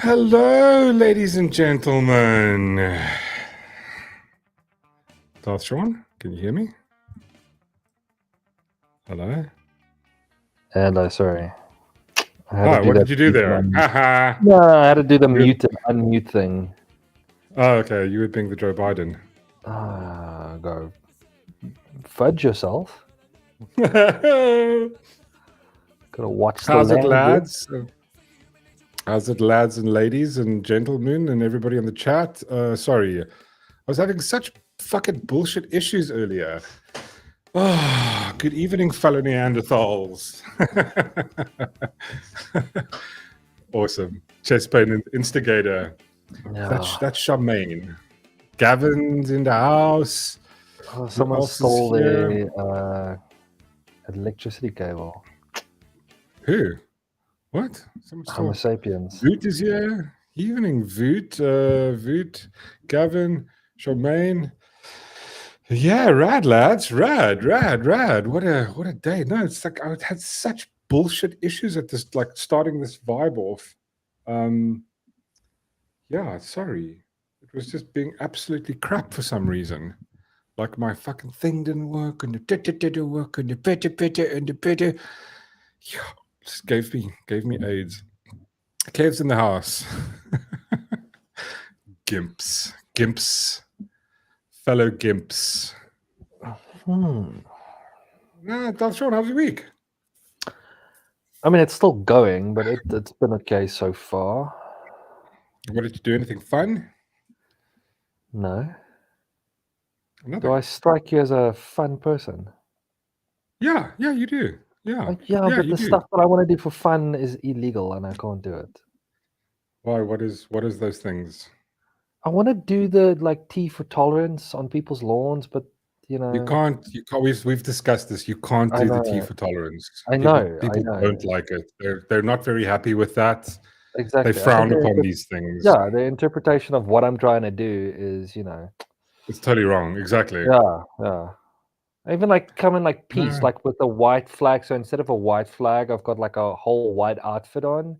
Hello, ladies and gentlemen. Darth Sean, can you hear me? Hello? Hello, sorry. What did you do there? Haha. No, I had to do the mute and unmute thing. Oh, okay. You were being the Joe Biden. Go fudge yourself. Gotta watch the How's it, lads? How's it, lads and ladies and gentlemen and everybody on the chat? Sorry, I was having such fucking bullshit issues earlier. Oh, good evening, fellow Neanderthals. Awesome. Chest pain instigator. Yeah. That's Charmaine. Gavin's in the house. Someone stole the electricity cable. Who? What? Homo sapiens. Voot is here. Evening, Voot. Voot, Gavin, Charmaine. Yeah, rad, lads. Rad. What a day. No, it's like I had such bullshit issues at this, like starting this vibe off. Yeah, sorry. It was just being absolutely crap for some reason. Like my fucking thing didn't work, and the didn't work, and the better. Yeah, just gave me AIDS. Kev's in the house. Gimps. Fellow gimps. Sean, how's your week? I mean, it's still going, but it's been okay so far. What did you do? Anything fun? No. Nothing. Do I strike you as a fun person? Yeah, you do. Yeah. But the stuff that I want to do for fun is illegal, and I can't do it. Why? What is those things? I want to do the tea for tolerance on people's lawns, but you can't. We've discussed this. You can't do the tea for tolerance. People don't like it. They're not very happy with that. Exactly. They frown upon these things. Yeah, the interpretation of what I'm trying to do is, it's totally wrong. Exactly. Yeah. Even coming peace, with the white flag. So instead of a white flag, I've got a whole white outfit on.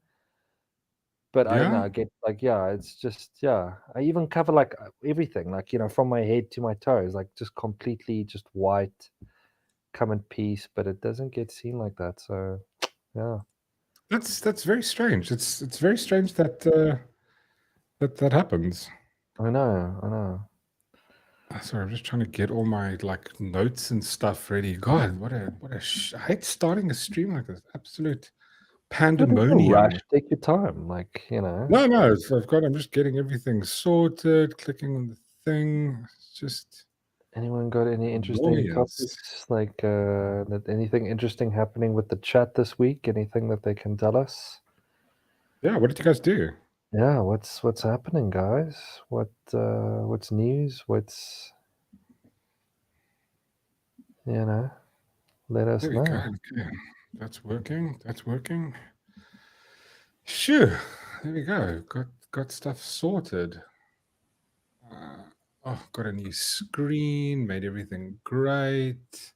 But I get it's just I even cover everything, from my head to my toes, just completely just white, come in peace. But it doesn't get seen like that. So yeah, that's very strange. It's very strange that that happens. I know. Sorry, I'm just trying to get all my notes and stuff ready. God, what a I hate starting a stream like this. Absolute pandemonium. Rush. Take your time, No. I'm just getting everything sorted. Clicking on the thing. It's just. Anyone got any interesting topics? Anything interesting happening with the chat this week? Anything that they can tell us? Yeah, what did you guys do? Yeah, what's happening, guys? What's news? What's let us know. Okay. That's working. Sure. There we go. Got stuff sorted. Got a new screen, made everything great.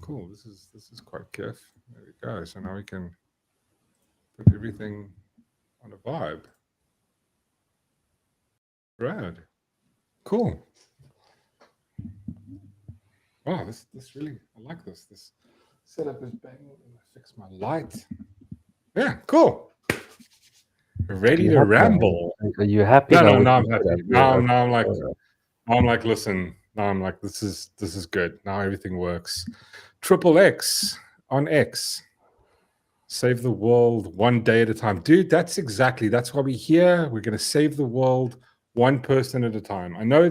Cool. This is quite kiff. There we go. So now we can put everything on a vibe. Rad. Cool. Wow, this really, I like this. This setup is bang. I'm gonna fix my light. Yeah, cool. Ready to ramble. Are you happy? No, I'm happy. Now I'm like, listen. Now I'm like, this is good. Now everything works. XXX on X. Save the world one day at a time. Dude, that's why we're here. We're gonna save the world one person at a time. I know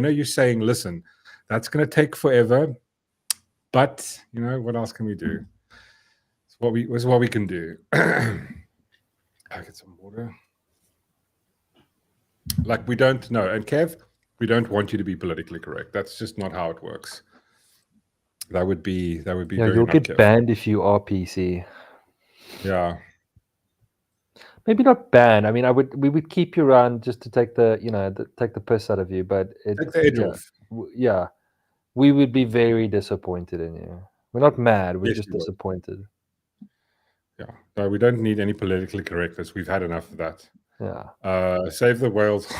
you're saying, listen, that's gonna take forever. But what else can we do? It's what we can do. I'll get some water. We don't know. And Kev, we don't want you to be politically correct. That's just not how it works. That would be very you'll get banned if you are PC. Yeah. Maybe not banned. I mean, we would keep you around just to take the take the piss out of you, but take the edge off. Yeah. We would be very disappointed in you. We're not mad, we're just disappointed. Yeah. No, we don't need any politically correctness. We've had enough of that. Yeah. Save the whales.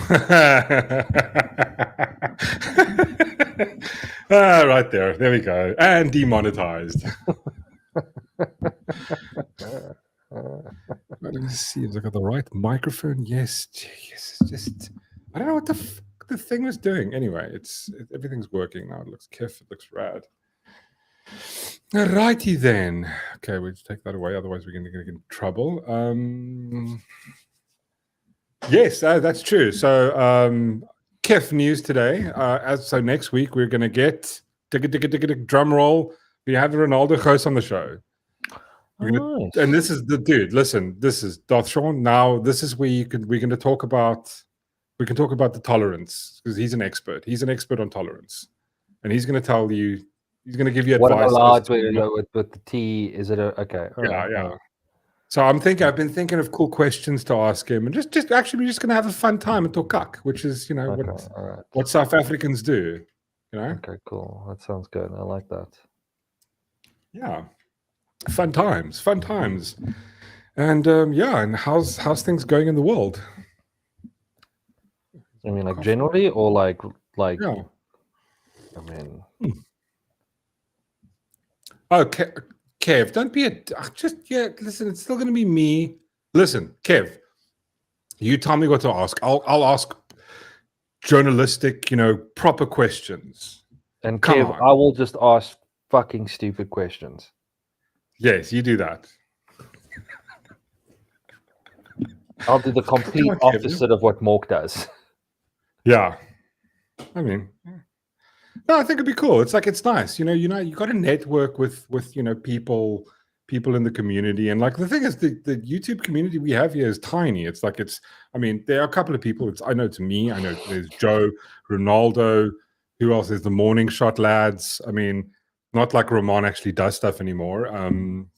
Right there. There we go. And demonetized. Let me see if I got the right microphone. Yes. Yes. Just, I don't know what the thing was doing. Anyway, everything's working now. It looks kiff. It looks rad. Righty then. Okay, we'll take that away. Otherwise, we're going to get in trouble. Yes, that's true. So, Kef news today. So next week we're going to get drum roll. We have Ronaldo host on the show. Nice. And this is the dude. Listen, this is Darth Sean. Now, this is where we're going to talk about. We can talk about the tolerance because he's an expert. He's an expert on tolerance, and he's going to tell you. He's going to give you advice. What allowed with the T? Is it okay? Yeah. So I've been thinking of cool questions to ask him, and just actually we're just going to have a fun time and talk cuck, which is what South Africans do. Okay, cool. That sounds good. I like that. Yeah, fun times, and and how's things going in the world? I mean, like generally, or like yeah. I mean. Okay, Kev, don't be listen, it's still going to be me. Listen, Kev, you tell me what to ask. I'll ask journalistic, proper questions. And Kev, I will just ask fucking stupid questions. Yes, you do that. I'll do the complete opposite of what Mork does. Yeah. I mean, no, I think it'd be cool. It's nice. You got to network with people in the community. And like the thing is the YouTube community we have here is tiny. I mean, there are a couple of people. I know there's Joe, Ronaldo, who else? There's the Morning Shot lads. I mean, not like Roman actually does stuff anymore.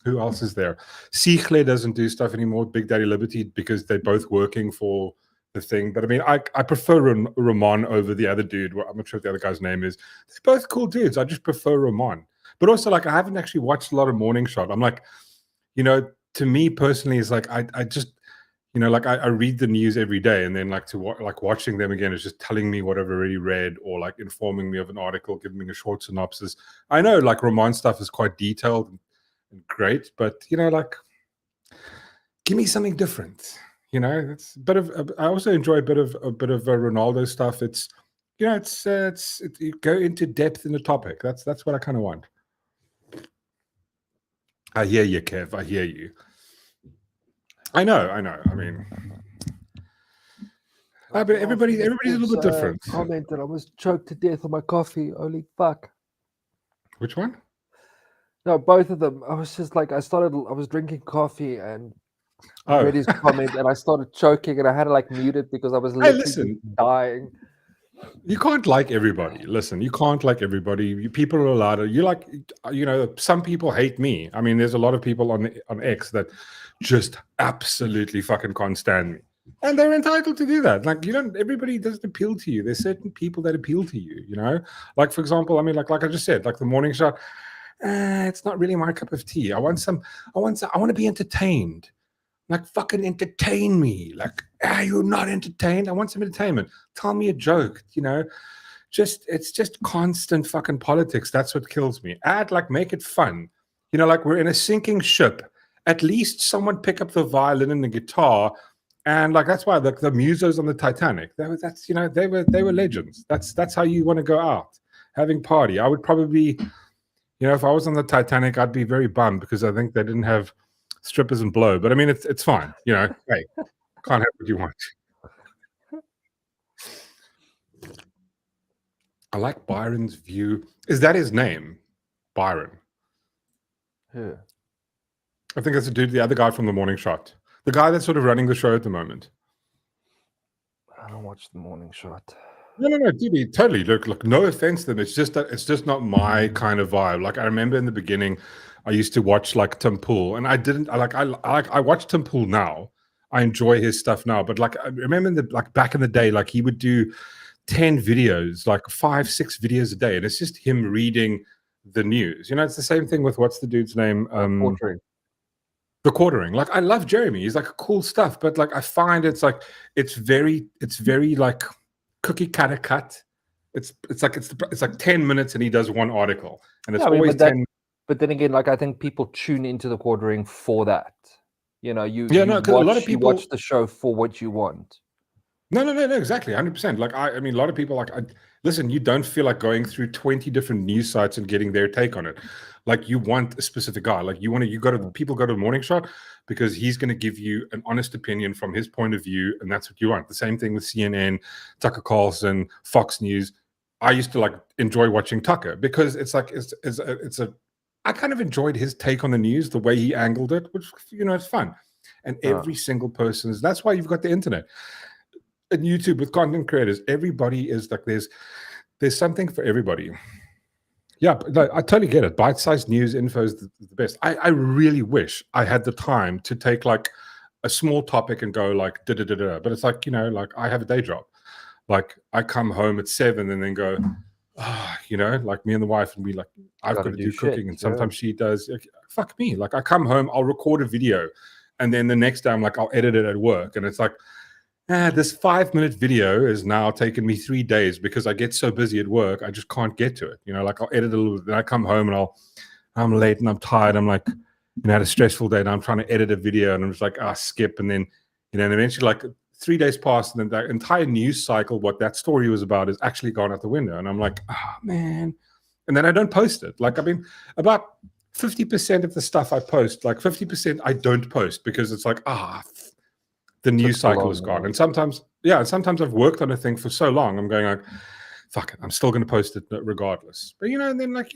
Who else is there? Sichle doesn't do stuff anymore. Big Daddy Liberty, because they're both working for the thing. But I mean, I prefer Roman over the other dude. I'm not sure what the other guy's name is. They're both cool dudes. I just prefer Roman. But also, like, I haven't actually watched a lot of Morning Shot. I'm like, to me personally, it's like I just, I read the news every day, and then watching them again is just telling me what I've already read, or like informing me of an article, giving me a short synopsis. I know like Roman stuff is quite detailed and great, but give me something different. It's a bit of. I also enjoy a bit of Ronaldo stuff. It's you go into depth in the topic. That's what I kind of want. I hear you, Kev. I hear you. I know. I mean, but everybody's a little bit different. Commented, I was choked to death on my coffee. Holy fuck! Which one? No, both of them. I was just like, I was drinking coffee and I read his comment and I started choking and I had to mute it because I was literally dying. You can't like everybody. Listen, you can't like everybody. People are allowed to. Some people hate me. I mean, there's a lot of people on X that just absolutely fucking can't stand me, and they're entitled to do that. Like, everybody doesn't appeal to you. There's certain people that appeal to you. Like, for example, I mean, like I just said, like the Morning Shot. It's not really my cup of tea. I want to be entertained. Like, fucking entertain me. Like, are you not entertained? I want some entertainment. Tell me a joke, it's just constant fucking politics. That's what kills me. Make it fun. Like we're in a sinking ship. At least someone pick up the violin and the guitar. And that's why the musos on the Titanic, they were legends. That's how you want to go out, having party. I would probably, if I was on the Titanic, I'd be very bummed because I think they didn't have strippers and blow, but I mean, it's fine. Hey, can't have what you want. I like Byron's view. Is that his name? Byron. Yeah. I think that's the other guy from the Morning Shot. The guy that's sort of running the show at the moment. I don't watch the Morning Shot. No, dude, totally. Look, no offense to them. It's just not my kind of vibe. Like, I remember in the beginning, I used to watch like Tim Pool, and I watch Tim Pool now. I enjoy his stuff now, but I remember back in the day, he would do 10 videos, 5-6 videos a day, and it's just him reading the news. It's the same thing with what's the dude's name? The quartering. Like, I love Jeremy. He's like cool stuff, but like I find it's very like cookie cutter cut. It's like 10 minutes and he does one article, and it's always 10. But then again, like I think people tune into the quartering for that. You know, you because a lot of people watch the show for what you want. No, exactly, 100%. Like I mean, a lot of people listen. You don't feel like going through 20 different news sites and getting their take on it. Like, you want a specific guy. Like, people go to the Morning Shot because he's going to give you an honest opinion from his point of view, and that's what you want. The same thing with CNN, Tucker Carlson, Fox News. I used to like enjoy watching Tucker because it's I kind of enjoyed his take on the news, the way he angled it, which, it's fun. And every single person's. That's why you've got the internet. And YouTube with content creators, everybody is like, there's something for everybody. Yeah, but I totally get it. Bite-sized news info is the best. I really wish I had the time to take like a small topic and go like da-da-da-da. But it's like, like I have a day job. Like, I come home at 7 and then go, like me and the wife, and we like, I've got to do cooking, and sometimes she does. Like, fuck me. Like, I come home, I'll record a video, and then the next day I'm like, I'll edit it at work, and it's like, this 5-minute video has now taken me 3 days because I get so busy at work, I just can't get to it. Like, I'll edit a little bit, then I come home and I'm late and I'm tired. I'm like, I had a stressful day and I'm trying to edit a video, and I'm just like, skip. And then, and eventually like 3 days pass, and then that entire news cycle, what that story was about, is actually gone out the window. And I'm like, man. And then I don't post it. Like, I mean, about 50% of the stuff I post, like 50% I don't post because it's like, the news cycle is gone. And sometimes I've worked on a thing for so long, I'm going like, fuck it, I'm still going to post it regardless. But, and then like,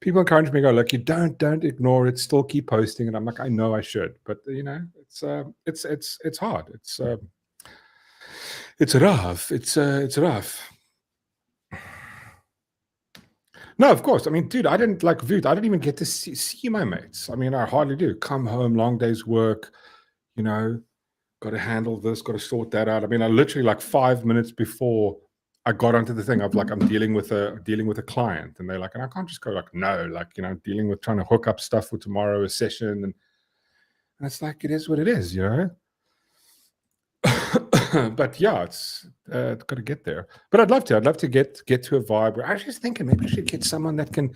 people encourage me to go, look, you don't ignore it, still keep posting. And I'm like, I know I should, but it's hard. It's rough. It's rough. No, of course. I mean, dude, I didn't even get to see my mates. I mean, I hardly do. Come home, long day's work, got to handle this, got to sort that out. I mean, I literally like 5 minutes before I got onto the thing, I'm dealing with a client, and they're like, and I can't just go like, no, like, dealing with trying to hook up stuff for tomorrow, a session, and it's like, it is what it is, But yeah, it's got to get there. But I'd love to get to a vibe where I was just thinking maybe I should get someone that can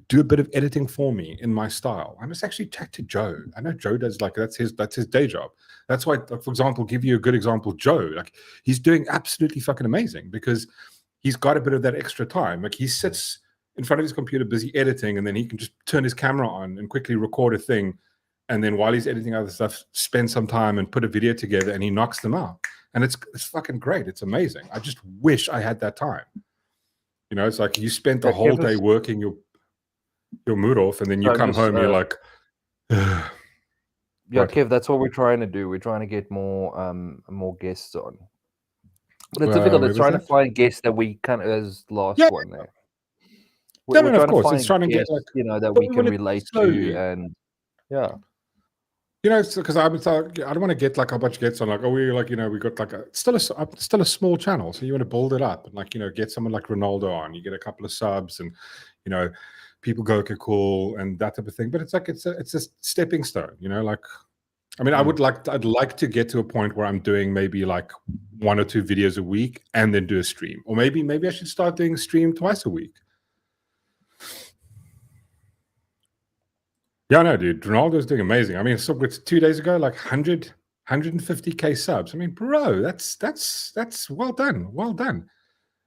do a bit of editing for me in my style. I must actually chat to Joe. I know Joe does, like, that's his day job. That's why, like, for example, give you a good example, Joe, like, he's doing absolutely fucking amazing because he's got a bit of that extra time. Like, he sits in front of his computer busy editing, and then he can just turn his camera on and quickly record a thing. And then while he's editing other stuff, spend some time and put a video together, and he knocks them out. And it's fucking great. It's amazing. I just wish I had that time. It's like you spent the whole day working your mood off, and then you come home, you're like, yeah, Kev, that's what we're trying to do. We're trying to get more guests on. But it's difficult. It's trying to find guests that we kind of, as last one there. No, of course. It's trying to get, like, that we can relate to, and yeah. Because I don't want to get like a bunch of guests on, like, we got like still a small channel, so you want to build it up and, like, get someone like Ronaldo on, you get a couple of subs, and people go, okay, cool, and that type of thing. But it's like it's a stepping stone, like, I mean, I'd like to get to a point where I'm doing maybe like 1 or 2 videos a week and then do a stream, or maybe I should start doing a stream twice a week. Yeah, no, dude, Ronaldo's doing amazing. I mean, so it's 2 days ago, like 150K subs. I mean, bro, that's well done. Well done.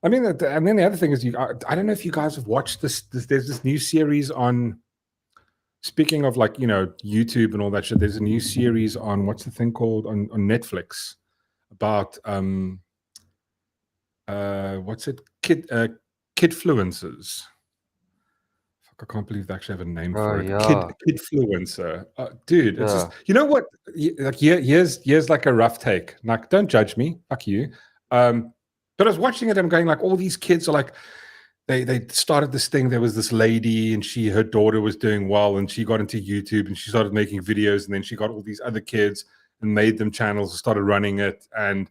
I mean, and then the other thing is, I don't know if you guys have watched this. There's this new series on, speaking of, like, YouTube and all that shit, there's a new series on, what's the thing called, on Netflix, about, what's it? Kidfluencers. I can't believe they actually have a name for it. Yeah. Kidfluencer. Dude, it's just, you know what? Like, here's like a rough take. Like, don't judge me. Fuck you. But I was watching it and I'm going, like, all these kids are like, they started this thing. There was this lady, and her daughter was doing well, and she got into YouTube and she started making videos, and then she got all these other kids and made them channels and started running it. And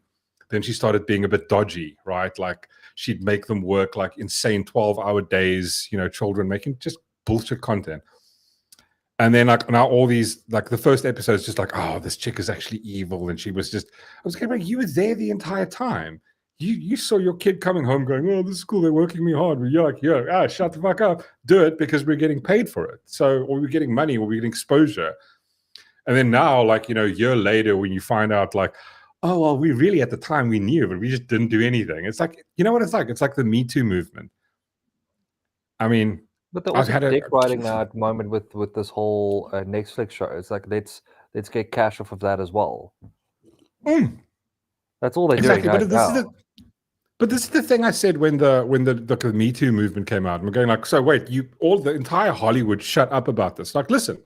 then she started being a bit dodgy, right? Like, she'd make them work like insane 12-hour days, children making just bullshit content. And then like now all these, like the first episode is just like, oh, this chick is actually evil. And she was just, I was like, you were there the entire time. You saw your kid coming home going, oh, this is cool, they're working me hard. You're like, yeah, shut the fuck up. Do it because we're getting paid for it. So, or we're getting money, or we're getting exposure. And then now, like, a year later, when you find out like, oh, well, we really, at the time we knew, but we just didn't do anything. It's like, you know what it's like? It's like the Me Too movement. I mean, but they're also dick riding now at the moment with this whole Netflix show. It's like, let's get cash off of that as well. That's all they're doing right now. But this is the thing I said when the Me Too movement came out. I'm going like, so wait, the entire Hollywood shut up about this. Like, listen,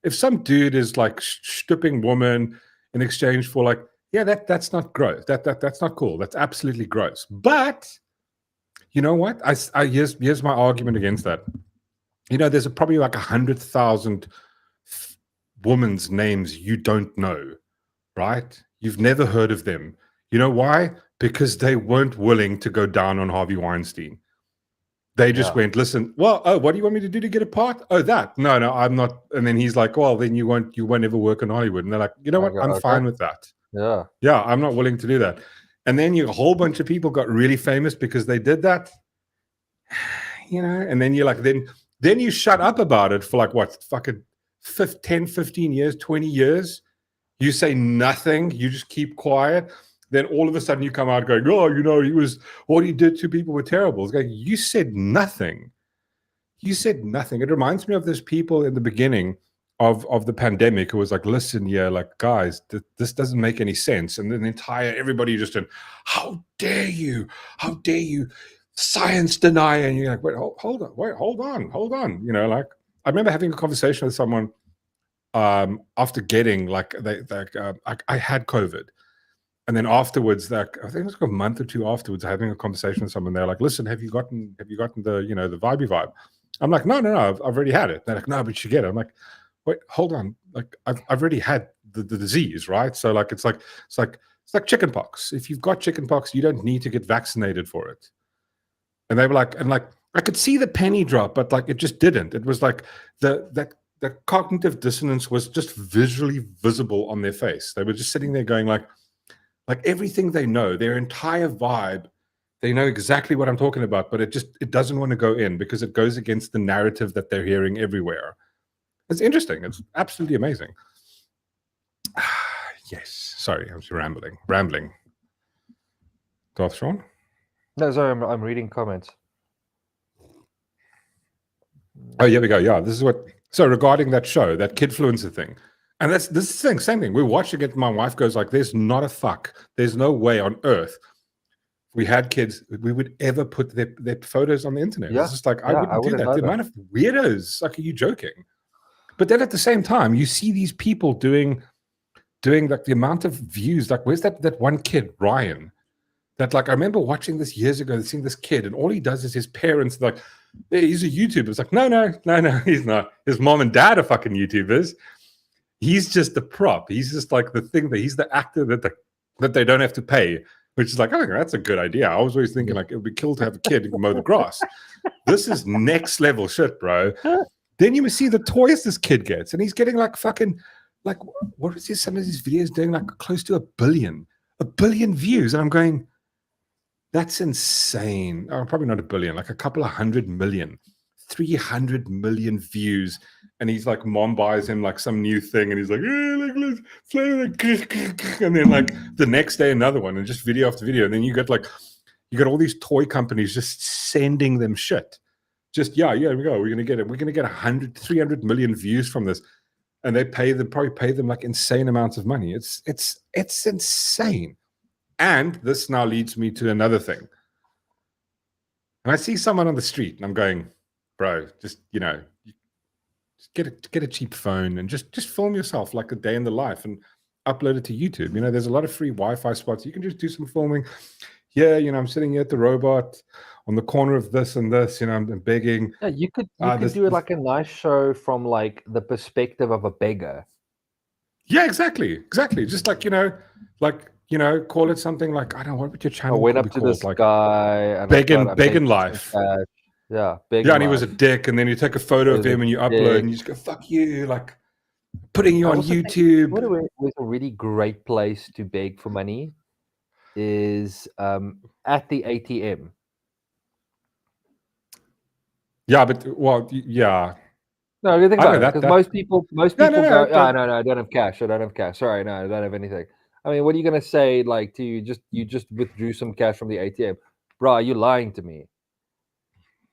if some dude is like stripping woman in exchange for like, yeah, that's not gross. That's not cool. That's absolutely gross. But you know what? Here's my argument against that. There's probably like 100,000 women's names you don't know, right? You've never heard of them. You know why? Because they weren't willing to go down on Harvey Weinstein. They just went, listen, well, oh, what do you want me to do to get a part? Oh, that. No, I'm not. And then he's like, well, then you won't ever work in Hollywood. And they're like, you know what? I'm fine with that. Yeah, I'm not willing to do that. And then a whole bunch of people got really famous because they did that. And then you're like, then you shut up about it for like what, fucking 10, 15 years, 20 years. You say nothing. You just keep quiet. Then all of a sudden you come out going, oh, what he did to people were terrible. It's like, you said nothing. You said nothing. It reminds me of those people in the beginning of the pandemic who was like, listen, like, guys, this doesn't make any sense. And then everybody just went, how dare you? How dare you? Science denier. And you're like, wait, hold on. Like, I remember having a conversation with someone after getting like, I had COVID. And then afterwards, I think it was like a month or two afterwards, having a conversation with someone. They're like, listen, have you gotten the, the vibey vibe? I'm like, no, I've already had it. They're like, no, but you should get it. I'm like, wait, hold on. Like, I've already had the disease, right? So like, it's like chickenpox. If you've got chickenpox, you don't need to get vaccinated for it. And they were like, I could see the penny drop, but like, it just didn't. It was like the cognitive dissonance was just visually visible on their face. They were just sitting there going like everything they know, their entire vibe, they know exactly what I'm talking about, but it doesn't want to go in because it goes against the narrative that they're hearing everywhere. It's interesting. It's absolutely amazing. Yes. Sorry, I was rambling. Darth Sean? No, sorry, I'm reading comments. Oh, here we go. Yeah, this is what. So regarding that show, that Kidfluencer thing, and this is the same thing. We're watching it. My wife goes like, "There's not a fuck. There's no way on earth we had kids we would ever put their photos on the internet." Yeah. It's just like I wouldn't do that. The amount of weirdos. Like, are you joking? But then at the same time, you see these people doing like the amount of views. Like, where's that one kid, Ryan? That like I remember watching this years ago, seeing this kid, and all he does is his parents like, hey, he's a YouTuber. It's like, no, he's not. His mom and dad are fucking YouTubers. He's just the prop. He's just like the thing that he's the actor that they don't have to pay, which is like, oh, that's a good idea. I was always thinking like it would be cool to have a kid who can mow the grass. This is next level shit, bro. Then you see the toys this kid gets, and he's getting like fucking like what was some of these videos doing like close to a billion views, and I'm going, that's insane. Oh, probably not a billion, like a couple of 100 million, 300 million views. And he's like, mom buys him like some new thing, and he's like, let's play like, and then like the next day another one, and just video after video. And then you got all these toy companies just sending them shit. Just here we go. We're gonna get 100, 300 million views from this, and they probably pay them like insane amounts of money. It's insane. And this now leads me to another thing. And I see someone on the street, and I'm going, bro, just get a cheap phone and just film yourself like a day in the life and upload it to YouTube. There's a lot of free Wi-Fi spots. You can just do some filming. Yeah, I'm sitting here at the robot on the corner of this and this. I'm begging. Yeah, you could do like a nice show from like the perspective of a beggar. Yeah, exactly. Just like call it something like, I don't know, what would your channel I went up to this like guy and begging life. Yeah, big. Yeah, and he was a dick, and then you take a photo of him and you upload, and you just go, "Fuck you!" Like putting you on YouTube. What was a really great place to beg for money is at the ATM. Yeah, but yeah. No, you think about it, because most people go, no, no, I don't have cash. I don't have cash. Sorry, no, I don't have anything. I mean, what are you gonna say? Like, to you just withdrew some cash from the ATM, bro? Are you lying to me?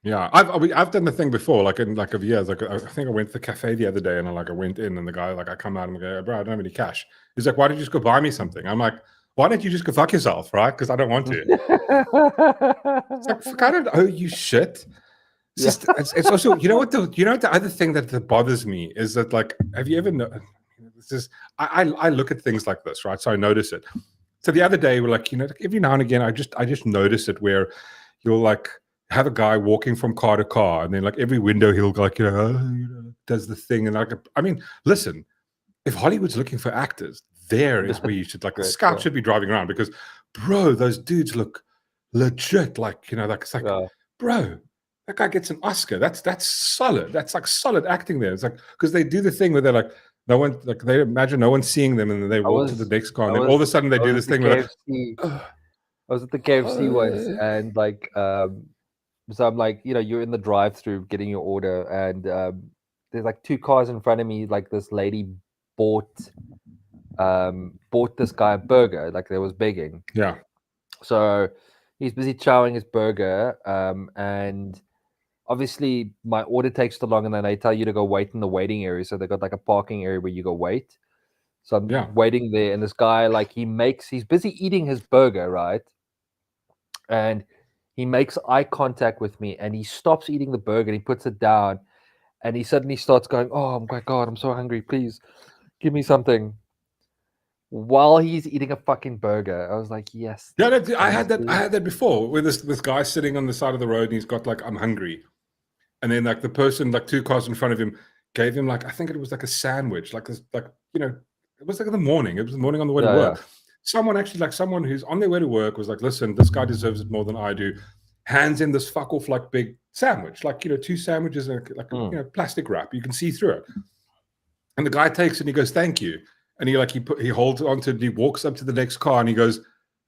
Yeah, I've done the thing before, like in like of years. Like I think I went to the cafe the other day, and I went in, and the guy I come out and I go, "Bro, I don't have any cash." He's like, "Why don't you just go buy me something?" I'm like, "Why don't you just go fuck yourself, right? Because I don't want to." It's like, fuck, I don't owe you shit. It's just, it's also, you know what the other thing that bothers me is that, like, have you ever this is I look at things like this, right? So I notice it. So the other day, we're like, every now and again, I just notice it where you'll like have a guy walking from car to car, and then like every window he'll like, does the thing, and like, I mean, listen, if Hollywood's looking for actors, there is where you should, like, the scout should be driving around, because, bro, those dudes look legit, like, like it's like, bro, that guy gets an Oscar. That's solid. That's like solid acting there. It's like, because they do the thing where they're like, no one, like, they imagine no one's seeing them, and then they walk to the next car, and then all of a sudden they do this thing where like, I was at the KFC once, and like, so I'm like, you're in the drive-through getting your order, and there's like 2 cars in front of me. Like, this lady bought this guy a burger, like they was begging. Yeah. So he's busy chowing his burger, and obviously my order takes too long, and then they tell you to go wait in the waiting area. So they got like a parking area where you go wait. So I'm waiting there, and this guy, like, he's busy eating his burger, right? And he makes eye contact with me, and he stops eating the burger, and he puts it down, and he suddenly starts going, "Oh my God, I'm so hungry. Please give me something." While he's eating a fucking burger. I was like, yes. Yeah, I had that before, where this guy sitting on the side of the road, and he's got like, "I'm hungry," and then like the person like 2 cars in front of him gave him, like, I think it was like a sandwich, like this, like, it was like in the morning. It was the morning on the way to work. Yeah. Someone who's on their way to work was like, "Listen, this guy deserves it more than I do." Hands in this fuck off like big sandwich, like, 2 sandwiches and like plastic wrap. You can see through it. And the guy takes it and he goes, "Thank you." And he holds onto it, and he walks up to the next car, and he goes,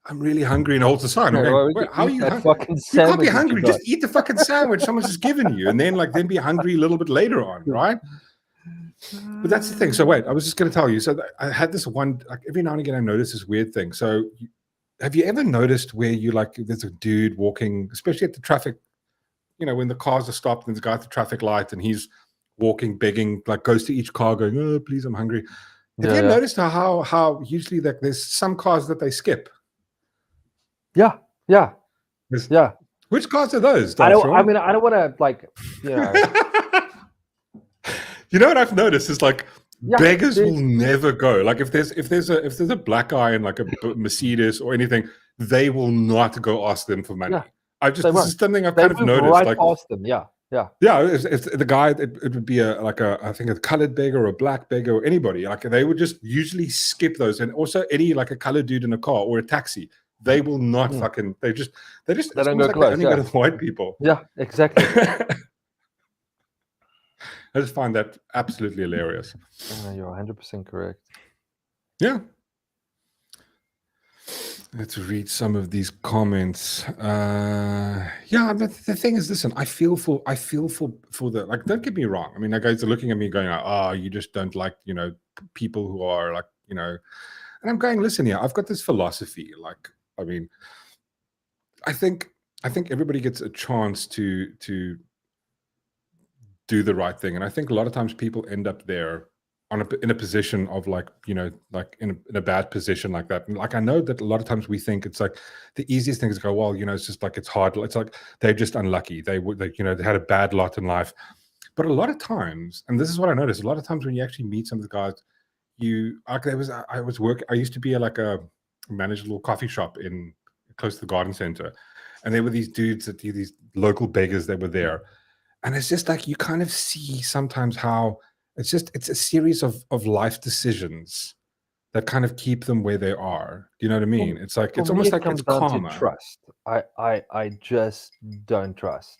"I'm really hungry," and holds the sign. I'm going, how are you hungry? You can't be hungry. Just eat the fucking sandwich someone's just given you, and then be hungry a little bit later on, right? But that's the thing. So wait, I was just going to tell you. So I had this one, like, every now and again I notice this weird thing. So have you ever noticed where you, like, there's a dude walking, especially at the traffic, when the cars are stopped and there's a guy at the traffic light, and he's walking, begging, like, goes to each car going, "Oh, please, I'm hungry." Have you noticed how usually, like, there's some cars that they skip? Yeah. Which cars are those? I don't want to, like, You know what I've noticed is, like, beggars will never go. Like, if there's a black guy in like a Mercedes or anything, they will not go ask them for money. Yeah. This is something I've kind of noticed. Right, like, past them. Yeah. If the guy, it would be I think a colored beggar or a black beggar or anybody. Like, they would just usually skip those. And also any, like, a colored dude in a car or a taxi, they will not fucking. They don't go close. They only go to the white people. Yeah, exactly. I just find that absolutely hilarious. No, you're 100% correct. Yeah. Let's read some of these comments. Yeah, but the thing is, listen, I feel for the, like, don't get me wrong. I mean, the guys are looking at me going, "Oh, you just don't like, people who are like, and I'm going, listen here, I've got this philosophy. Like, I mean, I think everybody gets a chance to do the right thing. And I think a lot of times people end up there in a position of, like, like in a bad position like that. And, like, I know that a lot of times we think it's like the easiest thing is to go, well, it's just like, it's hard. It's like they're just unlucky. They had a bad lot in life. But a lot of times, and this is what I noticed, a lot of times when you actually meet some of the guys, I used to be manage a little coffee shop close to the garden center. And there were these dudes, these local beggars that were there. And it's just like, you kind of see sometimes how it's a series of life decisions that kind of keep them where they are. Do you know what I mean? It's like, it's almost like it's karma. Trust. I just don't trust.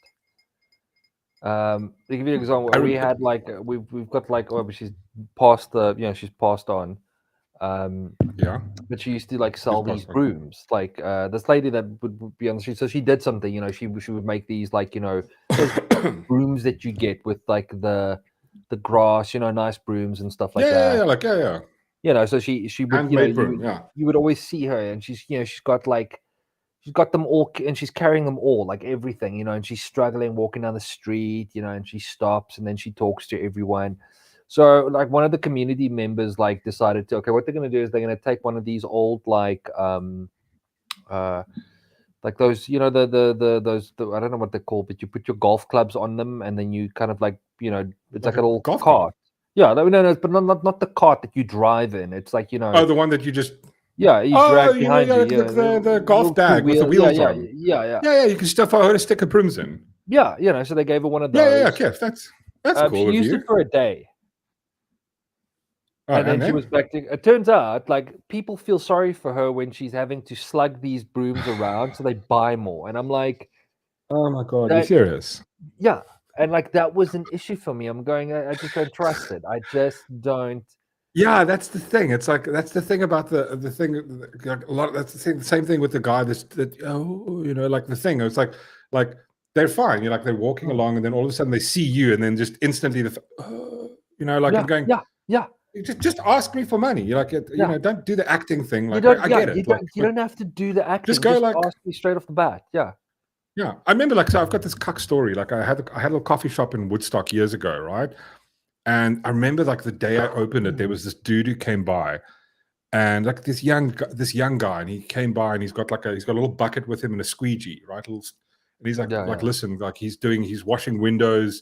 To give you an example, we had like we've got like she's passed she's passed on. Yeah. But she used to like sell these brooms. Like this lady that would be on the street. So she did something, she would make these like, those brooms that you get with like the grass, nice brooms and stuff like that. Yeah. So she would, handmade broom, you would always see her, and she's she's got them all, and she's carrying them all, like everything, and she's struggling walking down the street, and she stops and then she talks to everyone. So like one of the community members like decided to, okay, what they're going to do is they're going to take one of these old like those, those I don't know what they're called, but you put your golf clubs on them and then you kind of like, it's like a little golf cart. Yeah, no, but not the cart that you drive in. It's like, oh, the one that you just you drag behind you. The golf bag with the wheels on. Yeah. You can stuff a stick of brooms in. Yeah, so they gave her one of those. Yeah. Okay, that's cool. She used it for a day. And then she was back to. It turns out, like, people feel sorry for her when she's having to slug these brooms around, so they buy more. And I'm like, oh my god, are you serious? Yeah, and like that was an issue for me. I'm going, I just don't trust it. I just don't. Yeah, that's the thing. It's like that's the thing about the thing. Like a lot. That's the same thing with the guy. Like the thing. It's like they're fine. You're like they're walking along, and then all of a sudden they see you, and then just instantly, I'm going. Yeah. Just ask me for money. You're like, don't do the acting thing. Like, I get it. You don't have to do the acting. Just go ask me straight off the bat. Yeah. Yeah. I remember so I've got this cuck story. Like I had a little coffee shop in Woodstock years ago, right? And I remember like the day I opened it, there was this dude who came by, and like this young guy, and he came by and he's got a little bucket with him and a squeegee, right? And he's like, listen, like he's washing windows.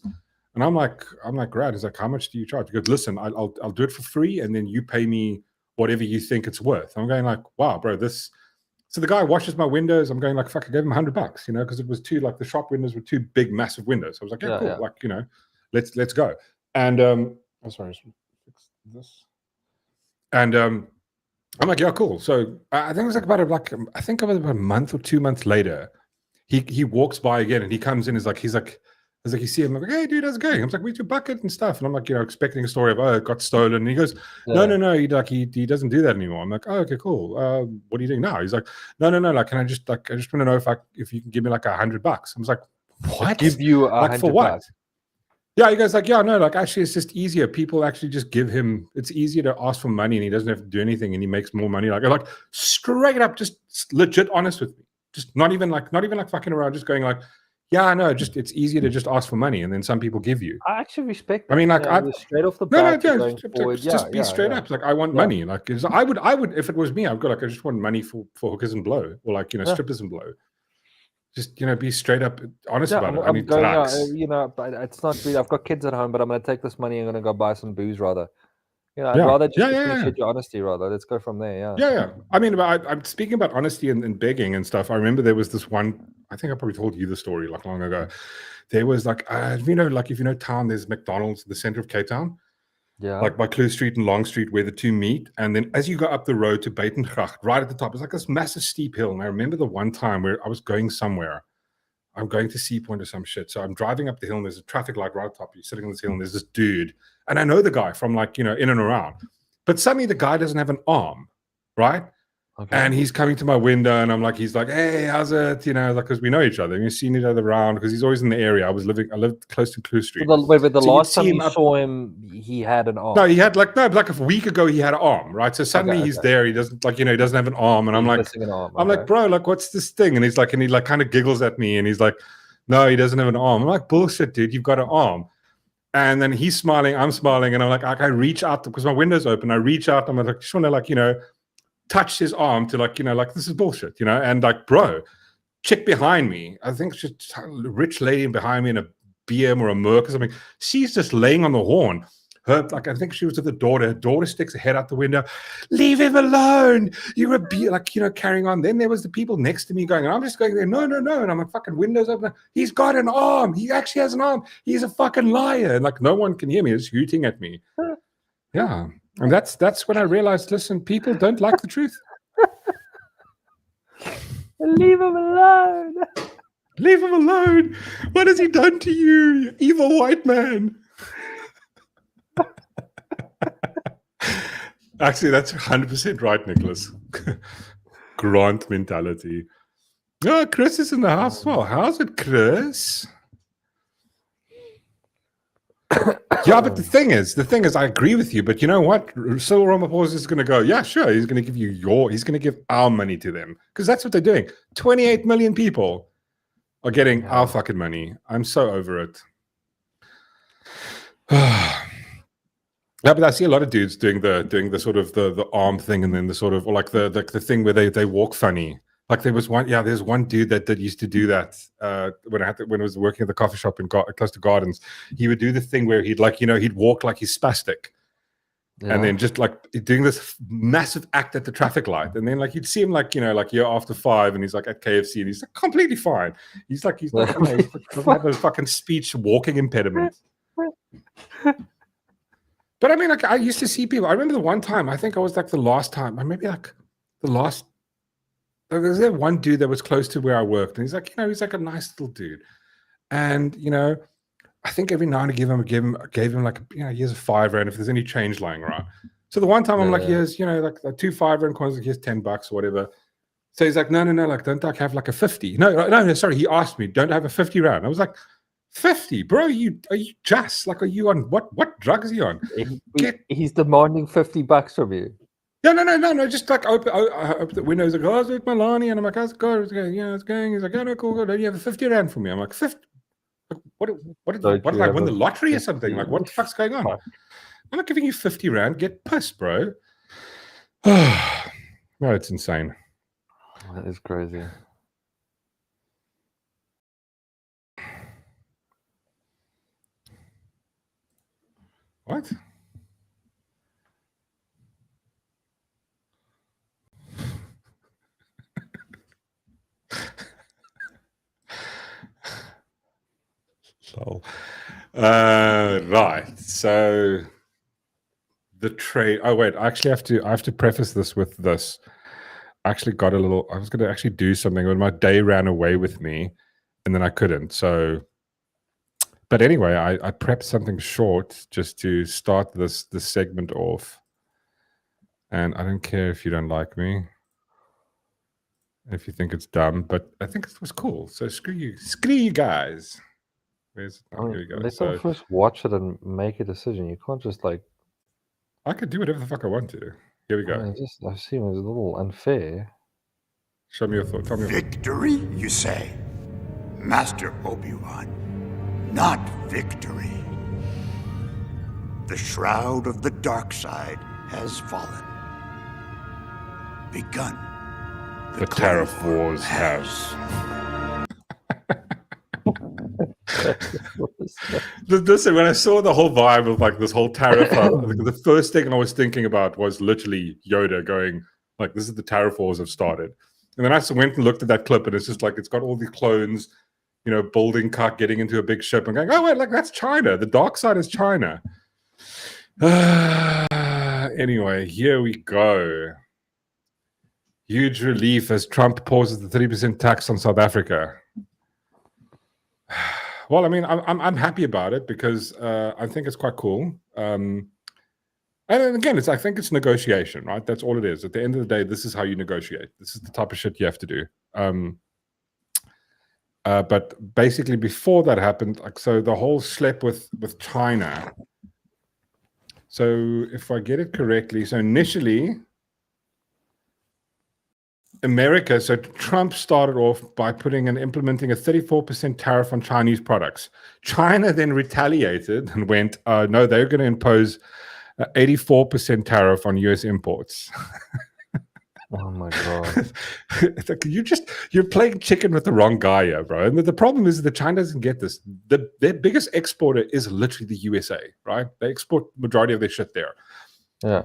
And I'm like, great. He's like, how much do you charge? He goes, listen, I'll do it for free, and then you pay me whatever you think it's worth. I'm going like, wow, bro, this. So the guy washes my windows. I'm going like, fuck, I gave him $100, because it was the shop windows were two big, massive windows. So I was like, yeah, cool. Yeah. Like, let's go. And sorry, fix this. And I'm like, yeah, cool. So I think it was about a month or 2 months later, he walks by again, and he comes in. He's like, you see him, I'm like, hey, dude, how's it going? I was like, where's your bucket and stuff? And I'm like, expecting a story of, it got stolen. And he goes, no, he doesn't do that anymore. I'm like, oh, okay, cool. What are you doing now? He's like, no, like, I just want to know if you can give me like $100. I was like, what? Give you like for what? Yeah, he goes like, yeah, no, like actually it's just easier. People actually just give him, it's easier to ask for money and he doesn't have to do anything and he makes more money. Like straight up, just legit honest with me. Just not even like fucking around, just going like, yeah, no, just it's easier to just ask for money and then some people give you. I actually respect that. I mean, like straight off the bat. Just be straight up. Like I want money. Like I would if it was me, I'd go like I just want money for hookers and blow, or like strippers and blow. Just be straight up honest about it. I mean, but it's not really. I've got kids at home, but I'm going to take this money and I'm going to go buy some booze rather. I'd rather just appreciate your honesty rather. Let's go from there. Yeah. I mean, I'm speaking about honesty and begging and stuff. I remember there was this one. I think I probably told you the story like long ago. There was like, if you know town, there's McDonald's in the center of Cape Town. Yeah. Like by Kloof Street and Long Street where the two meet. And then as you go up the road to Buitengracht, right at the top, it's like this massive steep hill. And I remember the one time where I was going somewhere. I'm going to Sea Point or some shit. So I'm driving up the hill and there's a traffic light right at the top. You're sitting on this hill and there's this dude. And I know the guy from like, in and around. But suddenly the guy doesn't have an arm, right? Okay. And he's coming to my window and I'm like, he's like, hey, how's it? Like, because we know each other. We've seen each other around because he's always in the area. I lived close to Kloof Street. But the last time you saw him, he had an arm. No, he had like a week ago, he had an arm, right? So suddenly he's there. He doesn't he doesn't have an arm. And I'm like, I'm like, bro, like, what's this thing? And he's like, kind of giggles at me and he's like, no, he doesn't have an arm. I'm like, bullshit, dude, you've got an arm. And then he's smiling, I'm smiling, and I'm like I reach out because my window's open. I reach out, I'm like, just want to touch his arm to like this is bullshit, and like, bro, chick behind me, I think she's a rich lady behind me in a BM or a Mork or something. She's just laying on the horn. I think she was with the daughter. Her daughter sticks her head out the window. Leave him alone. You're a carrying on. Then there was the people next to me going, and I'm just going there, no. And I'm like, fucking windows open. He's got an arm. He actually has an arm. He's a fucking liar. And like, no one can hear me. It's hooting at me. Yeah. And that's when I realized, listen, people don't like the truth. Leave him alone. Leave him alone. What has he done to you, you evil white man? Actually, that's 100% right, Nicholas. Grant mentality. Oh, Chris is in the house as well. How's it, Chris? Yeah, but the thing is, I agree with you. But you know what? Cyril Ramaphosa is going to go, yeah, sure. He's going to give he's going to give our money to them because that's what they're doing. 28 million people are getting our fucking money. I'm so over it. Yeah, but I see a lot of dudes doing the sort of the arm thing, and then the sort of, or like the thing where they walk funny. Like there's one dude that used to do that when I was working at the coffee shop in close to Gardens. He would do the thing where he'd he'd walk like he's spastic, and then just like doing this massive act at the traffic light, and then like you'd see him year after 5, and he's like at KFC, and he's like completely fine. He's like doesn't have a fucking speech walking impediment. But I mean, like I used to see people. I remember the one time. I think I was like the last time, or maybe like the last. There's that one dude that was close to where I worked, and he's like, he's like a nice little dude, and I think every now and again gave him like here's a £5 if there's any change lying around. So the one time I'm like, here's like 2 £5 coins, like here's $10 or whatever. So he's like, no, like don't I have like a 50? No, sorry. He asked me, don't I have a £50? I was like, 50, bro? Are you just like, are you on what drugs are you on? He's demanding $50 from you. No. Just like open the windows. Like, oh, it's Milani, and I'm like, how's it going? It's going. He's like, oh, no, cool. Don't you have a £50 for me? I'm like, 50. What did I win the lottery or something? Like, what the fuck's going on? I'm not giving you £50. Get pissed, bro. No, it's insane. That is crazy. What? Right. So the trade. Oh wait, I actually have to preface this with this. I actually got a little. I was going to actually do something, but my day ran away with me, and then I couldn't. So, but anyway, I prepped something short just to start this segment off. And I don't care if you don't like me, if you think it's dumb, but I think it was cool. So screw you guys. Where's it? Oh, here we go. Let them first watch it and make a decision. You can't just like. I could do whatever the fuck I want to. Here we go. I see it was a little unfair. Show me your thought. Tell me victory, you say? Master Obi-Wan, not victory. The shroud of the dark side has fallen. Begun. The Tariff Wars has. Listen, when I saw the whole vibe of like this whole tariff, the first thing I was thinking about was literally Yoda going like, "This is the tariff wars have started." And then I went and looked at that clip, and it's just like it's got all these clones, building cut, getting into a big ship, and going, "Oh wait, like that's China. The dark side is China." Anyway, here we go. Huge relief as Trump pauses the 30% tax on South Africa. Well, I mean, I'm happy about it because I think it's quite cool. And again, I think it's negotiation, right? That's all it is. At the end of the day, this is how you negotiate. This is the type of shit you have to do. But basically, before that happened, like so, the whole schlep with China. So if I get it correctly, so initially, America, so Trump started off by implementing a 34% tariff on Chinese products. China then retaliated and went, no, they're going to impose an 84% tariff on US imports. Oh my God. It's like you're playing chicken with the wrong guy here, bro. And the problem is that China doesn't get this. Their biggest exporter is literally the USA, right? They export majority of their shit there. Yeah.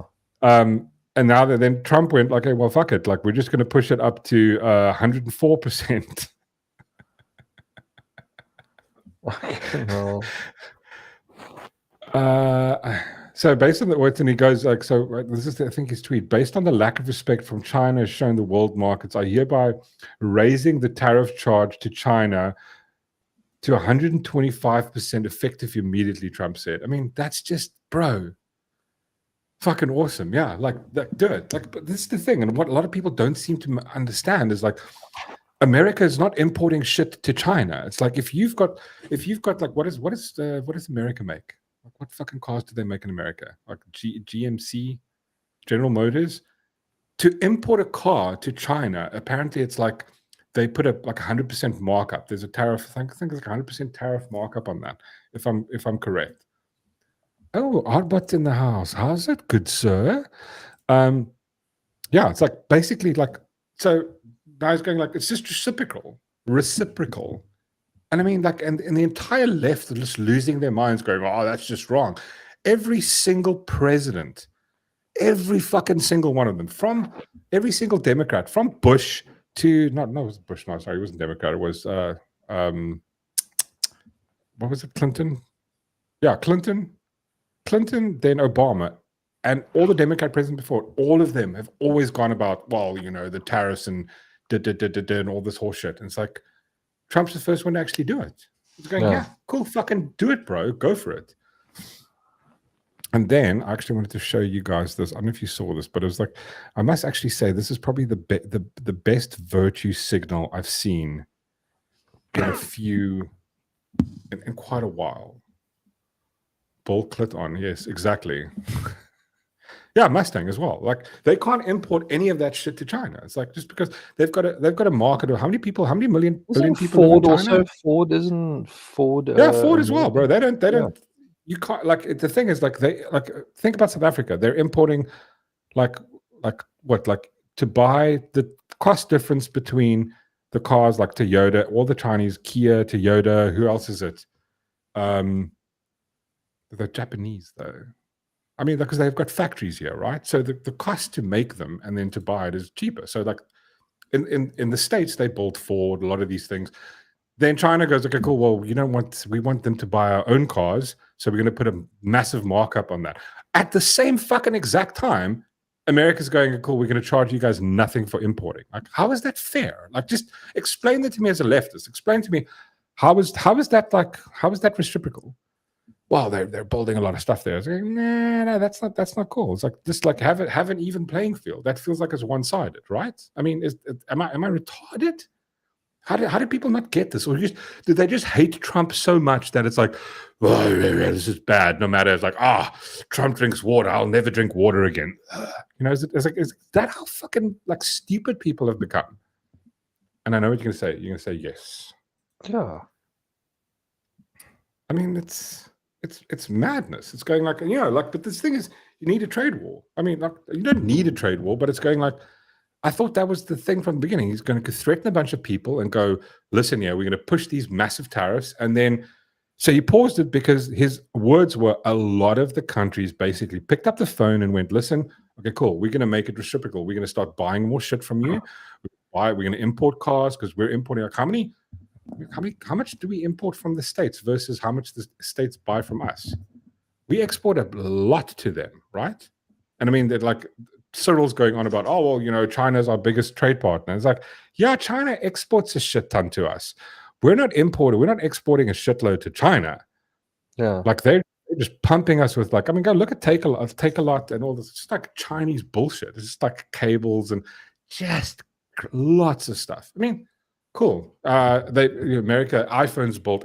And now that then Trump went, okay, well, fuck it. Like, we're just going to push it up to 104%. No. So based on the and he goes like, so this is I think his tweet. Based on the lack of respect from China as shown the world markets, I hereby raising the tariff charge to China to 125% effective immediately. Trump said. I mean, that's just bro. Fucking awesome, yeah. Like do it. Like, but this is the thing, and what a lot of people don't seem to understand is like, America is not importing shit to China. It's like if you've got like what does America make? Like what fucking cars do they make in America? Like GMC, General Motors. To import a car to China, apparently it's like they put a like 100% markup. There's a tariff. I think it's like 100% tariff markup on that. If I'm correct. Oh, Arbut's in the house. How's it, good sir? Yeah, it's like basically like so. I was going like it's just reciprocal, and I mean like and the entire left are just losing their minds, going, "Oh, that's just wrong." Every single president, every fucking single one of them, from every single Democrat, from Bush to it was Bush. No, sorry, it wasn't Democrat. It was what was it? Clinton. Yeah, Clinton, then Obama. And all the Democrat presidents before, all of them have always gone about, well, the tariffs and and all this horse shit. And it's like, Trump's the first one to actually do it. He's going, yeah, cool, fucking do it, bro. Go for it. And then I actually wanted to show you guys this. I don't know if you saw this, but it was like, I must actually say this is probably the best virtue signal I've seen in in quite a while. Bull clit on, yes, exactly. Yeah, Mustang as well. Like they can't import any of that shit to China. It's like just because they've got a market of how many people, how many billion people Ford live in China? Also, Ford isn't Ford. Yeah, Ford as well, bro. They don't. You can't like the thing is like they like think about South Africa. They're importing like to buy the cost difference between the cars like Toyota, all the Chinese, Kia, Toyota. Who else is it? The Japanese though. I mean, because they've got factories here, right? So the cost to make them and then to buy it is cheaper. So like in the States, they build Ford, a lot of these things. Then China goes, okay, cool. Well, we want them to buy our own cars. So we're going to put a massive markup on that. At the same fucking exact time, America's going, cool, we're going to charge you guys nothing for importing. Like, how is that fair? Like, just explain that to me as a leftist. Explain to me, how is that reciprocal? Well, they're building a lot of stuff there. It's like, no, that's not cool. It's like just like have an even playing field. That feels like it's one-sided, right? I mean, am I retarded? How did people not get this? Or did they just hate Trump so much that it's like, oh, this is bad. No matter, it's like, Trump drinks water. I'll never drink water again. Is that how fucking like stupid people have become? And I know what you're gonna say. You're gonna say yes. Yeah. I mean, it's madness. It's going like, but this thing is, you need a trade war. I mean, like, you don't need a trade war, but it's going like, I thought that was the thing from the beginning. He's going to threaten a bunch of people and go, listen, we're going to push these massive tariffs. And then, so he paused it because his words were a lot of the countries basically picked up the phone and went, listen, okay, cool. We're going to make it reciprocal. We're going to start buying more shit from you. We're going to import cars because we're importing like how much do we import from the States versus how much the States buy from us? We export a lot to them, right? And I mean, they're like, Cyril's going on about, China's our biggest trade partner. It's like, yeah, China exports a shit ton to us. We're not exporting a shitload to China. Yeah. Like they're just pumping us with like, I mean, go look at Take a Lot and all this. It's just like Chinese bullshit. It's just like cables and just lots of stuff. I mean, cool. America, iPhones built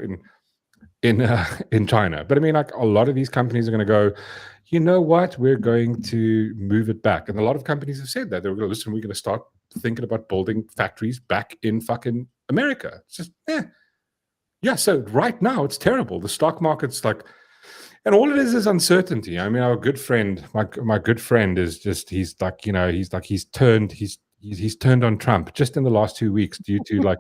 in China. But I mean, like a lot of these companies are going to go, you know what? We're going to move it back. And a lot of companies have said that. They're going to listen, we're going to start thinking about building factories back in fucking America. It's just, yeah. So right now it's terrible. The stock market's like, and all it is uncertainty. I mean, our good friend, my good friend is just, he's turned on Trump just in the last 2 weeks due to like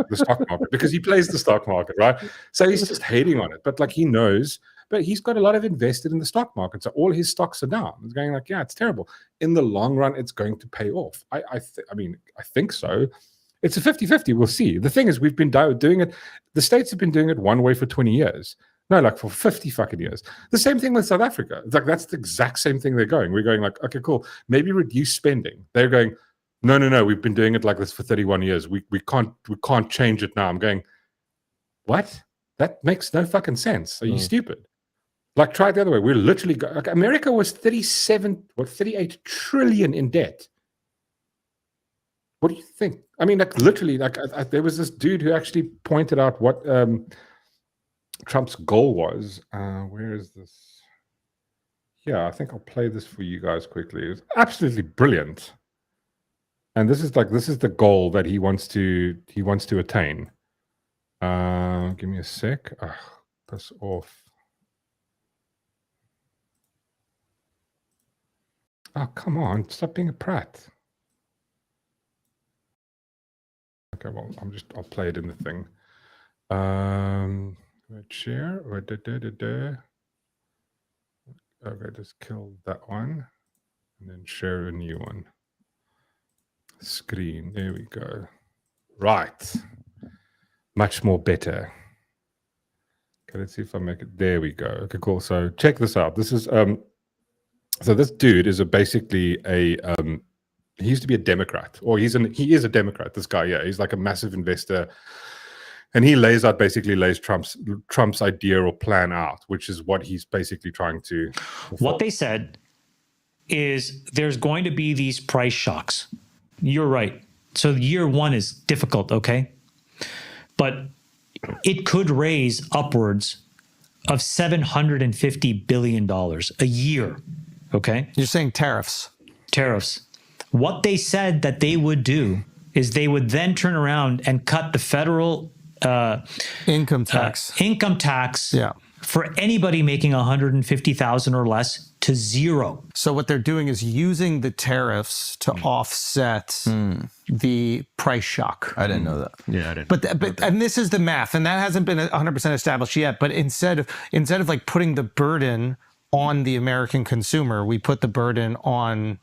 the stock market, because he plays the stock market, right? So he's just hating on it, but like he knows, but he's got a lot of invested in the stock market. So all his stocks are down. It's going like, yeah, it's terrible. In the long run, it's going to pay off. I think so. It's a 50-50. We'll see. The thing is, we've been doing it. The States have been doing it one way for 20 years. No, like for 50 fucking years. The same thing with South Africa. It's like that's the exact same thing they're going. We're going like, okay, cool. Maybe reduce spending. They're going, no. We've been doing it like this for 31 years. We can't change it now. I'm going, what? That makes no fucking sense. Are you stupid? Like, try it the other way. We're literally like America was 38 trillion in debt. What do you think? I mean, like literally, like there was this dude who actually pointed out what Trump's goal was. Where is this? Yeah, I think I'll play this for you guys quickly. It's absolutely brilliant. And this is the goal that he wants to attain. Give me a sec. That's off. Oh, come on, stop being a prat. Okay, well, I'll play it in the thing. Share. Okay, just kill that one. And then share a new one. Screen. There we go. Right. Much more better. Okay, let's see if I make it. There we go. Okay, cool. So check this out. This is so this dude is basically a he used to be a Democrat, or he is a Democrat. This guy, yeah, he's like a massive investor, and he lays Trump's idea or plan out, which is what he's basically trying to fulfill. What they said is there's going to be these price shocks. You're right. So year one is difficult, okay? But it could raise upwards of $750 billion a year, okay? You're saying tariffs. Tariffs. What they said that they would do is they would then turn around and cut the federal income tax. Yeah. For anybody making $150,000 or less to zero. So what they're doing is using the tariffs to offset the price shock. I didn't know that. Yeah, I didn't. But and this is the math, and that hasn't been 100% established yet. But instead of like putting the burden on the American consumer, we put the burden on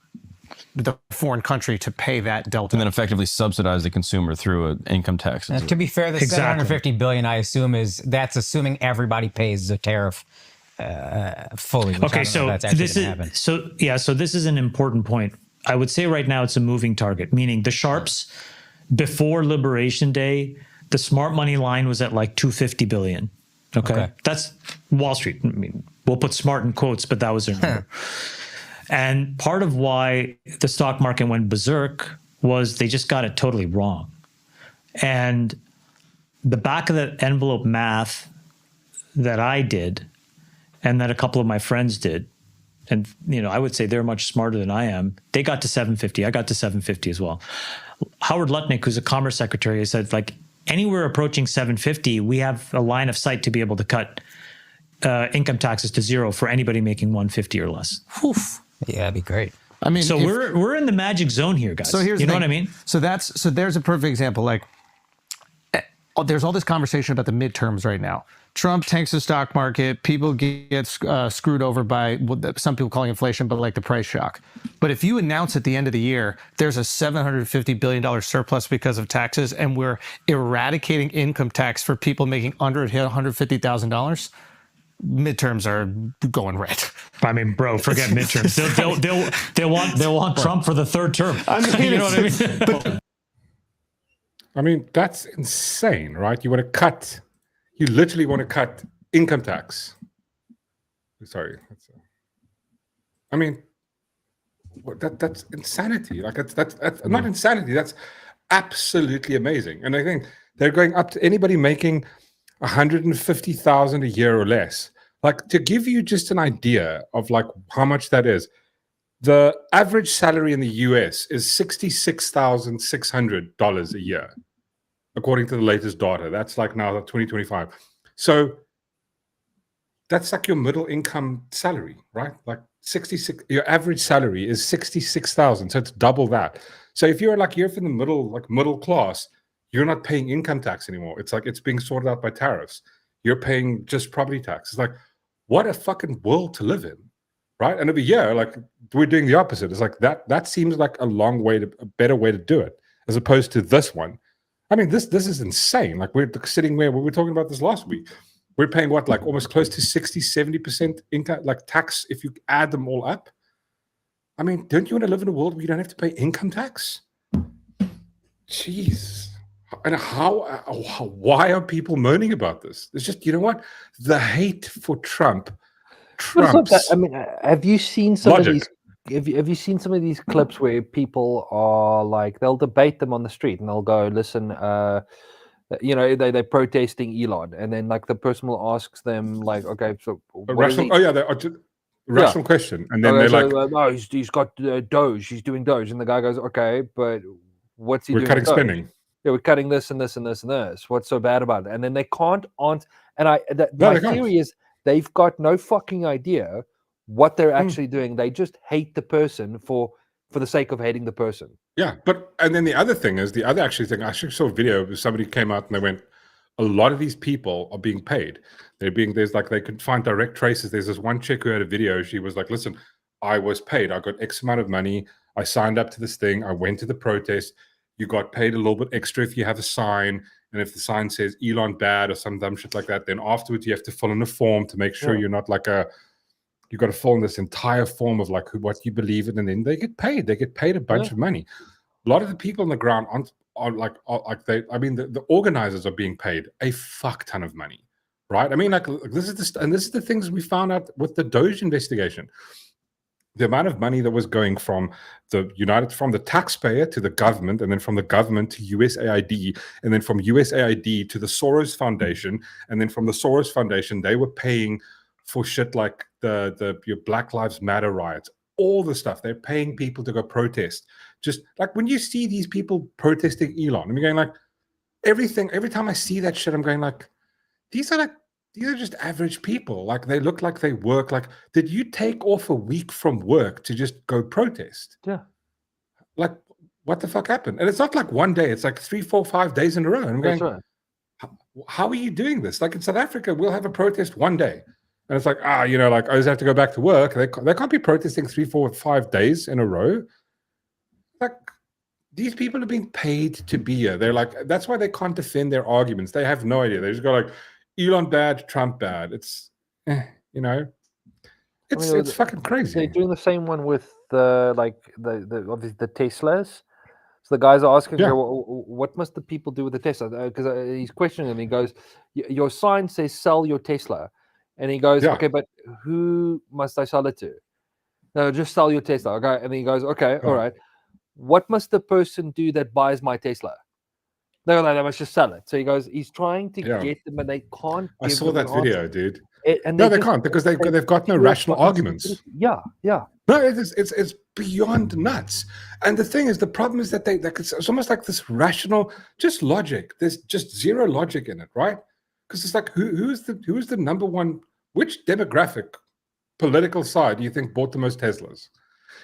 the foreign country to pay that delta, and then effectively subsidize the consumer through an income tax. To be fair, the $750 billion, I assume, that's assuming everybody pays the tariff fully. Okay, so this is an important point. I would say right now it's a moving target, meaning the sharps before Liberation Day, the smart money line was at like 250 billion. Okay. That's Wall Street. I mean, we'll put smart in quotes, but that was their number. And part of why the stock market went berserk was they just got it totally wrong. And the back of the envelope math that I did and that a couple of my friends did, and I would say they're much smarter than I am, they got to 750. I got to 750 as well. Howard Lutnick, who's a commerce secretary, said like anywhere approaching 750, we have a line of sight to be able to cut income taxes to zero for anybody making 150 or less. Oof. Yeah, that'd be great. I mean, so we're in the magic zone here, guys. So here's what I mean? So there's a perfect example. Like, there's all this conversation about the midterms right now. Trump tanks the stock market. People get screwed over by what some people calling inflation, but like the price shock. But if you announce at the end of the year there's a $750 billion surplus because of taxes, and we're eradicating income tax for people making under $150,000. Midterms are going red. I mean, bro, forget midterms. They'll want Trump for the third term. I mean, you know what I mean? I mean, that's insane, right? You literally want to cut income tax. Sorry. I mean, that's insanity. Like that's not insanity. That's absolutely amazing. And I think they're going up to anybody making 150,000 a year or less. Like, to give you just an idea of like how much that is, the average salary in the US is $66,600 a year, according to the latest data. That's like now 2025. So that's like your middle income salary, right? Like 66. Your average salary is 66,000. So it's double that. So if you're from the middle class, you're not paying income tax anymore. It's like it's being sorted out by tariffs. You're paying just property tax. It's like, what a fucking world to live in, right? And over here, like, we're doing the opposite. It's like that seems like a better way to do it, as opposed to this one. I mean, this is insane. Like, we're sitting where we were talking about this last week. we're paying what, like almost close to 60-70% income, like tax, if you add them all up. I mean, don't you want to live in a world where you don't have to pay income tax? Jeez. And why are people moaning about this? It's just, you know what? The hate for Trump trumps. I mean, have you seen some logic. of these? Have you seen some of these clips where people are like, they'll debate them on the street and they'll go, listen, you know, they're protesting Elon, and then like the person will ask them like, okay, so rational question, and then they're like, no, he's got Doge, he's doing Doge, and the guy goes, okay, but what's he doing? We're cutting spending. Yeah, we're cutting this and this and this and this. What's so bad about it? And then they can't answer. And my theory is they've got no fucking idea what they're actually doing. They just hate the person for the sake of hating the person. Yeah, and then the other thing is, I actually saw a video where somebody came out and they went, a lot of these people are being paid. There's like, they could find direct traces. There's this one chick who had a video. She was like, listen, I was paid. I got X amount of money. I signed up to this thing. I went to the protest. You got paid a little bit extra if you have a sign. And if the sign says Elon bad or some dumb shit like that, then afterwards you have to fill in a form to make sure you're not like you got to fill in this entire form of like what you believe in, and then they get paid. They get paid a bunch of money. A lot of the people on the ground the organizers are being paid a fuck ton of money, right? I mean, like this is the things we found out with the Doge investigation. The amount of money that was going from the taxpayer to the government, and then from the government to USAID, and then from USAID to the Soros Foundation, and then from the Soros Foundation, they were paying for shit like your Black Lives Matter riots, all the stuff. They're paying people to go protest. Just like when you see these people protesting Elon, I'm going like, every time I see that shit, I'm going like, these are just average people. Like, they look like they work. Like, did you take off a week from work to just go protest? Yeah. Like, what the fuck happened? And it's not like one day. It's like 3, 4, 5 days in a row. And I'm going, how are you doing this? Like in South Africa, we'll have a protest one day. And it's like, I just have to go back to work. They can't be protesting 3, 4, 5 days in a row. Like, these people are being paid to be here. They're like, that's why they can't defend their arguments. They have no idea. They just go like, Elon bad, Trump bad. It's, it's fucking crazy. They're doing the same one with obviously the Teslas. So the guys are asking, what must the people do with the Tesla? Because he's questioning them. He goes, your sign says sell your Tesla. And he goes, okay, but who must I sell it to? No, just sell your Tesla. Okay. And he goes, okay, all right. What must the person do that buys my Tesla? No, they must just sell it. So he goes, he's trying to get them, and they can't. I saw that video, dude. And they can't, because they've got no rational arguments. Yeah. No, it's beyond nuts. And the thing is, the problem is that it's almost like this rational, just logic. There's just zero logic in it, right? Because it's like, who's the number one? Which demographic, political side do you think bought the most Teslas?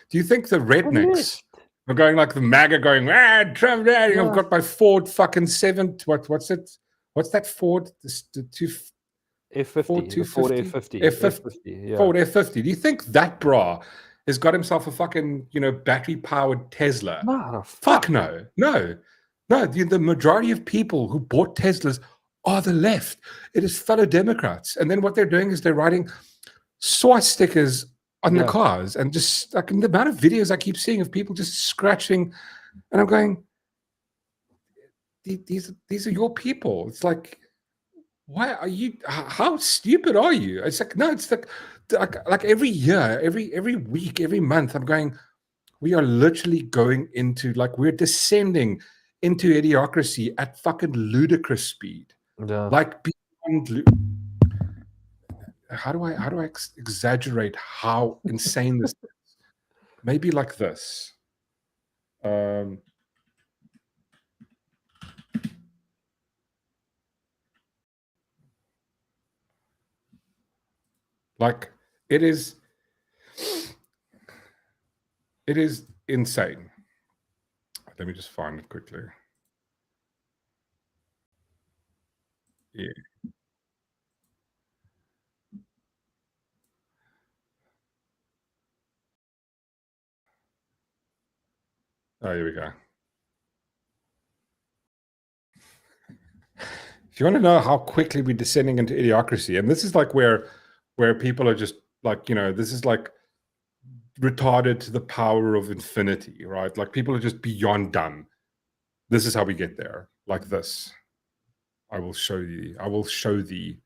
Do you think the rednecks are going like the MAGA going, Trump, I've got my Ford fucking 7, what's it? What's that Ford? F50. Ford F50. Ford F50. Do you think that bra has got himself a fucking, battery-powered Tesla? No, fuck no. No. The majority of people who bought Teslas are the left. It is fellow Democrats. And then what they're doing is they're writing stickers on the cars, and just like the amount of videos I keep seeing of people just scratching, and I'm going, these are your people. It's like, why are you? How stupid are you? It's like, no, it's like every year, every week, every month, I'm going, we are literally going into, like, we're descending into idiocracy at fucking ludicrous speed. Yeah. Like beyond. How do I exaggerate how insane this is? Maybe like this. Like, it is insane. Let me just find it quickly. Yeah. Oh, here we go. If you want to know how quickly we're descending into idiocracy, and this is like where people are just like, this is like retarded to the power of infinity, right? Like people are just beyond done. This is how we get there, like this. I will show thee.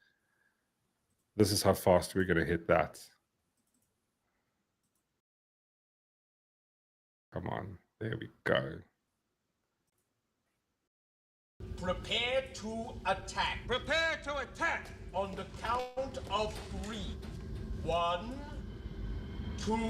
This is how fast we're going to hit that. Come on, there we go. Prepare to attack. Prepare to attack on the count of 3. 1, 2. Wait!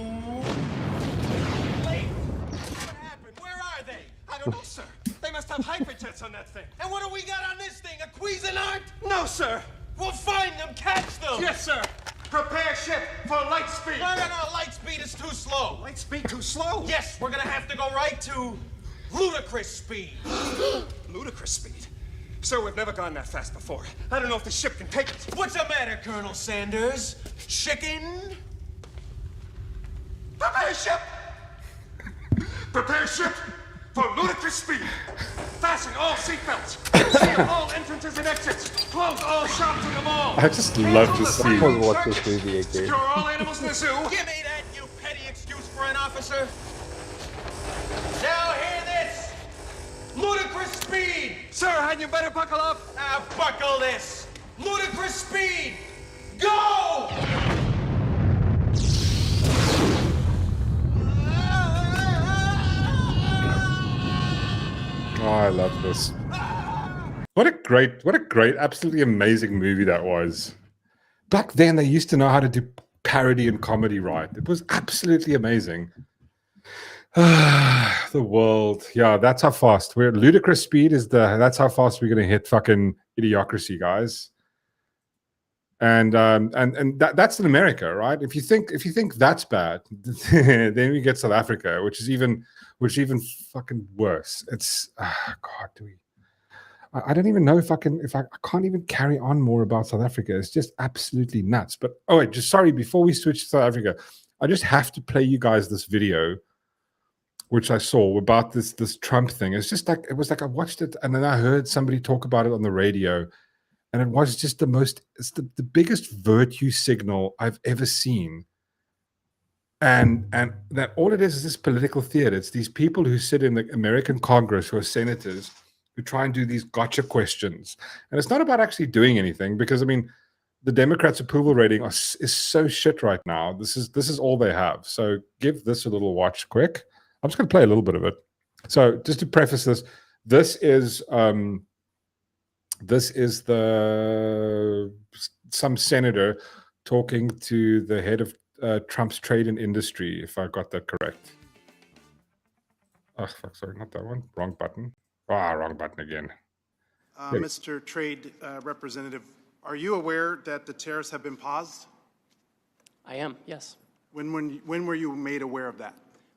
What happened? Where are they? I don't know, sir. They must have hyperjets on that thing. And what do we got on this thing? A Cuisinart? No, sir. We'll find them, catch them. Yes, sir. Prepare ship for light speed. No. Light speed is too slow. Light speed too slow? Yes, we're gonna have to go right to ludicrous speed. Ludicrous speed? Sir, we've never gone that fast before. I don't know if the ship can take it. What's the matter, Colonel Sanders? Chicken? Prepare ship! Prepare ship for ludicrous speed. Fasten all seatbelts. Seal all entrances and exits. Close all shops in the mall. I just love to see. I was watching this movie again. Secure all animals in the zoo. Give me that, you petty excuse for an officer. Now hear this. Ludicrous speed. Sir, hadn't you better buckle up? Buckle this. Ludicrous speed. Go! Oh, I love this. What a great, absolutely amazing movie that was. Back then, they used to know how to do parody and comedy right. It was absolutely amazing. The world. Yeah, that's how fast. We're ludicrous speed that's how fast we're going to hit fucking idiocracy, guys. And that's in America, right? If you think that's bad, then we get South Africa, which is even fucking worse. It's God, I don't even know if I can't even carry on more about South Africa. It's just absolutely nuts. But sorry, before we switch to South Africa, I just have to play you guys this video, which I saw about this Trump thing. It's just like, it was like I watched it and then I heard somebody talk about it on the radio. And it was just it's the biggest virtue signal I've ever seen. And that all it is this political theater. It's these people who sit in the American Congress who are senators who try and do these gotcha questions. And it's not about actually doing anything because, I mean, the Democrats' approval rating is so shit right now. This is all they have. So give this a little watch quick. I'm just going to play a little bit of it. So just to preface this, this is some senator talking to the head of Trump's trade and industry, if I got that correct. Oh, fuck, sorry, not that one. Wrong button. Wrong button again. Mr. Trade Representative, are you aware that the tariffs have been paused? I am, yes. When were you made aware of that?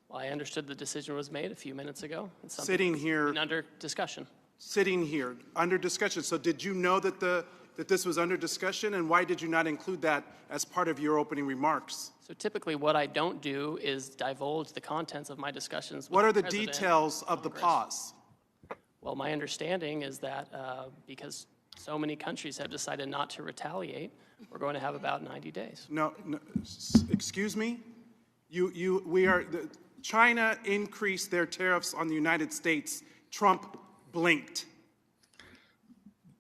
Well, I understood the decision was made a few minutes ago. It's something sitting here under discussion. Sitting here under discussion. So did you know that this was under discussion, and why did you not include that as part of your opening remarks? So typically what I don't do is divulge the contents of my discussions with What are the President details of the Congress. pause? Well, my understanding is that because so many countries have decided not to retaliate, we're going to have about 90 days. No, excuse me? China increased their tariffs on the United States. Trump blinked.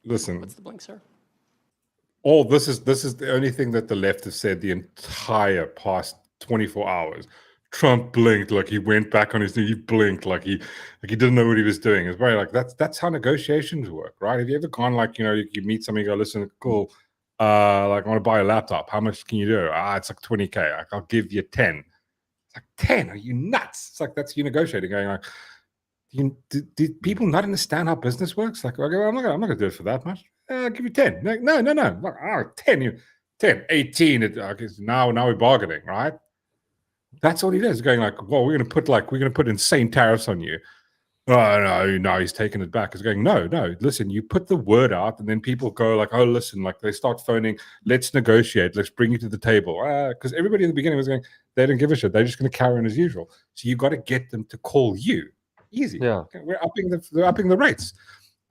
Listen. What's the blink, sir? This is the only thing that the left has said the entire past 24 hours. Trump blinked, like he went back on his knee. He blinked, like he didn't know what he was doing. It's very like that's how negotiations work, right? Have you ever gone like you meet somebody, you go, listen, cool, like I want to buy a laptop. How much can you do? It's like 20K. I'll give you 10. It's like 10. Are you nuts? It's like that's you negotiating, going like. Do people not understand how business works? Like, okay, well, I'm not gonna do it for that much. I'll give you 10. Like, no. 10, 18. Now we're bargaining, right? That's all he does. Going like, well, we're gonna put insane tariffs on you. Oh no, he's taking it back. He's going, no. Listen, you put the word out, and then people go like, oh, listen, like they start phoning. Let's negotiate. Let's bring you to the table. Because everybody in the beginning was going, they don't give a shit. They're just going to carry on as usual. So you got to get them to call you. Easy. Yeah. They're upping the rates.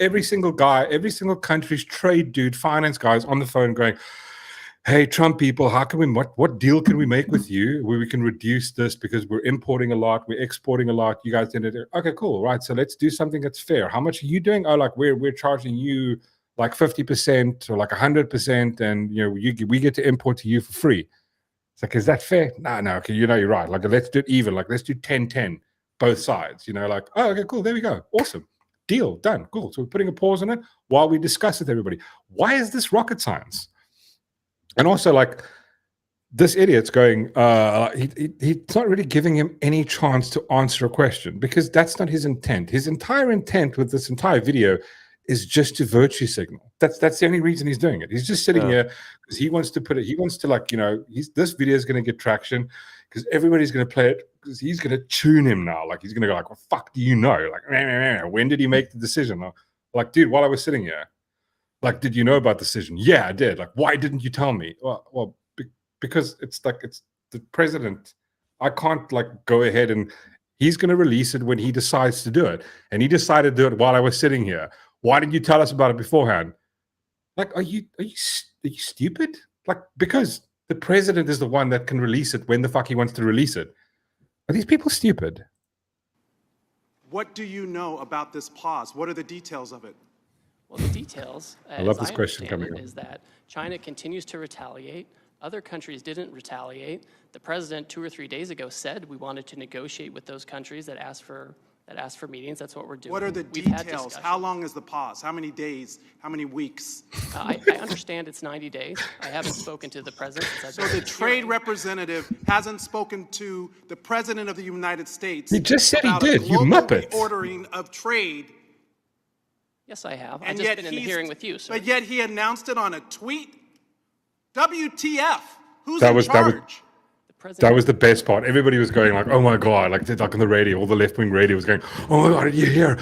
every single guy, every single country's trade dude, finance guys on the phone going, hey, Trump people, how can we, what deal can we make with you where we can reduce this because we're importing a lot, we're exporting a lot, you guys didn't do. Okay, cool, right? So let's do something that's fair. How much are you doing? Oh, like we're charging you like 50% or like 100%, and we get to import to you for free. It's like, is that fair? No, okay, you're right. Like, let's do it even. Like, let's do 10-10, both sides. Like, oh, okay, cool, there we go, awesome, deal, done, cool. So we're putting a pause on it while we discuss with everybody. Why is this rocket science? And also, like, this idiot's going, he's not really giving him any chance to answer a question because that's not his intent. His entire intent with this entire video is just to virtue signal. That's the only reason he's doing it. He's just sitting here because he wants to put it, he wants to, like, this video is going to get traction because everybody's going to play it because he's going to tune him now. Like, he's going to go like, what the fuck do you know? Like, when did he make the decision? Like, dude, while I was sitting here, like, did you know about the decision? Yeah, I did. Like, why didn't you tell me? Well, because it's like, it's the president. I can't, like, go ahead and he's going to release it when he decides to do it. And he decided to do it while I was sitting here. Why didn't you tell us about it beforehand? Like, are you stupid? Like, because the president is the one that can release it when the fuck he wants to release it. Are these people stupid? What do you know about this pause? What are the details of it? Well, the details, I love this question coming up, is that China continues to retaliate. Other countries didn't retaliate. The president 2 or 3 days ago said we wanted to negotiate with those countries that asked for meetings. That's what we're doing. What are the details? How long is the pause? How many days? How many weeks? I understand it's 90 days. I haven't spoken to the president. So the trade representative hasn't spoken to the president of the United States. He just said he did. You muppet. Ordering of trade. Yes, I have. And I've just been in the hearing with you, sir. But yet he announced it on a tweet. WTF? Who's in charge? That was the best part. Everybody was going like, "Oh my god!" Like on the radio, all the left-wing radio was going, "Oh my god, did you hear?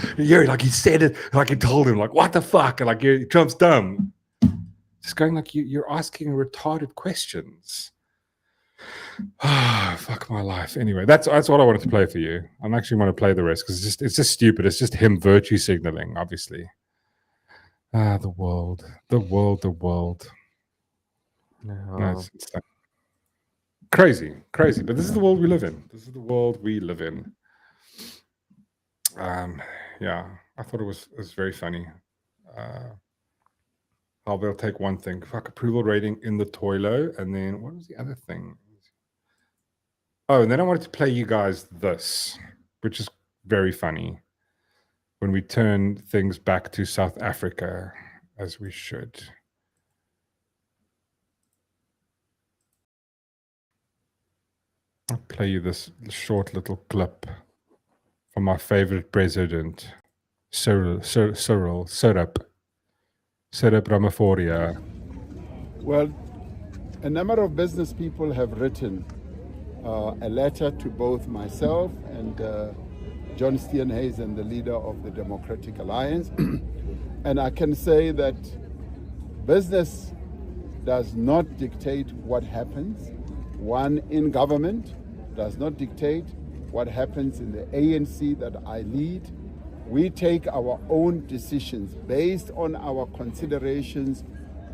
Like he said it, like he told him, like what the fuck?" And like Trump's dumb. Just going like you're asking retarded questions. Ah, fuck my life. Anyway, that's what I wanted to play for you. I'm actually want to play the rest because it's just stupid. It's just him virtue signaling, obviously. The world. No, it's like crazy. But this is the world we live in. Yeah, I thought it was very funny. How they'll take one thing, fuck, approval rating in the toilo, and then what was the other thing? Oh, and then I wanted to play you guys this, which is very funny. When we turn things back to South Africa, as we should. I'll play you this short little clip from my favorite president, Cyril Ramaphosa. Well, a number of business people have written a letter to both myself and John Steenhuisen, the leader of the Democratic Alliance. And I can say that business does not dictate what happens. One in government does not dictate what happens in the ANC that I lead. We take our own decisions based on our considerations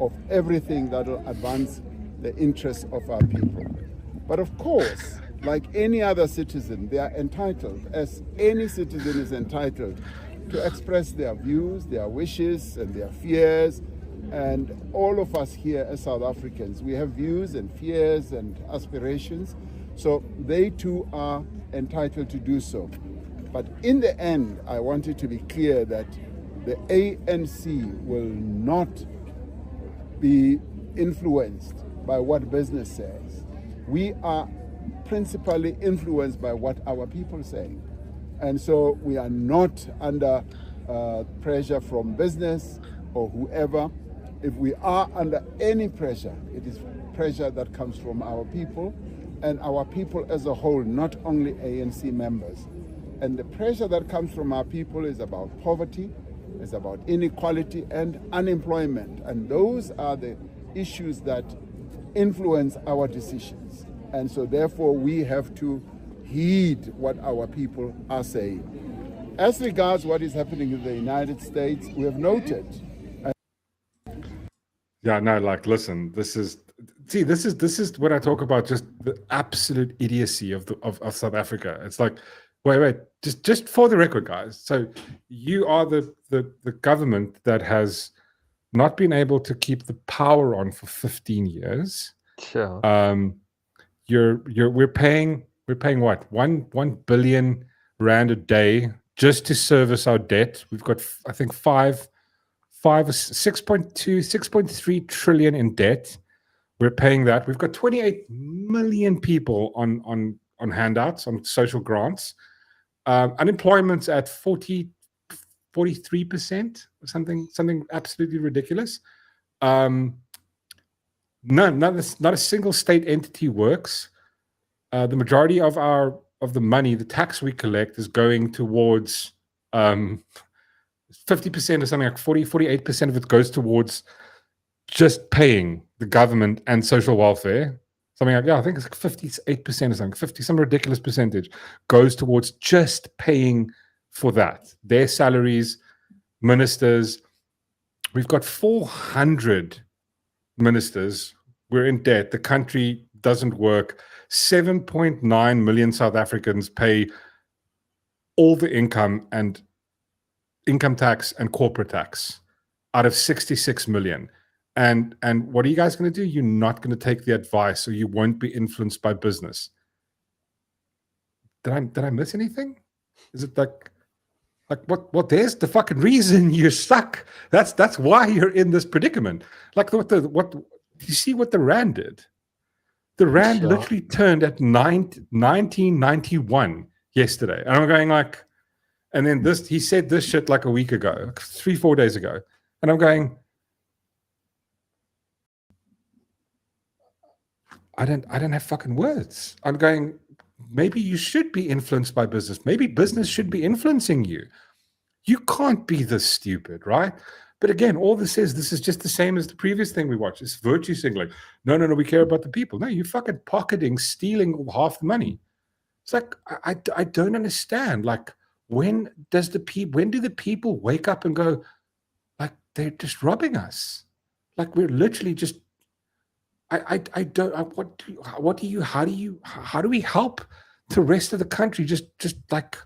of everything that will advance the interests of our people. But of course, like any other citizen, they are entitled, as any citizen is entitled, to express their views, their wishes, and their fears. And all of us here as South Africans, we have views and fears and aspirations. So they too are entitled to do so. But in the end, I want it to be clear that the ANC will not be influenced by what business says. We are principally influenced by what our people say. And so we are not under pressure from business or whoever. If we are under any pressure, it is pressure that comes from our people and our people as a whole, not only ANC members. And the pressure that comes from our people is about poverty, it's about inequality and unemployment. And those are the issues that influence our decisions. And so therefore we have to heed what our people are saying. As regards what is happening in the United States, we have noted. Yeah, no, like, listen, this is what I talk about, just the absolute idiocy of South Africa. It's like, wait, just for the record, guys. So you are the government that has not been able to keep the power on for 15 years. Sure. We're paying what, 1 billion rand a day just to service our debt. We've got, I think, 6.3 trillion in debt. We're paying that. We've got 28 million people on handouts, on social grants. Unemployment's at 43%, something absolutely ridiculous. Not a single state entity works. The majority of the money, the tax we collect, is going towards 50% or something, like 48% of it goes towards just paying the government and social welfare. Something like, I think it's like 58% or something, some ridiculous percentage goes towards just paying for that. Their salaries, ministers. We've got 400 ministers. We're in debt. The country doesn't work. 7.9 million South Africans pay all the income tax and corporate tax out of 66 million. And what are you guys going to do? You're not going to take the advice, or you won't be influenced by business. Did I miss anything? Is it like what? There's the fucking reason you're stuck. That's why you're in this predicament. Like what you see what the rand did? The rand literally turned at 1991 yesterday, and I'm going like, and then he said this shit like a week ago, like 3-4 days ago, and I'm going, I don't have fucking words. I'm going, maybe you should be influenced by business. Maybe business should be influencing you. You can't be this stupid, right? But again, all this is just the same as the previous thing we watched. It's virtue signaling. No, we care about the people. No, you're fucking pocketing, stealing half the money. It's like, I don't understand. Like, when do the people wake up and go, like, they're just robbing us? Like, we're literally just, how do we help the rest of the country? Just like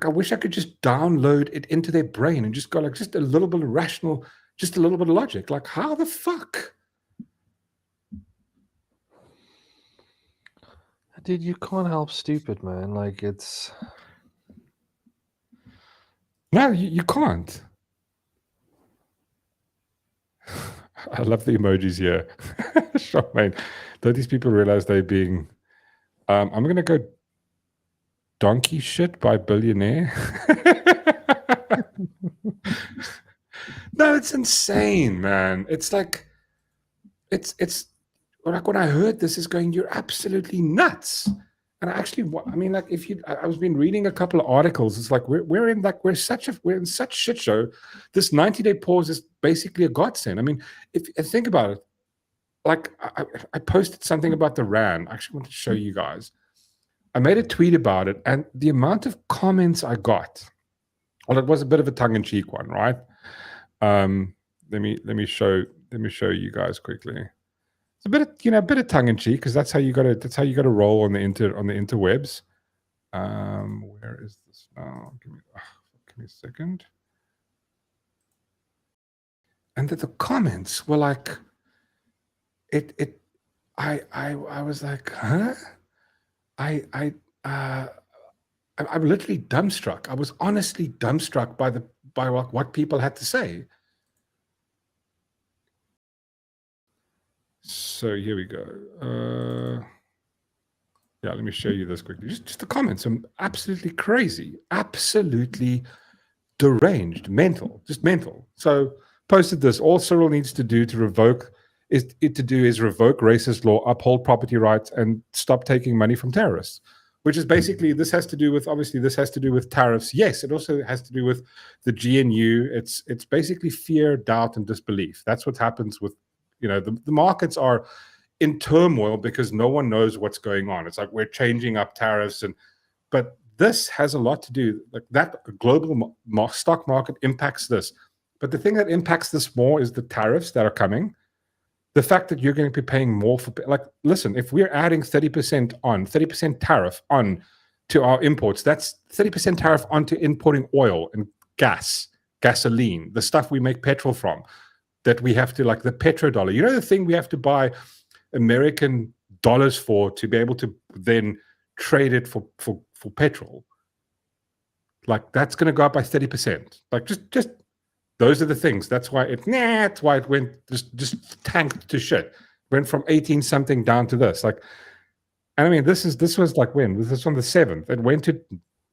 I wish I could just download it into their brain and just go like, just a little bit of rational, just a little bit of logic. Like, how the fuck? Dude, you can't help stupid, man. Like, it's... No, you can't. I love the emojis here. Charmaine, don't these people realize they're being... I'm going to go donkey shit by billionaire. No, it's insane, man. It's like... It's like when I heard this is going, you're absolutely nuts. And I mean, like, I was been reading a couple of articles. It's like we're in such shit show. This 90-day pause is basically a godsend. I mean, if think about it, like I posted something about the rand. I actually want to show you guys. I made a tweet about it, and the amount of comments I got. Well, it was a bit of a tongue-in-cheek one, right? Let me show you guys quickly. It's a bit of tongue in cheek, because that's how you got to roll on the interwebs. Where is this now? Give me a second. And the comments were like, I was like, huh? I'm literally dumbstruck. I was honestly dumbstruck by what people had to say. So here we go. Yeah, let me show you this quickly. Just the comments. I'm absolutely crazy, absolutely deranged, just mental. So posted this. All Cyril needs to do is revoke racist law, uphold property rights, and stop taking money from terrorists. Which is basically, this has to do with tariffs. Yes, it also has to do with the GNU. It's basically fear, doubt, and disbelief. That's what happens with, the markets are in turmoil because no one knows what's going on. It's like we're changing up tariffs, but this has a lot to do, like that global stock market impacts this. But the thing that impacts this more is the tariffs that are coming. The fact that you're going to be paying more for, like, listen, if we're adding 30% tariff on to our imports, that's 30% tariff onto importing oil and gas, gasoline, the stuff we make petrol from, that we have to, like the petrodollar. You know, the thing we have to buy American dollars for to be able to then trade it for petrol. Like, that's going to go up by 30%. Like, just those are the things. That's why it went just tanked to shit. Went from 18 something down to this. Like, and I mean, this was like when? This was on the 7th. It went to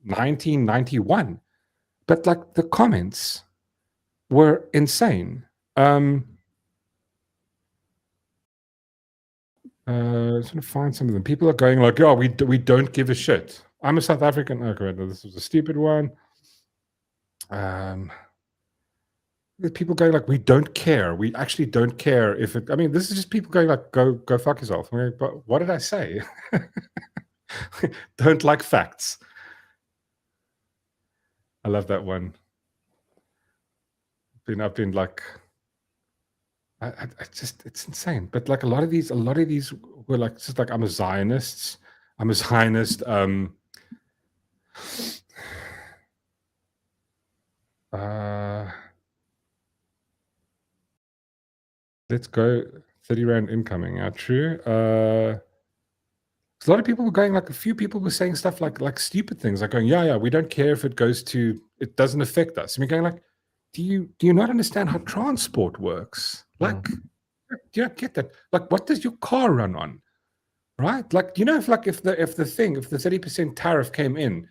1991. But like the comments were insane. I just want to find some of them. People are going like, "Oh, we don't give a shit." I'm a South African. Okay, no, this was a stupid one. People going like, "We don't care. We actually don't care if it." I mean, this is just people going like, "Go fuck yourself." I'm like, but what did I say? Don't like facts. I love that one. I've been like, I just, it's insane. But like a lot of these were like, just like, I'm a Zionist. Let's go 30 Rand incoming. Yeah, true. A lot of people were going, like a few people were saying stuff like stupid things, like going, yeah, we don't care if it goes to, it doesn't affect us. And we're going like, do you not understand how transport works? Like, do you not get that? Like, what does your car run on? Right? Like, you know, if the 30% tariff came in,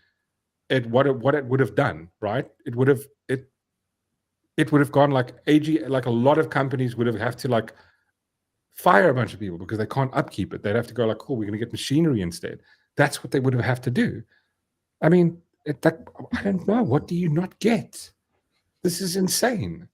what it would have done, right? It would have gone like like a lot of companies would have to like fire a bunch of people because they can't upkeep it. They'd have to go like, cool, we're going to get machinery instead. That's what they would have to do. I mean, I don't know. What do you not get? This is insane.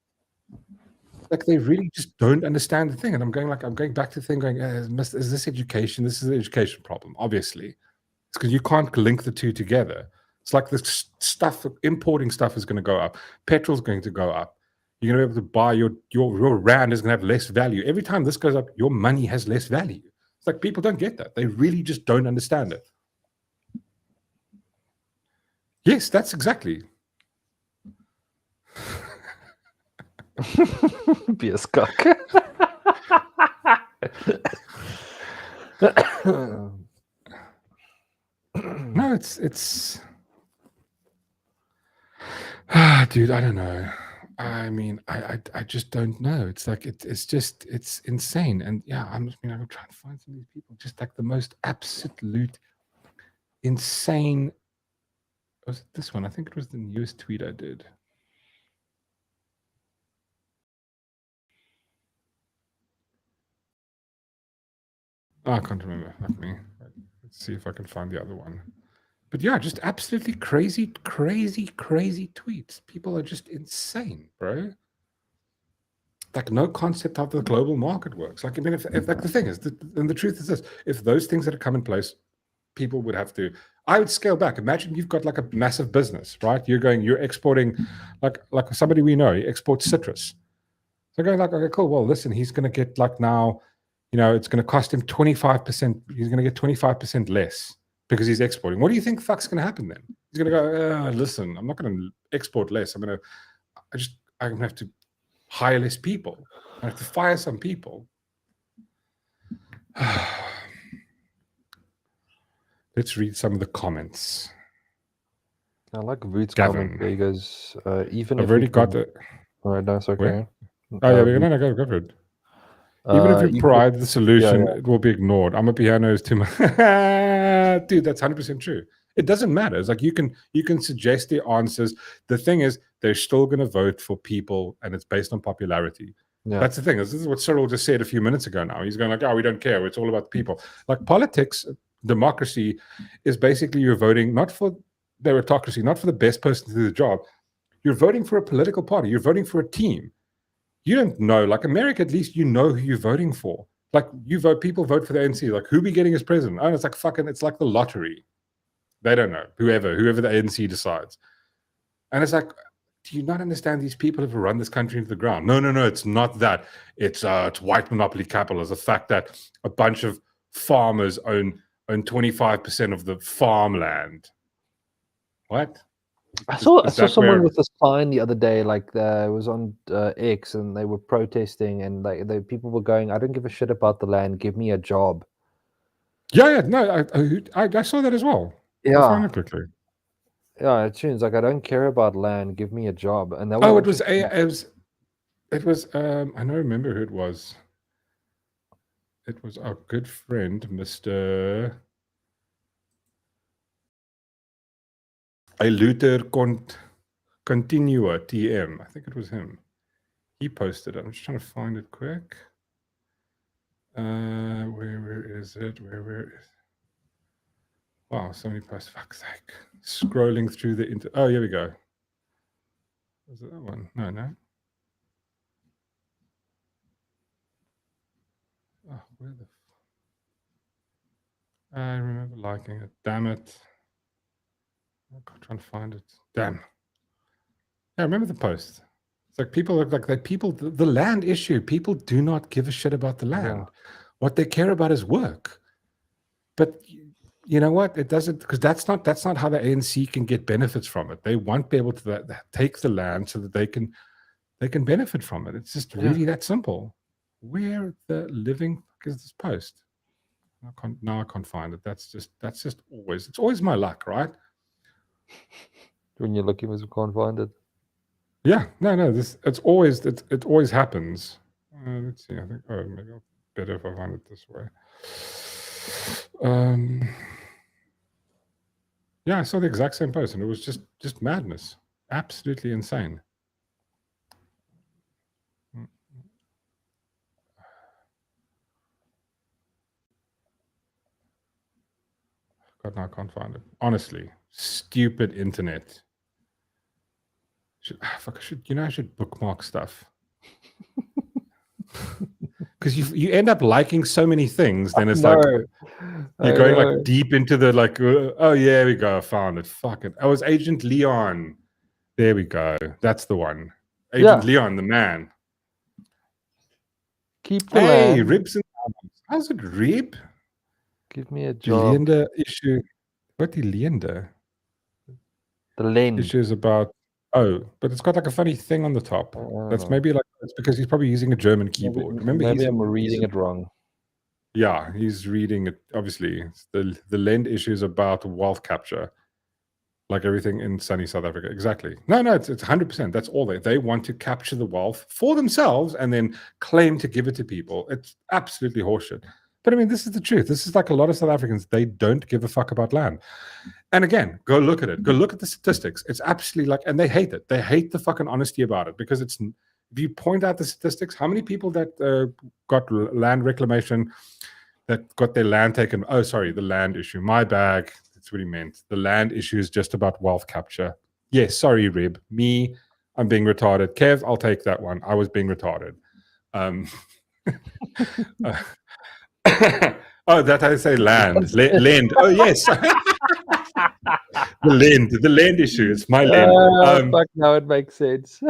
Like, they really just don't understand the thing. And I'm going back to the thing going, is this education? This is an education problem, obviously. It's because you can't link the two together. It's like this stuff, importing stuff is going to go up. Petrol's going to go up. You're going to be able to buy your rand is going to have less value. Every time this goes up, your money has less value. It's like people don't get that. They really just don't understand it. Yes, that's exactly. Be a skunk. No, it's dude, I don't know. I mean, I just don't know. It's like it's insane. And yeah, I'm trying to find some of these people, just like the most absolute insane. Was it this one? I think it was the newest tweet I did. Oh, I can't remember. Not me. Let's see if I can find the other one. But yeah, just absolutely crazy tweets. People are just insane, bro. Like, no concept of the global market works. Like, I mean, if like the thing is, and the truth is this: if those things that have come in place, people would have to. I would scale back. Imagine you've got like a massive business, right? You're exporting, like somebody we know, he exports citrus. So going like, okay, cool. Well, listen, he's going to get like now, it's going to cost him 25%. He's going to get 25% less because he's exporting. What do you think fuck's going to happen then? He's going to go, listen, I'm not going to export less. I'm going to have to hire less people. I have to fire some people. Let's read some of the comments. I like Root's Gavin. comment. He goes, even I've if already got it. All right, that's okay. Where? Oh, yeah, we're going to go for it. Even if you provide the solution, it will be ignored. I'm a piano is too much. Dude, that's 100% true. It doesn't matter. It's like you can suggest the answers. The thing is, they're still going to vote for people, and it's based on popularity. Yeah. That's the thing. This is what Cyril just said a few minutes ago now. He's going like, oh, we don't care. It's all about the people. Like, politics, democracy is basically you're voting not for meritocracy, not for the best person to do the job. You're voting for a political party. You're voting for a team. You don't know, like America, at least you know who you're voting for. Like, people vote for the ANC. Like, who be getting as president? Oh, it's like it's like the lottery. They don't know. Whoever the ANC decides. And it's like, do you not understand these people have run this country into the ground? No, it's not that. It's white monopoly capitalism. The fact that a bunch of farmers own 25% of the farmland. What? I saw someone with a sign the other day, like it was on X, and they were protesting, and the people were going, "I don't give a shit about the land. Give me a job." Yeah, no, I saw that as well. Yeah, I'll find it quickly. Yeah, it tunes like, "I don't care about land. Give me a job." And that was it was I don't remember who it was. It was our good friend, Mr. Luther Continua TM. I think it was him. He posted it. I'm just trying to find it quick. Where is it? Where is it? Wow, so many posts. Fuck's sake. Scrolling through the oh, here we go. Was it that one? No. Oh, where the I remember liking it. Damn it. I'm trying to find it. Damn. Yeah, I remember the post. It's like people look like the land issue. People do not give a shit about the land. Yeah. What they care about is work. But you know what? It doesn't, because that's not how the ANC can get benefits from it. They want to be able to take the land so that they can benefit from it. It's just really that simple. Where the living fuck is this post? Now I can't find it. That's just always, it's always my luck, right? When you're looking, you can't find it. Yeah, no. It always happens. Let's see. I think. Oh, maybe I'll better if I find it this way. Yeah, I saw the exact same post, and it was just madness, absolutely insane. God, no, I can't find it. Honestly, stupid internet. I should bookmark stuff. Because you end up liking so many things, then it's like you're going like deep into the like. Oh yeah, here we go. I found it. Fuck it. Oh, it was Agent Leon. There we go. That's the one. Agent Leon, the man. Keep the land. Ribs and how's it, Rib? Give me a job. Leander issue. What the Leander? The land issue is about. Oh, but it's got like a funny thing on the top. That's maybe like it's because he's probably using a German keyboard. Maybe I'm reading it wrong. Yeah, he's reading it. Obviously, the land issue is about wealth capture, like everything in sunny South Africa. Exactly. No, it's 100%. That's all they want to capture the wealth for themselves and then claim to give it to people. It's absolutely horseshit. But I mean, this is the truth. This is like a lot of South Africans. They don't give a fuck about land. And again, go look at it. Go look at the statistics. It's absolutely like, and they hate it. They hate the fucking honesty about it because it's, if you point out the statistics, how many people that got land reclamation, that got their land taken? Oh, sorry, the land issue. My bag. That's what he meant. The land issue is just about wealth capture. Yes, sorry, Rib. Me, I'm being retarded. Kev, I'll take that one. I was being retarded. Oh, that I say land. Land. Oh, yes. The land issue. It's my land. Fuck, now it makes sense.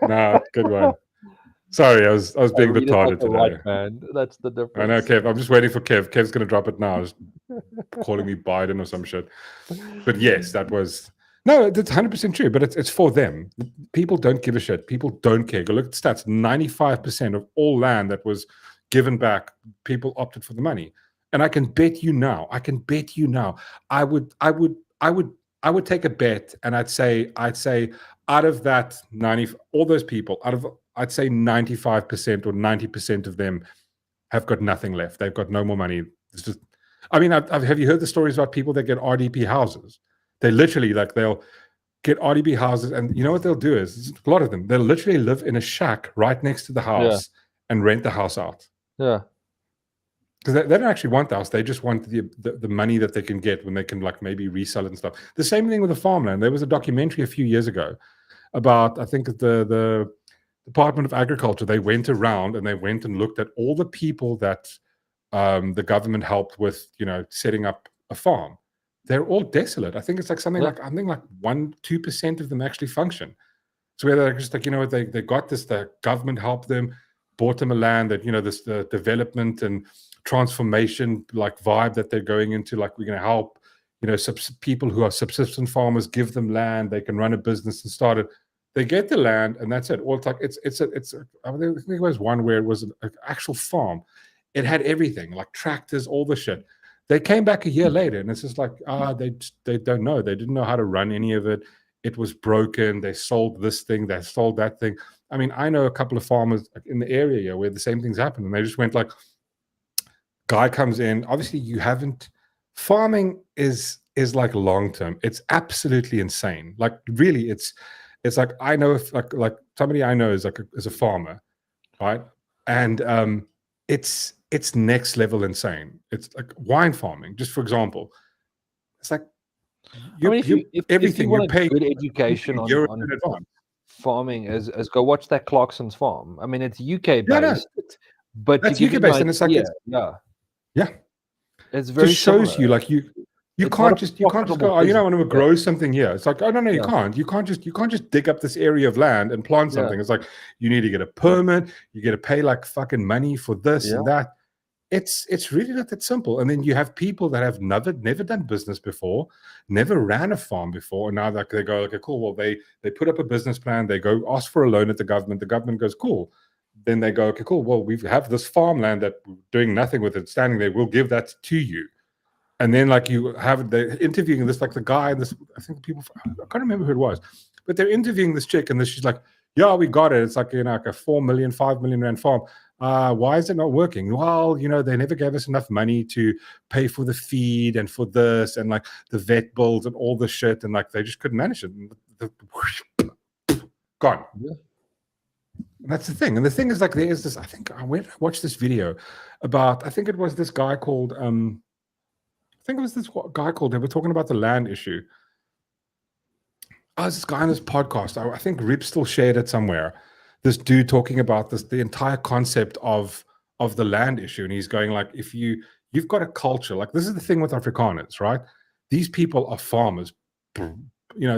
No, good one. Sorry, I was being retarded today. Right, man. That's the difference. I know, Kev. I'm just waiting for Kev. Kev's going to drop it now. He's calling me Biden or some shit. But yes, that was... No, that's 100% true, but it's for them. People don't give a shit. People don't care. Go look at stats. 95% of all land that was given back, people opted for the money. And I can bet you now, I would take a bet, and I'd say out of that 90, all those people, I'd say 95% or 90% of them have got nothing left. They've got no more money. It's just, I mean, have you heard the stories about people that get RDP houses? They literally, like, they'll get RDP houses, and you know what they'll do is, a lot of them, they'll literally live in a shack right next to the house and rent the house out. Yeah. Because they don't actually want the house. They just want the money that they can get when they can, like, maybe resell it and stuff. The same thing with the farmland. There was a documentary a few years ago about, I think, the Department of Agriculture. They went around and they went and looked at all the people that the government helped with, setting up a farm. they're all desolate. I think it's like something like, I think like 1-2% of them actually function. So where they're just like, you know what, they got this, the government helped them, bought them a land that, you know, this the development and transformation like vibe that they're going into, like we're going to help, you know, people who are subsistence farmers, give them land, they can run a business and start it. They get the land and that's it. Or it's like, I think it was one where it was an actual farm. It had everything, like tractors, all the shit. They came back a year later and it's just like, they don't know. They didn't know how to run any of it. It was broken. They sold this thing. They sold that thing. I mean, I know a couple of farmers in the area here where the same things happened. And they just went like, guy comes in. Obviously, you haven't. Farming is like long-term. It's absolutely insane. Like really, it's like, I know if like somebody I know is like is a farmer, right? And it's next level insane. It's like wine farming, just for example. It's like, if you want a good education on farming, is go watch that Clarkson's farm. I mean, it's UK based, but that's UK based, and it's like yeah, it's very just shows similar. you like you can't just go, oh, you know, I want to grow something here. It's like, oh no, you can't. You can't just dig up this area of land and plant something. It's like you need to get a permit. You got to pay like fucking money for this and that. It's really not that simple. And then you have people that have never done business before, never ran a farm before, and now they go, okay, cool. Well, they put up a business plan. They go ask for a loan at the government. The government goes, cool. Then they go, okay, cool. Well, we have this farmland that we're doing nothing with it, standing there. We'll give that to you. And then like you have the interviewing this, like the guy, this, I think people, I can't remember who it was, but they're interviewing this chick, and she's like, yeah, we got it. It's like, you know, like a 4 million, 5 million rand farm. Why is it not working? Well, you know, they never gave us enough money to pay for the feed and for this and like the vet bills and all the shit, and like they just couldn't manage it. Gone. Yeah. And that's the thing. And the thing is, like, there is this, I think I went to watch this video about, I think it was this guy called they were talking about the land issue. Oh, this guy on this podcast, I think Rip still shared it somewhere. This dude talking about this, the entire concept of the land issue. And he's going like, if you've got a culture, like this is the thing with Afrikaners, right? These people are farmers. You know,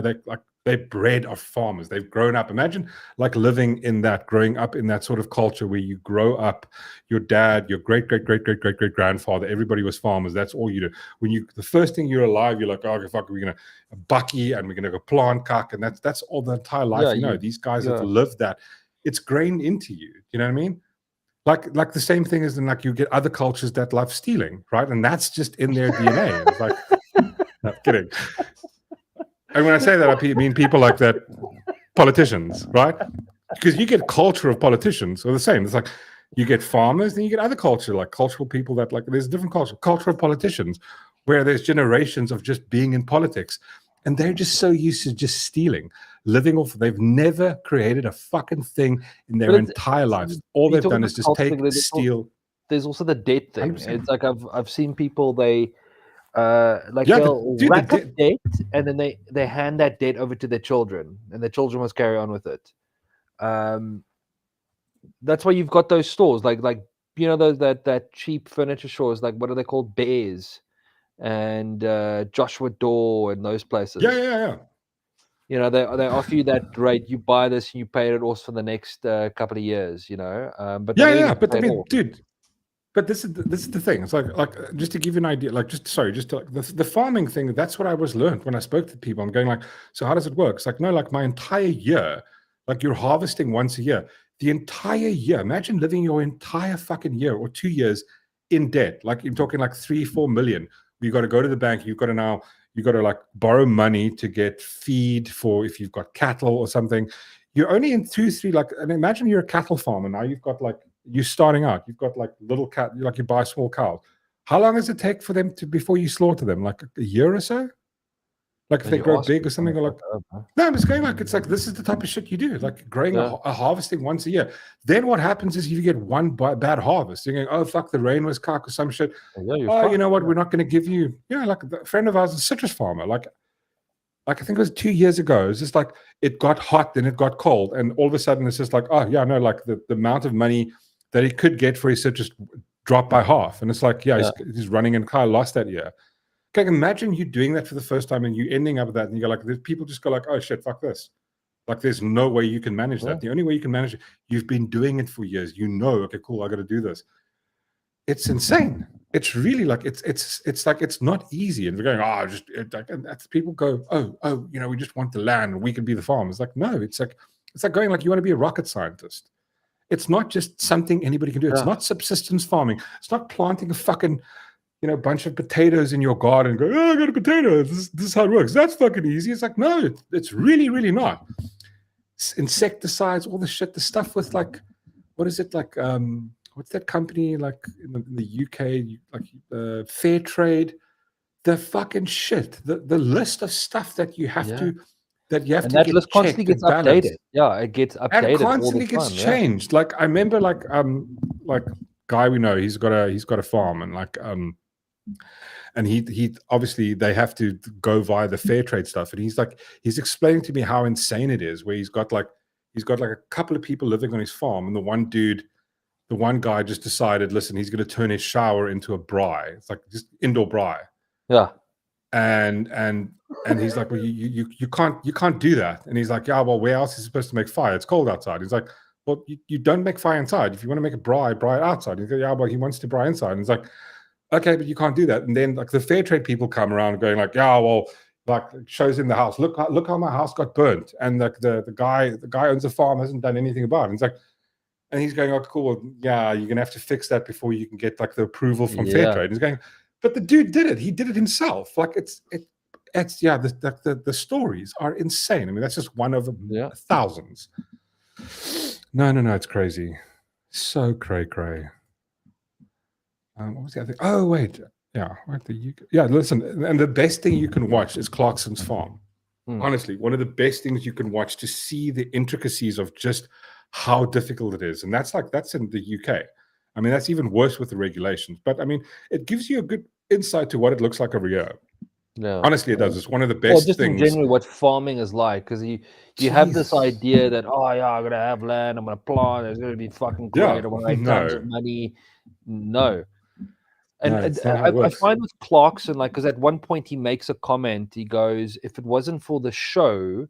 they're bred of farmers. They've grown up. Imagine like living in that, growing up in that sort of culture where you grow up, your dad, your great-great-great-great-great-grandfather, everybody was farmers. That's all you do. The first thing you're alive, you're like, oh, fuck, we're going to bucky and we're going to go plant cuck. And that's all the entire life. You know, these guys have lived that. It's grained into you. You know what I mean? Like the same thing as in like you get other cultures that love stealing, right? And that's just in their DNA. It's like, no, kidding. And when I say that, I mean people like that, politicians, right? Because you get culture of politicians are the same. It's like you get farmers, then you get other culture, like cultural people that like, there's a different culture of politicians, where there's generations of just being in politics. And they're just so used to just stealing, living off. They've never created a fucking thing in their entire lives. All they've done is just take, steal. There's also the debt thing. 100%. It's like I've seen people, they'll rack up debt, and then they hand that debt over to their children, and their children must carry on with it. That's why you've got those stores, like you know, those that cheap furniture stores, like what are they called, Bears and Joshua Door and those places. Yeah. You know, they offer you that rate. You buy this and you pay it off for the next couple of years. You know, but but I mean, dude. But this is the thing. It's like just to give you an idea, like the farming thing. That's what I was learned when I spoke to people. I'm going like, so how does it work? It's like, no, like my entire year, like you're harvesting once a year. The entire year. Imagine living your entire fucking year or 2 years in debt. Like you're talking like 3-4 million. You got to go to the bank. You got to like borrow money to get feed for if you've got cattle or something. You're only in 2-3 like. And imagine you're a cattle farmer now. You've got like. You're starting out. You've got like little cat, like you buy small cows. How long does it take for them before you slaughter them? Like a year or so? Like if they grow big or something, or like no, I'm just going like it's like this is the type of shit you do, like growing a harvesting once a year. Then what happens is you get one bad harvest. You're going, oh fuck, the rain was cock or some shit. You know what? We're not going to give you. You know, like a friend of ours, a citrus farmer, like I think it was 2 years ago. It was just like it got hot, then it got cold, and all of a sudden it's just like, oh yeah, no, like the amount of money that he could get for his citrus dropped by half. And it's like, he's running and Kyle lost that year. Okay, imagine you doing that for the first time and you ending up with that, and you go like, people just go like, oh shit, fuck this. Like, there's no way you can manage that. The only way you can manage it, you've been doing it for years. You know, okay, cool, I got to do this. It's insane. It's really like it's like it's not easy. And we're going, and that's people go, oh, you know, we just want the land and we can be the farm. It's like, no, it's like going like you want to be a rocket scientist. It's not just something anybody can do. It's not subsistence farming. It's not planting a fucking, you know, bunch of potatoes in your garden and go, oh, I got a potato. This is how it works. That's fucking easy. It's like, no, it's really, really not. Insecticides, all the shit, the stuff with like, what is it like? What's that company like in the UK? Like Fair Trade, the fucking shit, the list of stuff that you have to and that list constantly gets updated. Yeah, it gets updated. And constantly all the time, gets changed. Like I remember, like guy we know, he's got a farm, and like and he obviously they have to go via the fair trade stuff, and he's explaining to me how insane it is, where he's got like a couple of people living on his farm, and the one guy just decided, listen, he's going to turn his shower into a braai. It's like just indoor braai. Yeah. And he's like, well, you can't do that. And he's like, yeah, well, where else is he supposed to make fire? It's cold outside. He's like, well, you don't make fire inside. If you want to make a braai outside. He's like, yeah, well, he wants to braai inside. And he's like, okay, but you can't do that. And then like the fair trade people come around going like, yeah, well, like shows him the house. Look how my house got burnt. And like the guy owns a farm, hasn't done anything about it. And it's like, and he's going, oh, cool. Well, yeah, you're gonna have to fix that before you can get like the approval from fair trade. And he's going, but the dude did it. He did it himself. Like it's the stories are insane. I mean, that's just one of thousands. No, it's crazy. So cray. What was the other thing? Oh, wait. Yeah, listen, and the best thing you can watch is Clarkson's Farm. Honestly, one of the best things you can watch to see the intricacies of just how difficult it is. And that's in the UK. I mean, that's even worse with the regulations. But I mean, it gives you a good insight to what it looks like every year. Yeah, honestly, it does. It's one of the best just things. In general, what farming is like, because you have this idea that, oh yeah, I'm gonna have land, I'm gonna plant, it's gonna be fucking great, I'm gonna make tons of money. No. And I find with Clarkson, like, because at one point he makes a comment, he goes, if it wasn't for the show,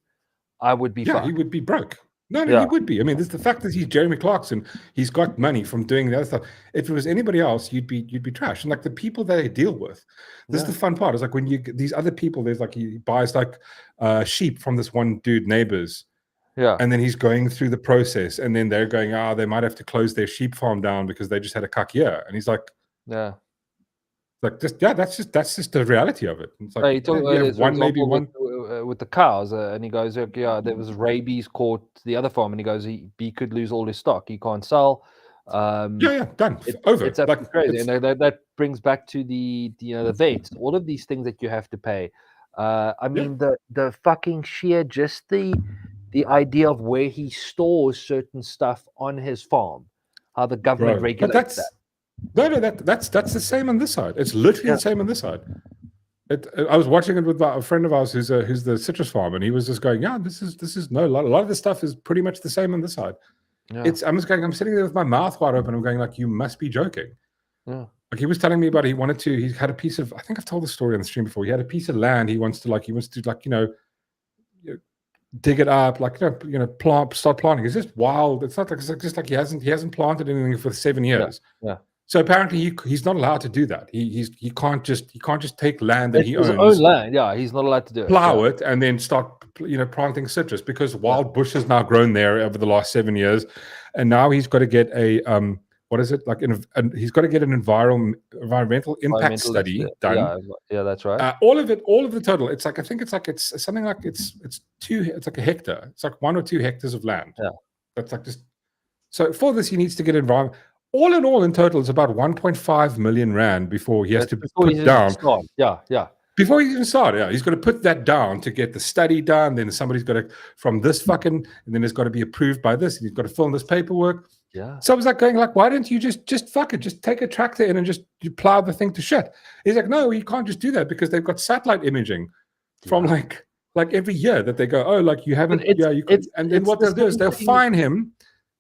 I would be fine. He would be broke. No, he would be. I mean, this the fact that he's Jeremy Clarkson, he's got money from doing the other stuff. If it was anybody else, you'd be trash. And like the people that they deal with, this is the fun part. Is like when you these other people, there's like he buys like sheep from this one dude, neighbors. Yeah. And then he's going through the process, and then they're going, they might have to close their sheep farm down because they just had a cuck year. And he's like, like that's just the reality of it. It's like one with the cows, and he goes, there was rabies caught the other farm, and he goes, he could lose all his stock, he can't sell. Done. Over. It's absolutely crazy, and that brings back to the vets, all of these things that you have to pay. I mean the fucking sheer just the idea of where he stores certain stuff on his farm, how the government regulates that. No, that's the same on this side. It's literally the same on this side. I was watching it with a friend of ours who's the citrus farm, and he was just going, this is a lot of the stuff is pretty much the same on this side. I'm sitting there with my mouth wide open. I'm going like, you must be joking. Yeah. Like he was telling me about he had a piece of, I think I've told the story on the stream before. He had a piece of land he wants to dig it up, start planting. It's just wild. It's not like it's just like he hasn't planted anything for 7 years. Yeah. So apparently he's not allowed to do that. He can't just take land that he owns. His own land. Yeah, he's not allowed to do it. Plow it and then start planting citrus, because wild bush has now grown there over the last 7 years, and now he's got to get a he's got to get an environmental impact study done. Yeah, that's right. All of the total. It's like it's something like it's like a hectare. It's like 1 or 2 hectares of land. Yeah, that's like just. So for this, he needs to get environment. All in all, in total, it's about 1.5 million rand before he has to put down. Before he even started, he's got to put that down to get the study done. Then somebody's got to from this fucking, and then it's got to be approved by this, and he's got to fill in this paperwork. Yeah. So I was like going like, why don't you just fuck it, just take a tractor in and just plow the thing to shit? He's like, no, you can't just do that because they've got satellite imaging from like every year that they go, oh, like you haven't, and then what they'll do is they'll fine him.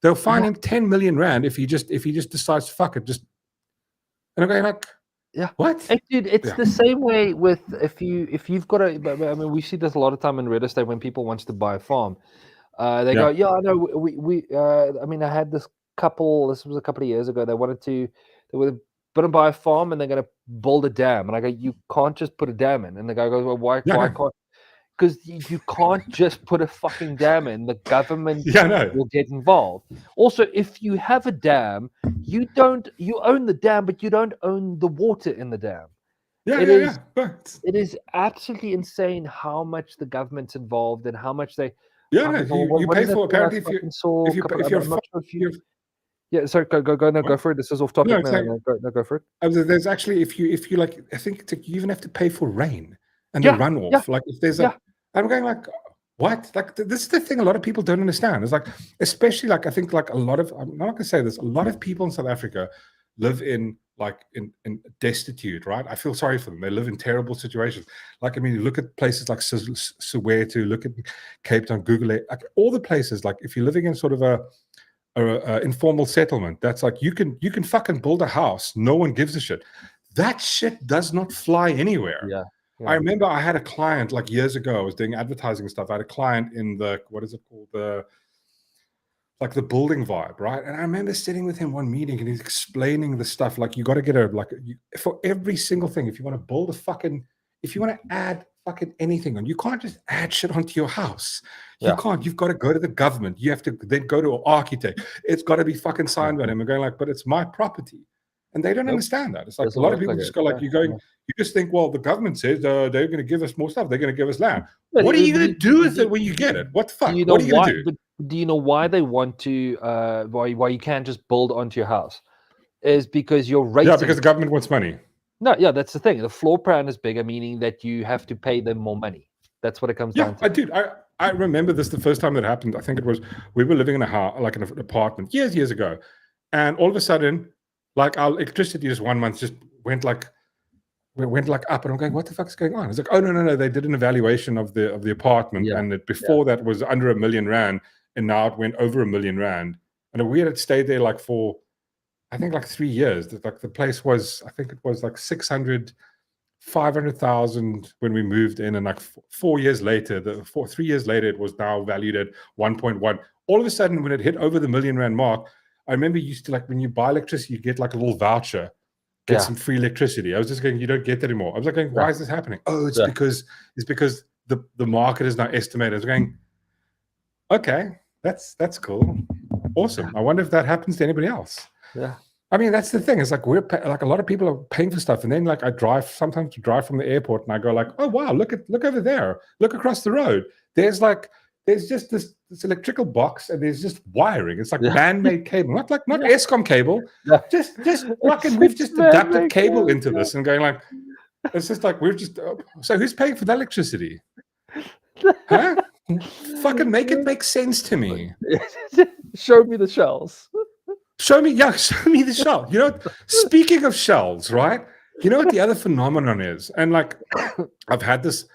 They'll fine him 10 million rand if he just decides to fuck it. And I'm going like, Yeah. What? Hey, dude, it's the same way with if you've got a. I mean, we see this a lot of time in real estate when people wants to buy a farm. They go, yeah, I know. I mean, I had this couple. This was a couple of years ago. They were going to buy a farm and they're going to build a dam. And I go, you can't just put a dam in. And the guy goes, well, why can't? Because you can't just put a fucking dam in. The government will get involved. Also, if you have a dam, you own the dam, but you don't own the water in the dam. It is absolutely insane how much the government's involved and how much they. You pay for apparently if you're yeah, sorry, go for it. This is off topic. Go for it. There's actually if you like, I think you even have to pay for rain and the runoff. Yeah. Like if there's I'm going like, what? Like this is the thing a lot of people don't understand. It's like, especially like I think like a lot of, I'm not gonna say this, a lot of people in South Africa live in destitute, right? I feel sorry for them. They live in terrible situations. Like, I mean, you look at places like Soweto, look at Cape Town, Google it, like all the places, like if you're living in sort of a informal settlement, that's like, you can fucking build a house. No one gives a shit. That shit does not fly anywhere. Yeah. I remember I had a client like years ago, I was doing advertising stuff. I had a client in the, what is it called? Like the building vibe, right? And I remember sitting with him one meeting and he's explaining the stuff. Like you got to get for every single thing, if you want to build if you want to add fucking anything on, you can't just add shit onto your house. You can't, you've got to go to the government. You have to then go to an architect. It's got to be fucking signed by him. And going like, but it's my property. And they don't understand that. It's like a lot of people just go like, you just think, well, the government says they're going to give us more stuff. They're going to give us land. What are you going to do with it when you get it? What the fuck? What are you going to do? Do you know why they want to, why you can't just build onto your house? Is because you're rating. Yeah, because the government wants money. No, yeah, that's the thing. The floor plan is bigger, meaning that you have to pay them more money. That's what it comes down to. I remember this the first time that happened. I think it was, we were living in a house, like in an apartment years ago. And all of a sudden, like our electricity just 1 month just went up, and I'm going, what the fuck is going on? It's like, oh no, they did an evaluation of the apartment, and before that was under R1 million, and now it went over R1 million. And we had stayed there like for, I think like 3 years. Like the place was, I think it was like 500,000 when we moved in, and like 4 years later, 3 years later, it was now valued at 1.1. All of a sudden, when it hit over the R1 million mark, I remember you used to, like, when you buy electricity, you get like a little voucher, get some free electricity. I was just going, you don't get that anymore. I was like going, why is this happening? Oh, it's because the market is now estimated. I was going, okay, that's cool, awesome. I wonder if that happens to anybody else. Yeah. I mean, that's the thing. It's like like a lot of people are paying for stuff, and then like I sometimes drive from the airport, and I go like, oh wow, look over there, look across the road. There's just this electrical box, and there's just wiring. It's like man-made cable, not ESCOM cable. Yeah. Just fucking, we've just adapted cable into this, and going like, it's just like we've just. So who's paying for the electricity? Huh? Fucking make it make sense to me. Show me the shells. Show me the shell. You know, speaking of shells, right? You know what the other phenomenon is? And like, I've had this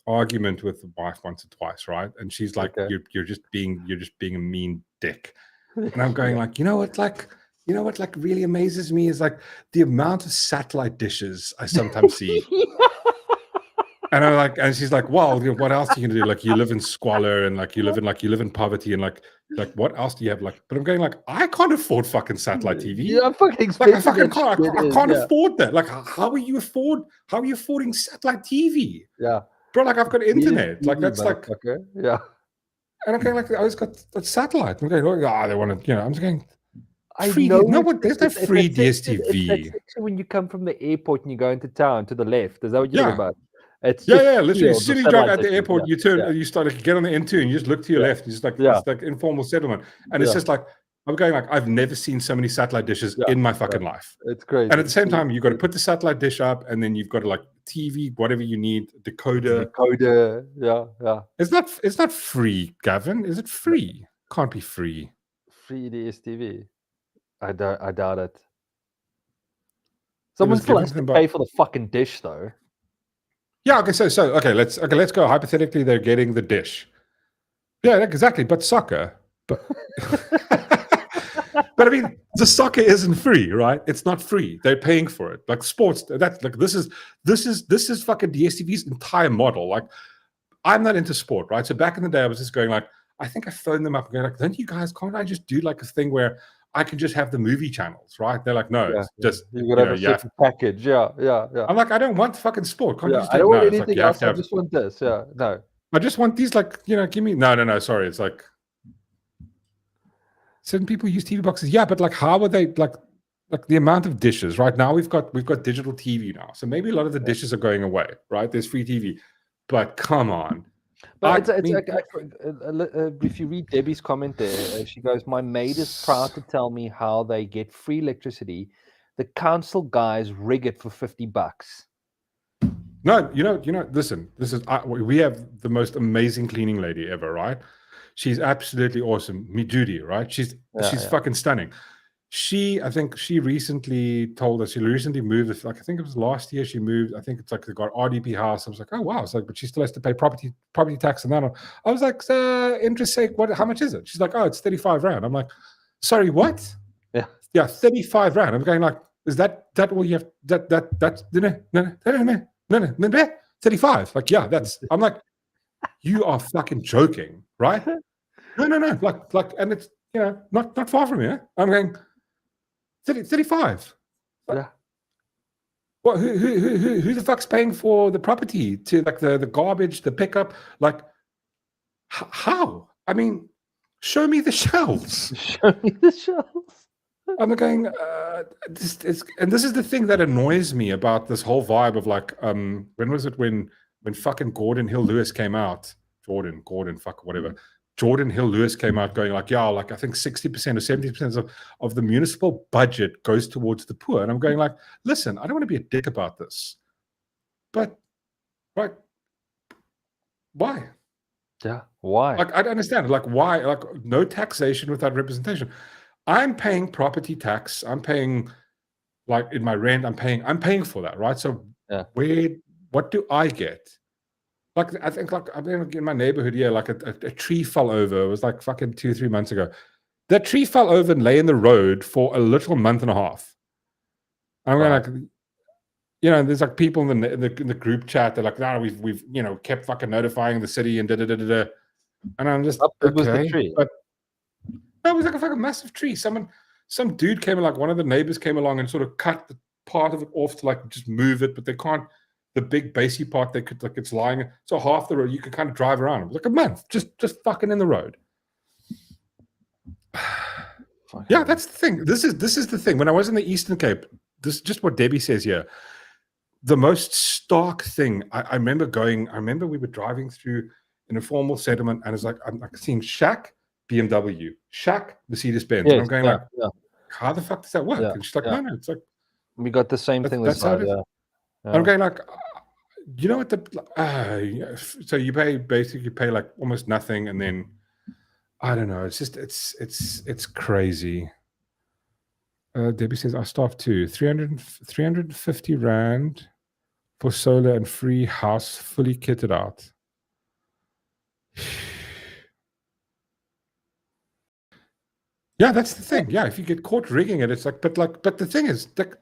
argument with the wife once or twice, right? And she's like, you're just being a mean dick. And I'm going like, you know what really amazes me is like the amount of satellite dishes I sometimes see. And I'm like, and she's like, well, what else are you gonna do? Like, you live in squalor, and like you live in poverty, and like what else do you have? Like, but I'm going like, I can't afford fucking satellite TV. Yeah, I'm fucking expensive. Like, I can't afford that. Like, how are you affording satellite TV? Yeah, bro. Like, I've got internet. Like, that's like, yeah. And I'm going like, I just got that satellite. I'm going, oh, they want to, you know. I'm just going. Free, there's no free DSTV. It's when you come from the airport and you go into town to the left. Is that what you're talking about? It's literally. As soon as you drive at the airport, you turn, you start to get on the N2, and you just look to your left. It's like it's like informal settlement, and it's just like, I'm going like, I've never seen so many satellite dishes in my fucking life. It's crazy. And at the same time, you've got to put the satellite dish up, and then you've got to like TV, whatever you need, decoder. Yeah. It's not free, Gavin. Is it free? Can't be free. Free DSTV. I doubt it. Someone still has to pay for the fucking dish, though. Yeah. Okay. So let's go. Hypothetically, they're getting the dish. Yeah, exactly. But soccer. But But I mean, the soccer isn't free, right? It's not free. They're paying for it. Like sports, that's like this is fucking DSTV's entire model. Like, I'm not into sport, right? So back in the day, I was just going like, I think I phoned them up and going like, don't you guys, can't I just do like a thing where I can just have the movie channels, right? They're like, no, it's just you gotta have a certain package. Yeah. I'm like, I don't want fucking sport. Can't you just I don't want no, anything else. I just want this. Yeah, no. I just want these, like, give me no. Sorry, it's like certain people use TV boxes. Yeah, but like, how are they like the amount of dishes? Right now, we've got digital TV now, so maybe a lot of the dishes are going away. Right, there's free TV, but come on. But if you read Debbie's comment there, she goes, "My maid is proud to tell me how they get free electricity. The council guys rig it for $50." No, listen, we have the most amazing cleaning lady ever, right? She's absolutely awesome. Me Judy, right? She's fucking stunning. I think she recently told us, she recently moved, like, I think it was last year she moved. I think it's like they got RDP house. I was like, oh wow. It's like, but she still has to pay property tax and that. I was like, interest sake, how much is it? She's like, oh, it's 35 rand. I'm like, sorry, what? Yeah, 35 rand. I'm going like, is that all you have? That's no, 35. Like, yeah, I'm like, you are fucking joking, right? No. Like, and it's, not far from here. I'm going 35. Yeah. What? Who the fuck's paying for the property to like the garbage, the pickup? Like, how? I mean, show me the shelves. Show me the shelves. I'm going. This is the thing that annoys me about this whole vibe of like, when was it when fucking Gordon Hill Lewis came out? Gordon, fuck whatever. Jordan Hill Lewis came out going like, yeah, like I think 60% or 70% of the municipal budget goes towards the poor. And I'm going like, listen, I don't want to be a dick about this, but right, why? Yeah, why? Like, I don't understand. Like, why? Like, no taxation without representation. I'm paying property tax. I'm paying, like, in my rent. I'm paying for that, right? So what do I get? Like, I think, like, I think in my neighborhood, like a tree fell over. It was like fucking 2 or 3 months ago. That tree fell over and lay in the road for a literal month and a half. I'm going like, there's like people in the group chat. They're like, no, we've kept fucking notifying the city and da. And I'm just, it was the tree. But no, it was like a fucking massive tree. Some dude came, like one of the neighbors came along and sort of cut the part of it off to like just move it, but they can't. The big basey part, they could, like, it's lying. So half the road you could kind of drive around. It was like a month, just fucking in the road. Yeah, that's the thing. This is the thing. When I was in the Eastern Cape, this is just what Debbie says here. The most stark thing. I remember we were driving through an informal settlement, and it's like I'm like seeing Shaq BMW, Shaq Mercedes-Benz. Yes, and I'm going like, how the fuck does that work? And she's like, no, it's like we got the same thing this side. I'm going like, you know what so you pay like almost nothing, and then I don't know. It's just it's crazy. Debbie says I starved too. 350 rand for solar and free house, fully kitted out. Yeah, that's the thing. Yeah, if you get caught rigging it, it's like, but the thing is, like,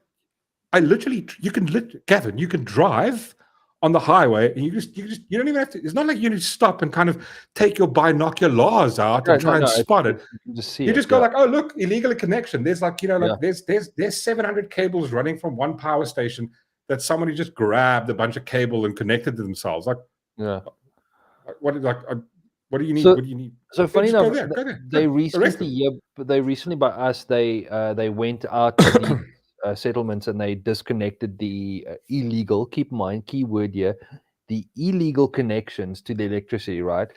Gavin, you can drive on the highway, and you don't even have to. It's not like you need to stop and kind of take your binoculars out and try and spot it. You just see you just go like, oh look, illegal connection. There's like, there's 700 cables running from one power station that somebody just grabbed a bunch of cable and connected to themselves. Like, what do you need? So, what do you need? So funny enough, go there. They recently by us they went out to the settlements and they disconnected the illegal. Keep in mind, key word here, the illegal connections to the electricity. Right,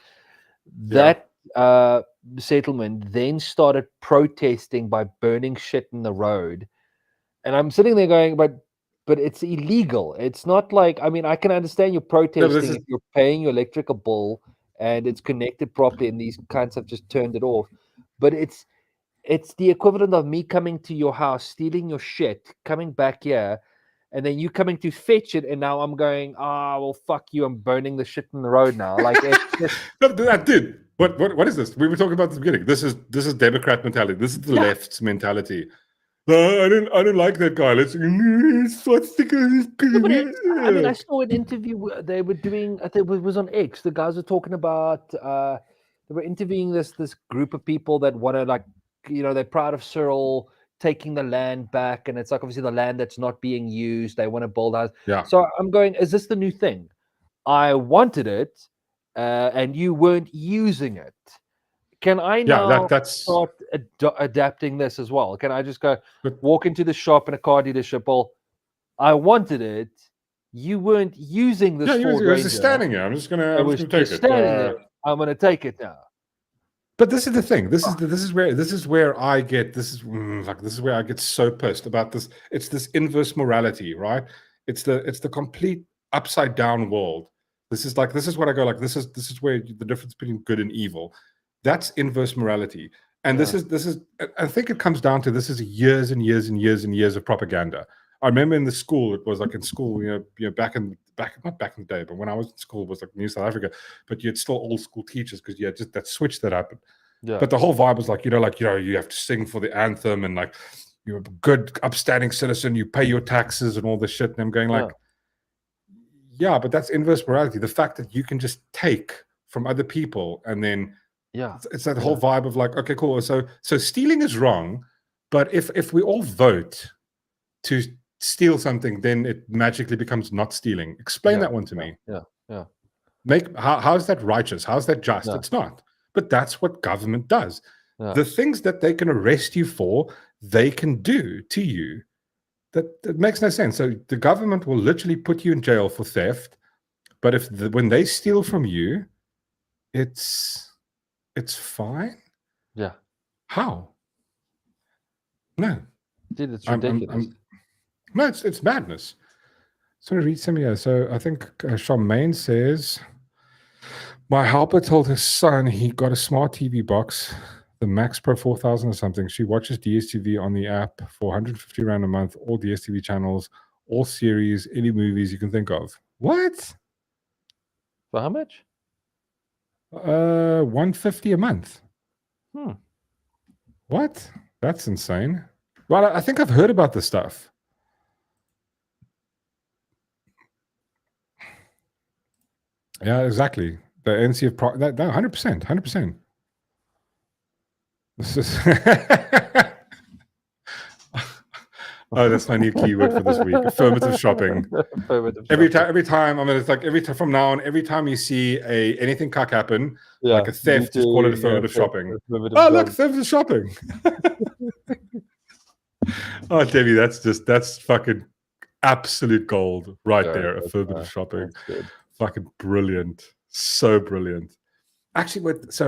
that settlement then started protesting by burning shit in the road, and I'm sitting there going, but it's illegal. It's not like, I mean, I can understand you're protesting if you're paying your electrical bill and it's connected properly, and these kinds have just turned it off. But it's the equivalent of me coming to your house, stealing your shit, coming back here, and then you coming to fetch it, and now I'm going, well, fuck you, I'm burning the shit in the road now. Like, it's just... No, dude, What is this? We were talking about this beginning. This is Democrat mentality. This is the left's mentality. I don't like that guy. Let's I mean, I saw an interview they were doing. I think it was on X. The guys were talking about. They were interviewing this group of people that want to, like, they're proud of Cyril taking the land back, and it's like obviously the land that's not being used. They want to build houses. Yeah. So I'm going, is this the new thing? I wanted it, and you weren't using it. Can I now start adapting this as well? Can I just go walk into the shop in a car dealership? Well, I wanted it. You weren't using this. Yeah, it was just standing here. I'm just gonna take it. I'm gonna take it now. But this is the thing. This is where I get where I get so pissed about this. It's this inverse morality, right? It's the complete upside down world. This is what I go like. This is where the difference between good and evil. That's inverse morality, and this is. I think it comes down to this is years and years and years and years of propaganda. I remember in the school, it was like in school, not back in the day, but when I was in school, it was like New South Africa, but you had still old school teachers because you had just that switch that happened. Yeah. But the whole vibe was like, you have to sing for the anthem and like you're a good, upstanding citizen, you pay your taxes and all this shit. And I'm going like, yeah, but that's inverse morality. The fact that you can just take from other people and then it's that whole vibe of like, okay, cool. So stealing is wrong, but if we all vote to steal something, then it magically becomes not stealing. Explain that one to me. Yeah. How is that righteous? How is that just? It's not. But that's what government does. The things that they can arrest you for, they can do to you. That makes no sense. So the government will literally put you in jail for theft, but when they steal from you, it's fine. Yeah. How? No. Dude, it's ridiculous. No, it's madness. So I'm going to read some here. So I think Charmaine says, my helper told her son he got a smart TV box, the Max Pro 4000 or something. She watches DSTV on the app for 150 Rand a month, all DSTV channels, all series, any movies you can think of. What? For how much? 150 a month. What? That's insane. Well, I think I've heard about this stuff. Yeah, exactly. The NC of 100%. This is oh, that's my new keyword for this week. Affirmative shopping. Every time I'm gonna from now on, every time you see anything cuck happen, like a theft, just call it affirmative shopping. Look, affirmative shopping. Oh, Debbie, that's fucking absolute gold right there. Affirmative shopping. Fucking brilliant. So brilliant. Actually, just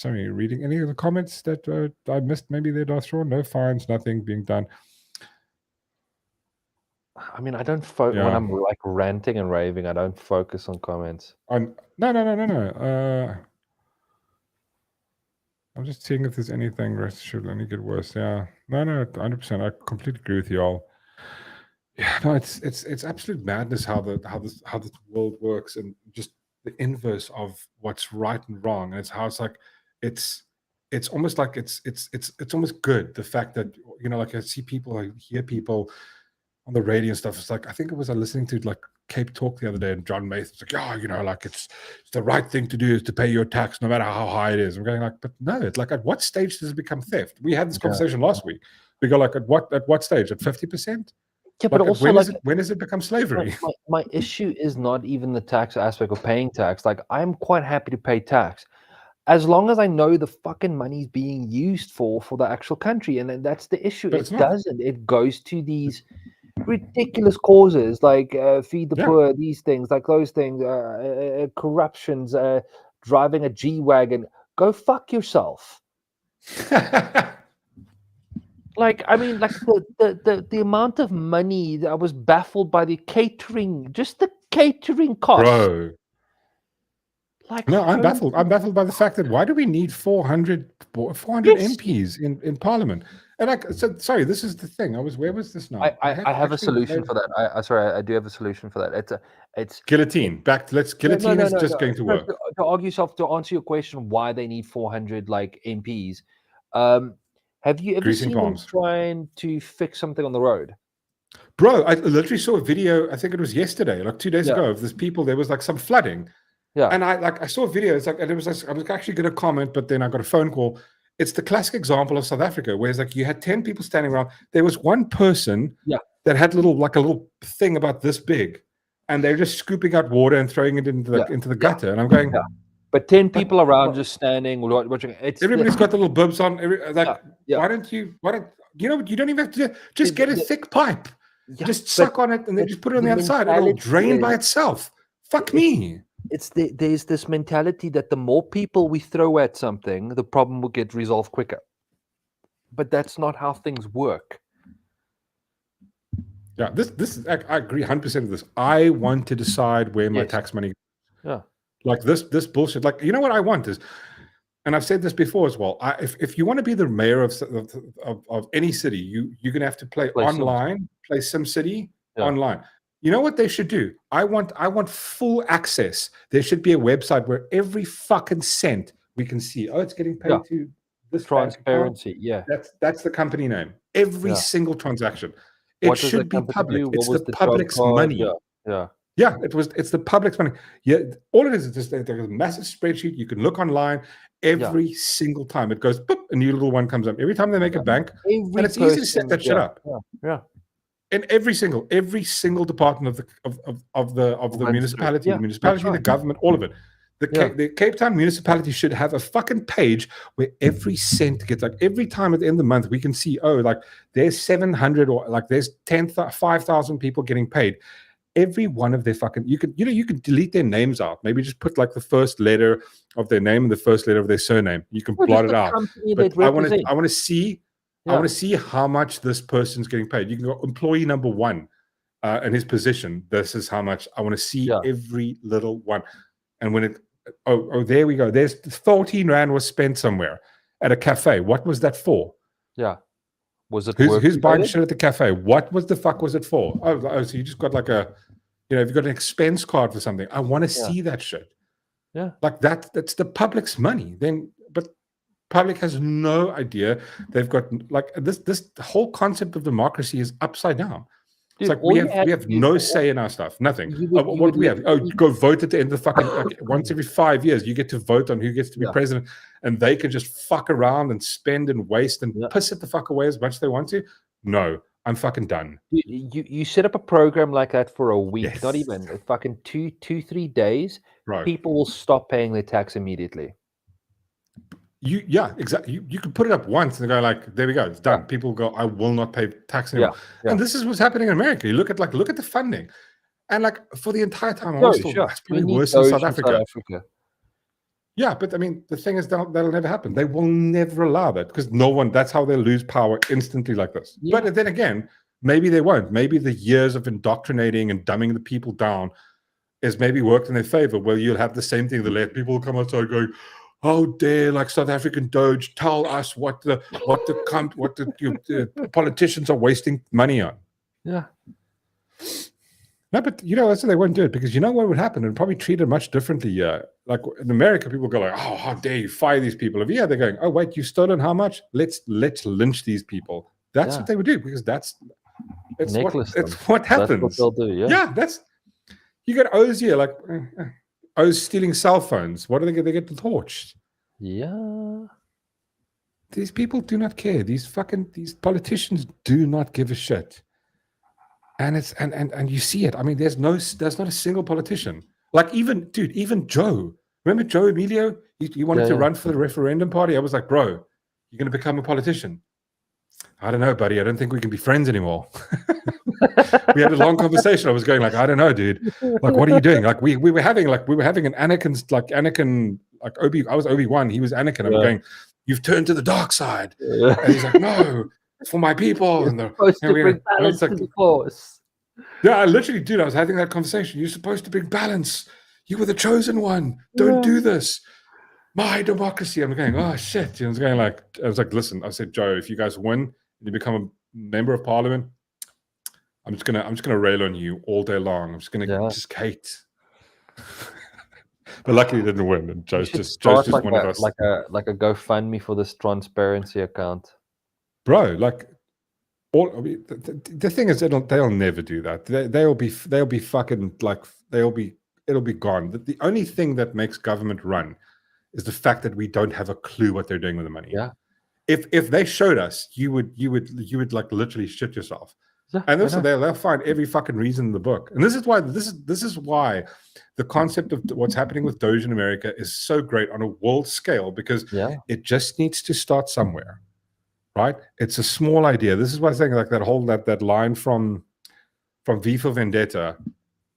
reading any of the comments that I missed, maybe they're thrown. No fines, nothing being done. I mean, I don't when I'm like ranting and raving, I don't focus on comments. No. I'm just seeing if there's anything. Rest should only get worse. Yeah. No, 100%. I completely agree with y'all. Yeah, no, it's absolute madness how this world works, and just the inverse of what's right and wrong. And it's how it's like it's almost like it's almost good. The fact that like I see people, I hear people on the radio and stuff. It's like I think it was listening to like Cape Talk the other day, and John Mason's like, like it's the right thing to do is to pay your tax no matter how high it is. I'm going like, but no, it's like at what stage does it become theft? We had this conversation last week. We go like at what stage? At 50%? Yeah, but also when does it become slavery? My issue is not even the tax aspect of paying tax. Like, I'm quite happy to pay tax as long as I know the fucking money's being used for the actual country. And then that's the issue. It doesn't. It goes to these ridiculous causes like feed the poor, these things, like those things, corruptions, driving a G-Wagon. Go fuck yourself. Like, I mean, like the amount of money that I was baffled by the catering, just the catering cost. Bro. Like, no, I'm baffled. I'm baffled by the fact that why do we need 400 MPs in Parliament? And sorry, this is the thing. Where was this now? I have a solution for that. I do have a solution for that. It's guillotine. Guillotine is just going to work. to argue yourself to answer your question why they need 400 like MPs. Have you ever Greasing seen them palms. trying to fix something on the road? Bro, I literally saw a video, I think it was yesterday, like 2 days Yeah. ago, of this people, there was like some flooding. Yeah. And I saw a video, it's like, and it was like, I was actually going to comment, but then I got a phone call. It's the classic example of South Africa, where it's like you had 10 people standing around. There was one person that had a little thing about this big, and they're just scooping out water and throwing it into the gutter. And I'm going, but 10 people around just standing watching. Everybody's got the little bibs on. Why don't you don't even have to just get a thick pipe. Just suck on it and then just put it on the other side. It'll drain by itself. Fuck me. There's this mentality that the more people we throw at something, the problem will get resolved quicker. But that's not how things work. Yeah, this I agree 100% with this. I want to decide where my tax money goes. Yeah. Like this bullshit. Like, you know what I want is, and I've said this before as well. If you want to be the mayor of any city, you're gonna have to play online, play SimCity online. You know what they should do? I want full access. There should be a website where every fucking cent we can see. Oh, it's getting paid to this transparency. Yeah, that's the company name. Every single transaction. It should be public. It's the public's money. Yeah, it's the public's money. Yeah, all it is just there's a massive spreadsheet. You can look online every single time. It goes, boop, a new little one comes up. Every time they make a bank, and it's easy to set that shit up. Yeah. In every single department of the municipality, the government, all of it. The Cape Town municipality should have a fucking page where every cent gets, like, every time at the end of the month we can see, oh, like there's 700 or like there's 5,000 people getting paid. Every one of their fucking, you can delete their names out. Maybe just put like the first letter of their name and the first letter of their surname. You can blot it out. But I want to see. I want to see how much this person's getting paid. You can go employee number 1 and his position. This is how much. I want to see every little one. And when it, there we go. There's 14 Rand was spent somewhere at a cafe. What was that for? Yeah. Was it who's buying shit at the cafe? What was the fuck was it for? Oh, so you just got like a, if you've got an expense card for something. I want to see that shit. Yeah. Like that's the public's money. Then, but public has no idea. They've got like this whole concept of democracy is upside down. Dude, it's like we have no say in our stuff. Nothing. What do we have? Oh, go vote at the end of the fucking once every 5 years. You get to vote on who gets to be president, and they can just fuck around and spend and waste and piss it the fuck away as much as they want to. No, I'm fucking done. You set up a program like that for a week, not even fucking 3 days. Right. People will stop paying their tax immediately. Exactly. You can put it up once and go like, there we go, it's done. People go, I will not pay tax anymore. And this is what's happening in America. You look at the funding, and like for the entire time, that's probably worse in South Africa. Yeah, but I mean, the thing is that'll never happen. They will never allow that because no one. That's how they lose power instantly like this. Yeah. But then again, maybe they won't. Maybe the years of indoctrinating and dumbing the people down is maybe worked in their favor. Well, you'll have the same thing. The left people will come outside going, "How dare, like South African Doge, tell us what the politicians are wasting money on." Yeah. No, but that's why they won't do it, because you know what would happen? It would probably treat it much differently. Like in America, people go like, "Oh, how dare you fire these people?" They're going, "Oh, wait, you've stolen how much? Let's lynch these people." That's what they would do, because it's what happens. That's what they'll do. Yeah, you got O's here, like O's stealing cell phones. What do they get? They get torched. Yeah. These people do not care. These politicians do not give a shit. And it's and you see it. I mean, there's not a single politician. Like even Joe. Remember Joe Emilio? He wanted to run for the referendum party. I was like, bro, you're going to become a politician. I don't know, buddy. I don't think we can be friends anymore. We had a long conversation. I was going like, I don't know, dude. Like, what are you doing? Like, we were having an Anakin, like Obi. I was Obi-Wan. He was Anakin. I'm going, you've turned to the dark side. And he's like, no, it's for my people. And supposed to bring balance to the force. Yeah, I literally, dude, I was having that conversation. You're supposed to bring balance. You were the chosen one. Don't do this. My democracy. I'm going, oh shit. I was like, listen. I said, Joe, if you guys win and you become a member of parliament, I'm just gonna rail on you all day long. I'm just gonna just hate. But luckily, he didn't win. And You Joe's should just start one of us. like a GoFundMe for this transparency account. Bro, like I mean, the thing is, they'll never do that. They'll be fucking like it'll be gone. The only thing that makes government run is the fact that we don't have a clue what they're doing with the money. Yeah. If they showed us, you would like literally shit yourself. Yeah, and also they'll find every fucking reason in the book. And this is why the concept of what's happening with Doge in America is so great on a world scale, because it just needs to start somewhere. Right? It's a small idea. This is what I'm saying, like that line from V for Vendetta.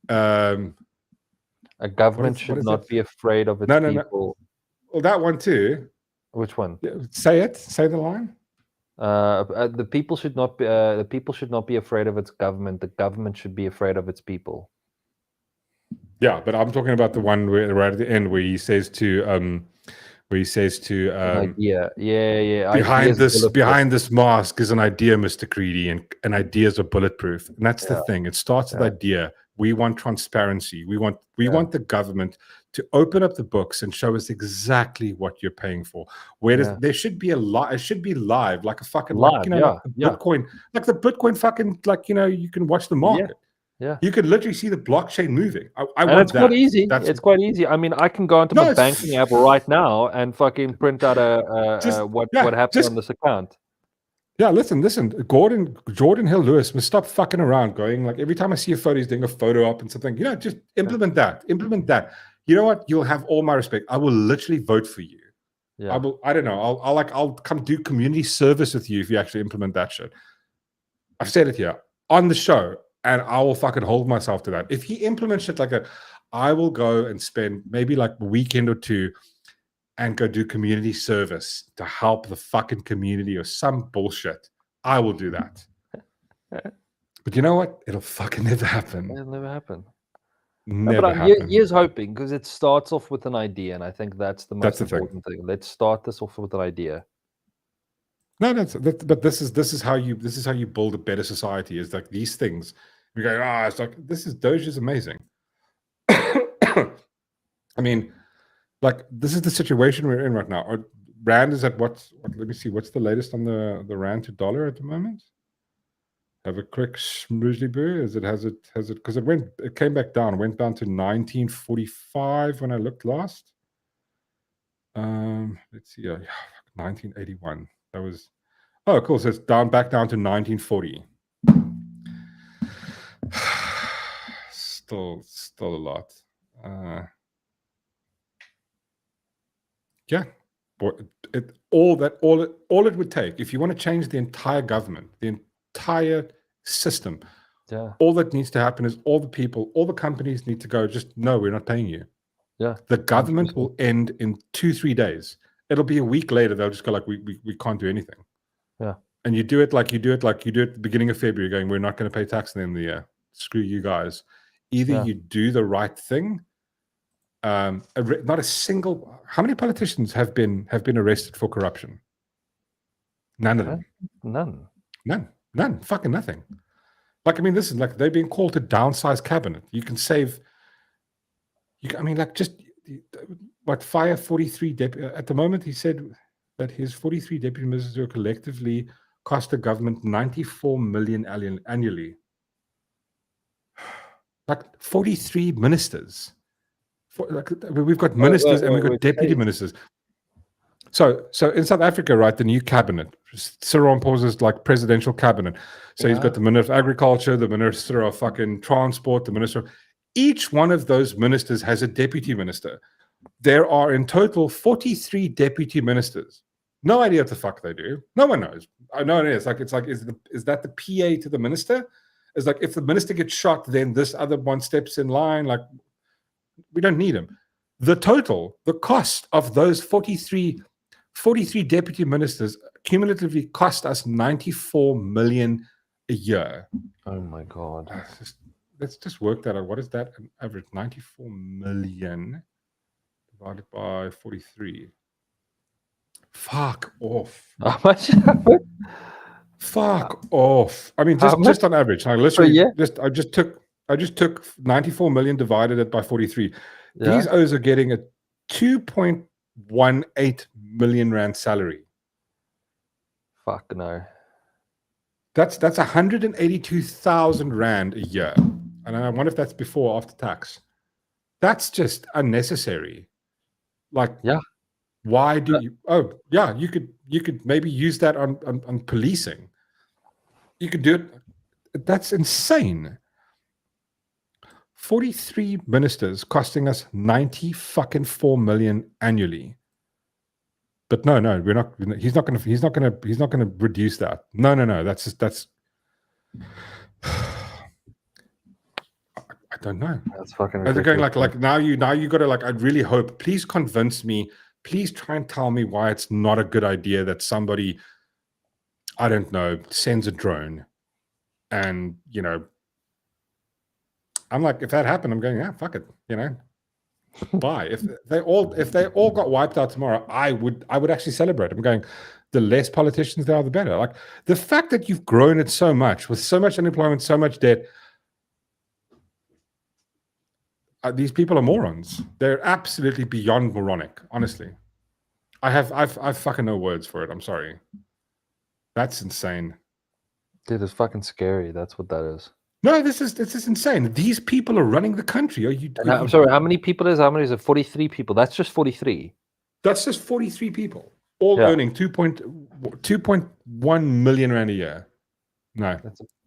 A government should not be afraid of its people. No. Well, that one too. Which one? Say it. Say the line. The people should not be afraid of its government. The government should be afraid of its people. Yeah, but I'm talking about the one right at the end where he says to an idea. Yeah. Behind this mask is an idea, Mr. Creedy, and ideas are bulletproof. And that's the thing. It starts with idea. We want transparency. We want the government to open up the books and show us exactly what you're paying for. There should be it should be live, like a fucking live, like Bitcoin, like the Bitcoin fucking you can watch the market. Yeah. You could literally see the blockchain moving. I want it's that. quite easy. It's quite easy. I mean, I can go onto my banking app right now and fucking print out what happened on this account. Yeah, listen. Jordan Hill Lewis must stop fucking around going like every time I see a photo, he's doing a photo op and something. Just implement that. Implement that. You know what? You'll have all my respect. I will literally vote for you. Yeah. I don't know. I'll come do community service with you if you actually implement that shit. I've said it here on the show, and I will fucking hold myself to that. If he implements shit like that, I will go and spend maybe like a weekend or two and go do community service to help the fucking community or some bullshit. I will do that. But you know what? It'll fucking never happen. It'll never happen. Never happen. Here's hoping, because it starts off with an idea, and I think that's the most important thing. Let's start this off with an idea. No, but this is how you build a better society. Is like these things. You go, it's like Doge is amazing. I mean, like this is the situation we're in right now. Our rand is at what? Let me see. What's the latest on the rand to dollar at the moment? Have a quick schmoozly boo. Has it because it came back down. Went down to 1945 when I looked last. Let's see. 1981. That was cool. So it's back down to 1940. Still a lot. Yeah. All it would take if you want to change the entire government, the entire system. Yeah. All that needs to happen is all the people, all the companies need to go, just no, we're not paying you. Yeah. The government will end in 2-3 days. It'll be a week later, they'll just go like, we can't do anything. Yeah. And you do it at the beginning of February, going, we're not going to pay tax at the end of the year. Screw you guys. Either you do the right thing. Not a single. How many politicians have been arrested for corruption? None of them. None. Fucking nothing. Like, I mean, this is like they're being called to downsize cabinet. You can save. Fire 43 at the moment. He said that his 43 deputy ministers will collectively cost the government 94 million annually. Like 43 ministers. We've got ministers and we've got deputy ministers. So in South Africa, right, the new cabinet, Cyril Ramaphosa's like presidential cabinet. So he's got the Minister of Agriculture, the Minister of fucking Transport, the Minister. Each one of those ministers has a deputy minister. There are in total 43 deputy ministers. No idea what the fuck they do. No one knows. I know it is. Is that the PA to the minister? It's like if the minister gets shot, then this other one steps in line. Like, we don't need him. The cost of those 43 deputy ministers cumulatively cost us 94 million a year. Oh my God. Let's just work that out. What is that? An average 94 million divided by 43. Fuck off. How much? Fuck off. I mean, just on average. I just I just took 94 million, divided it by 43. Yeah. These O's are getting a 2.18 million rand salary. Fuck no. That's 182,000 rand a year. And I wonder if that's before or after tax. That's just unnecessary. Like, yeah. Why do you? Oh, yeah, you could maybe use that on policing. You could do it. That's insane. 43 ministers costing us 94 million annually. But no, we're not. He's not going to reduce that. No. That's. I don't know. That's fucking ridiculous. They're going like now you got to like. I really hope. Please convince me. Please try and tell me why it's not a good idea that somebody, I don't know, sends a drone, and I'm like, if that happened, I'm going, yeah, fuck it, bye. If they all got wiped out tomorrow, I would actually celebrate. I'm going, the less politicians there are, the better. Like the fact that you've grown it so much with so much unemployment, so much debt. These people are morons. They're absolutely beyond moronic. Honestly, I've fucking no words for it. I'm sorry. That's insane. Dude, it's fucking scary. That's what that is. No, this is insane. These people are running the country. I'm sorry. How many people is? How many is it? 43 people. That's just 43. That's just 43 people, all earning 2.1 million rand a year. No,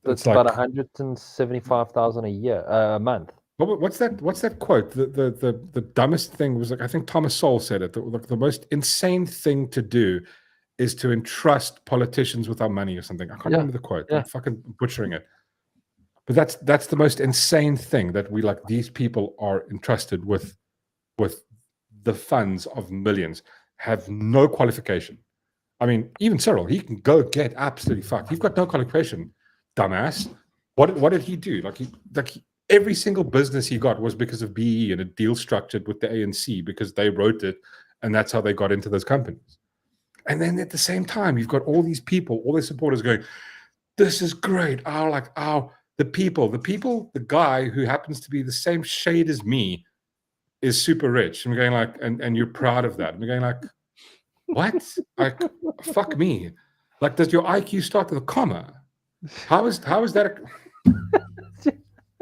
that's about 175,000 a year, a month. What's that quote? The dumbest thing was, like, I think Thomas Sowell said it. The most insane thing to do is to entrust politicians with our money or something. I can't remember the quote. I'm fucking butchering it. But that's the most insane thing, that we, like, these people are entrusted with the funds of millions, have no qualification. I mean, even Cyril, he can go get absolutely fucked. He's got no qualification, dumbass. What did he do? Every single business he got was because of BE and a deal structured with the ANC because they wrote it, and that's how they got into those companies. And then at the same time, you've got all these people, all their supporters going, "This is great." The guy who happens to be the same shade as me is super rich. And we're going like, and you're proud of that. And we're going like, what? Like, fuck me. Like, does your IQ start with a comma? How is that?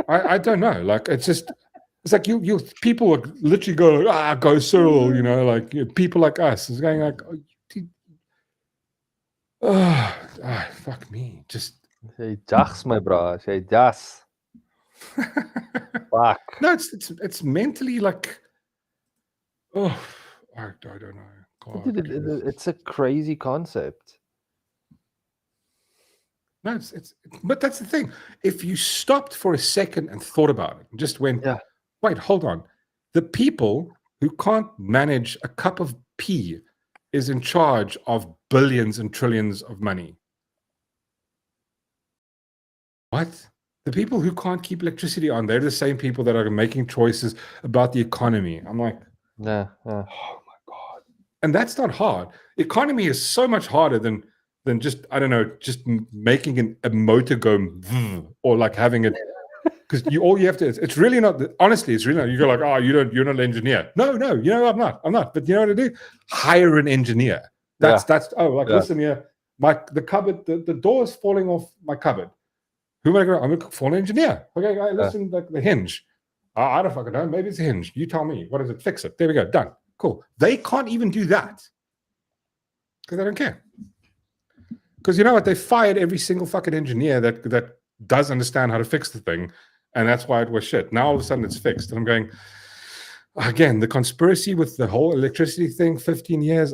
I don't know. Like, it's like you people are literally go, go Cyril, like people like us. It's going like, fuck me. Just Jy jags my bro. Jy jas. Fuck. No, it's mentally like, I don't know. God, it's a crazy concept. No, but that's the thing. If you stopped for a second and thought about it, and just went, wait, hold on. The people who can't manage a cup of pee is in charge of billions and trillions of money. What? The people who can't keep electricity on, they're the same people that are making choices about the economy. I'm like, oh my God. And that's not hard. Economy is so much harder than just, I don't know, just making a motor go or like having it, because all you have to, it's really not, honestly, it's really not, you go like, you're not an engineer. No, I'm not. But you know what I do? Hire an engineer. Listen here, the cupboard, the door is falling off my cupboard. Who am I going to? I'm going to call an engineer. Okay, listen, like the hinge. I don't fucking know. Maybe it's a hinge. You tell me. What is it? Fix it. There we go. Done. Cool. They can't even do that because they don't care. Because you know what? They fired every single fucking engineer that does understand how to fix the thing, and that's why it was shit. Now all of a sudden it's fixed, and I'm going, again, the conspiracy with the whole electricity thing, 15 years.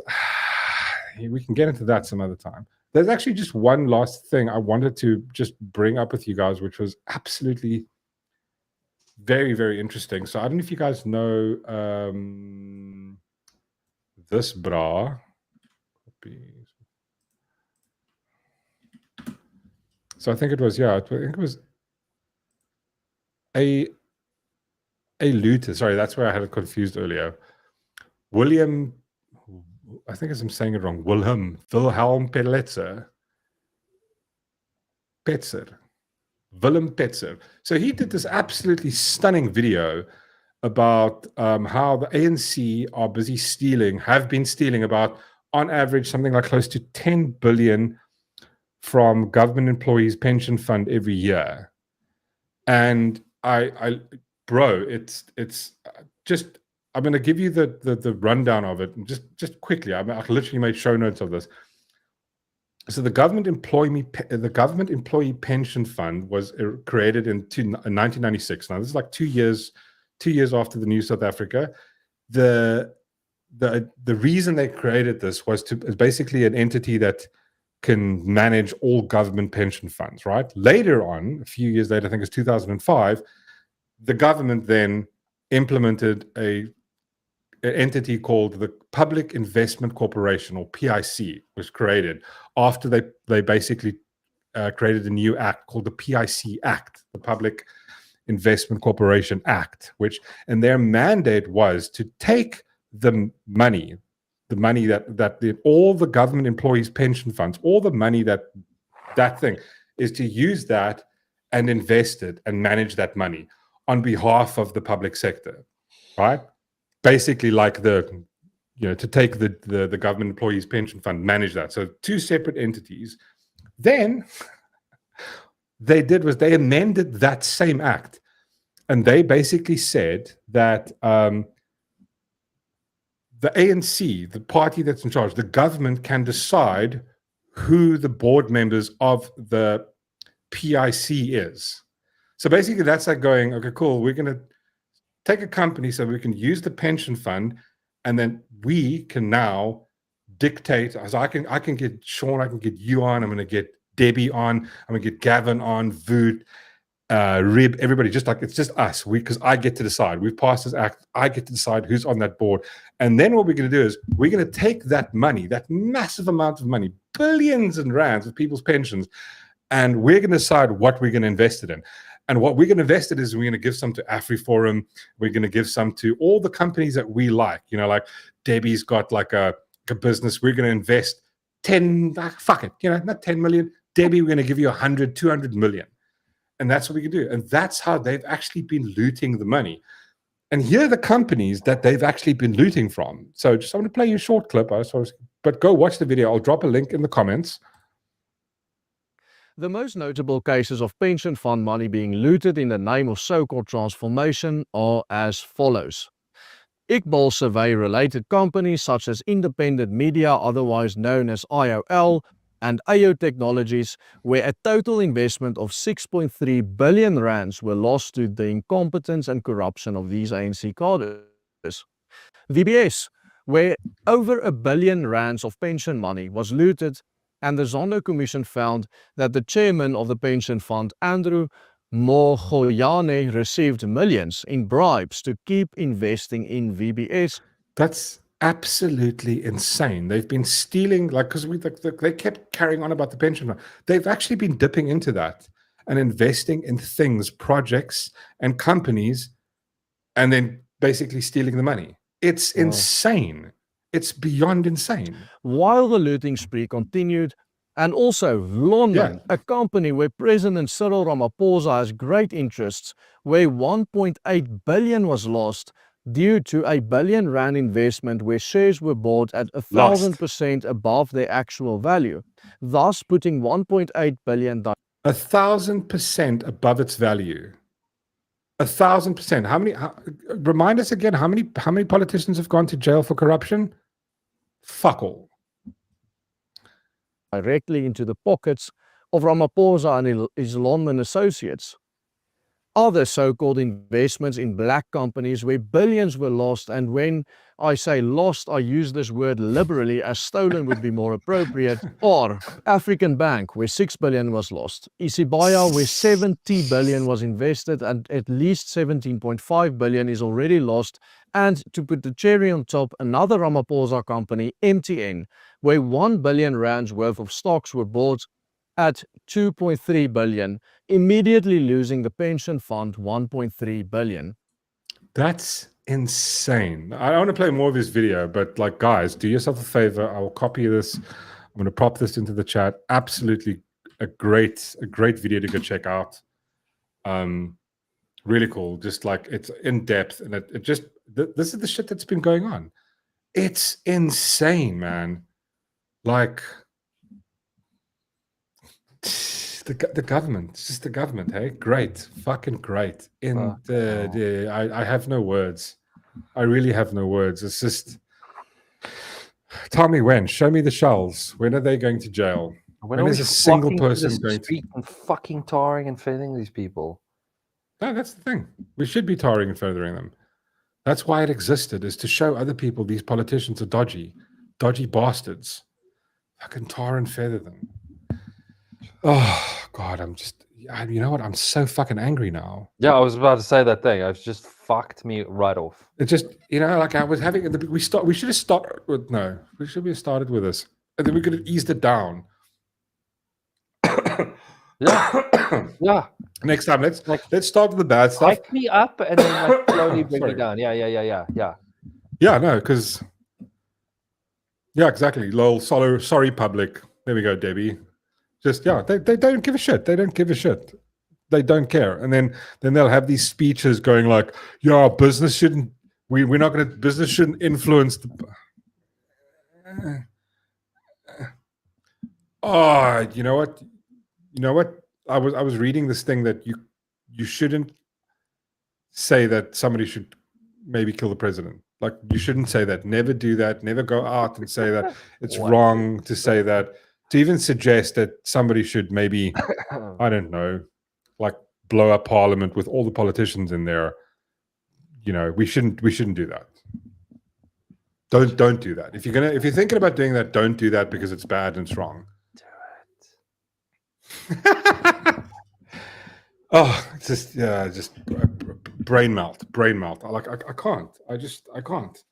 We can get into that some other time. There's actually just one last thing I wanted to just bring up with you guys, which was absolutely very, very interesting. So I don't know if you guys know this bra. So I think it was, I think it was a looter. Sorry, that's where I had it confused earlier. William, I think I'm saying it wrong. Wilhelm Petzer. Willem Petzer. So he did this absolutely stunning video about how the ANC are busy stealing, have been stealing about, on average, something like close to 10 billion from government employees' pension fund every year. And bro, it's just, I'm going to give you the rundown of it just quickly. I literally made show notes of this. So the government employee pension fund was created in 1996. Now this is like 2 years after the New South Africa. The reason they created this was basically an entity that can manage all government pension funds, right? Later on, a few years later, I think it's 2005, the government then implemented an entity called the Public Investment Corporation, or PIC, was created after they basically created a new act called the PIC Act, the Public Investment Corporation Act, and their mandate was to take the money that all the government employees' pension funds, all the money that thing is, to use that and invest it and manage that money on behalf of the public sector, right? Basically, like to take the government employees' pension fund, manage that. So two separate entities. Then they amended that same act, and they basically said that the ANC, the party that's in charge, the government can decide who the board members of the PIC is. So basically, that's like going, okay, cool, we're going to take a company so we can use the pension fund, and then we can now dictate. So I can get Sean, I can get you on, I'm going to get Debbie on, I'm going to get Gavin on, Voot, Rib, everybody, just like, it's just us, because I get to decide. We've passed this act, I get to decide who's on that board. And then what we're going to do is we're going to take that money, that massive amount of money, billions and rands of people's pensions, and we're going to decide what we're going to invest it in. And what we're going to invest it is we're going to give some to AfriForum. We're going to give some to all the companies that we like. Like Debbie's got like a business. We're going to invest 10, fuck it, not 10 million. Debbie, we're going to give you 100, 200 million. And that's what we can do. And that's how they've actually been looting the money. And here are the companies that they've actually been looting from. So just I'm going to play you a short clip, but go watch the video. I'll drop a link in the comments. The most notable cases of pension fund money being looted in the name of so-called transformation are as follows. Iqbal survey-related companies such as Independent Media, otherwise known as IOL, and AO Technologies, where a total investment of 6.3 billion rands were lost to the incompetence and corruption of these ANC cadres. VBS, where over R1 billion of pension money was looted, and the Zondo Commission found that the chairman of the pension fund, Andrew Mogoyane, received millions in bribes to keep investing in VBS. That's absolutely insane. They've been stealing, because they kept carrying on about the pension fund. They've actually been dipping into that and investing in things, projects, and companies, and then basically stealing the money. It's insane. It's beyond insane. While the looting spree continued, and also London, a company where President Cyril Ramaphosa has great interests, where 1.8 billion was lost due to a R1 billion investment where shares were bought at 1,000% above their actual value, thus putting 1.8 billion 1,000% above its value. 1,000%. How many? Remind us again. How many politicians have gone to jail for corruption? Fuck all. Directly into the pockets of Ramaphosa and his London associates. Other so-called investments in black companies where billions were lost, and when I say lost, I use this word liberally as stolen would be more appropriate, or African Bank where 6 billion was lost, Isibaya where 70 billion was invested and at least 17.5 billion is already lost, and to put the cherry on top, another Ramaphosa company, MTN, where 1 billion rands worth of stocks were bought at 2.3 billion, immediately losing the pension fund 1.3 billion. That's insane. I want to play more of this video, but guys, do yourself a favor. I will copy this. I'm going to pop this into the chat. Absolutely a great video to go check out. Really cool. Just like it's in depth, and it just this is the shit that's been going on. It's insane, man. Like the government, it's just the government. Hey, great, fucking great. I have no words. I really have no words. It's just, tell me when. Show me the shells. When are they going to jail? When is a single person going to and fucking tarring and feathering these people? No, that's the thing. We should be tarring and feathering them. That's why it existed, is to show other people these politicians are dodgy bastards. Fucking tar and feather them. Oh God, you know what? I'm so fucking angry now. Yeah, I was about to say that thing. It's just fucked me right off. It just, like I was having, we should have started with, no, we should have started with this. And then we could have eased it down. Yeah. Yeah. Next time, let's start with the bad stuff. Hype me up and then slowly bring me down. Yeah. Yeah, no, because exactly. Lol, sorry, public. There we go, Debbie. Just they don't give a shit. They don't give a shit. They don't care. And then they'll have these speeches going like, yeah, business shouldn't business shouldn't influence the oh, you know what? I was reading this thing that you shouldn't say that somebody should maybe kill the president. Like, you shouldn't say that. Never do that. Never go out and say that. It's wrong to say that. To even suggest that somebody should maybe, I don't know, like blow up parliament with all the politicians in there. We shouldn't do that. Don't do that. If you're thinking about doing that, don't do that because it's bad and it's wrong. Oh, it's just brain melt. I can't. I can't.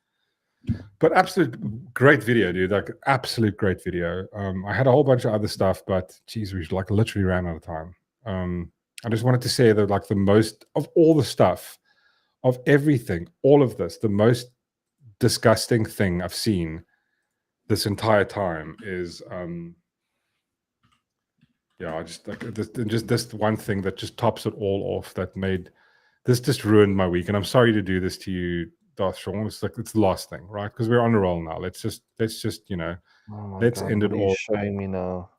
But absolute great video, dude. Like, absolute great video. I had a whole bunch of other stuff, but geez, we like literally ran out of time. I just wanted to say that, like, the most of all the stuff, of everything, all of this, the most disgusting thing I've seen this entire time is I just like this one thing that just tops it all off, that made this, just ruined my week. And I'm sorry to do this to you, Darth Sean. It's like, it's the last thing, right? Because we're on a roll now. Let's just let's end it off. Showing me now.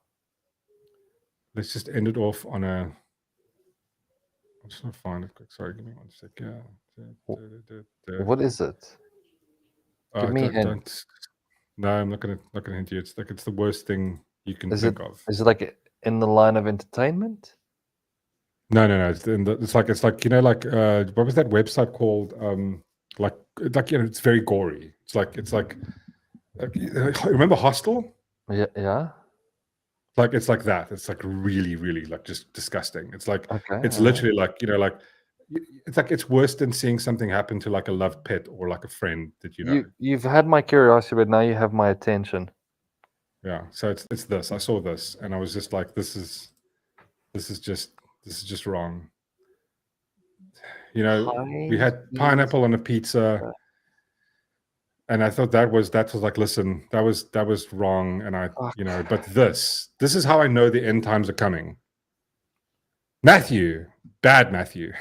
Let's just end it off on a. I'm just gonna find it quick. Sorry, give me 1 second. What is it? Give me a hint. No, I'm not gonna hint you. It's the worst thing you can think of. Is it like in the line of entertainment? No. It's like what was that website called? It's very gory. It's like remember Hostel? Yeah. Like, it's like that. It's like really, really, like, just disgusting. It's like, it's literally like, it's like, it's worse than seeing something happen to like a loved pet or like a friend that You've had my curiosity, but now you have my attention. Yeah. So it's this. I saw this and I was just like, this is just wrong. We had pineapple on a pizza. And I thought that was like, listen, that was wrong. And but this is how I know the end times are coming. Bad Matthew.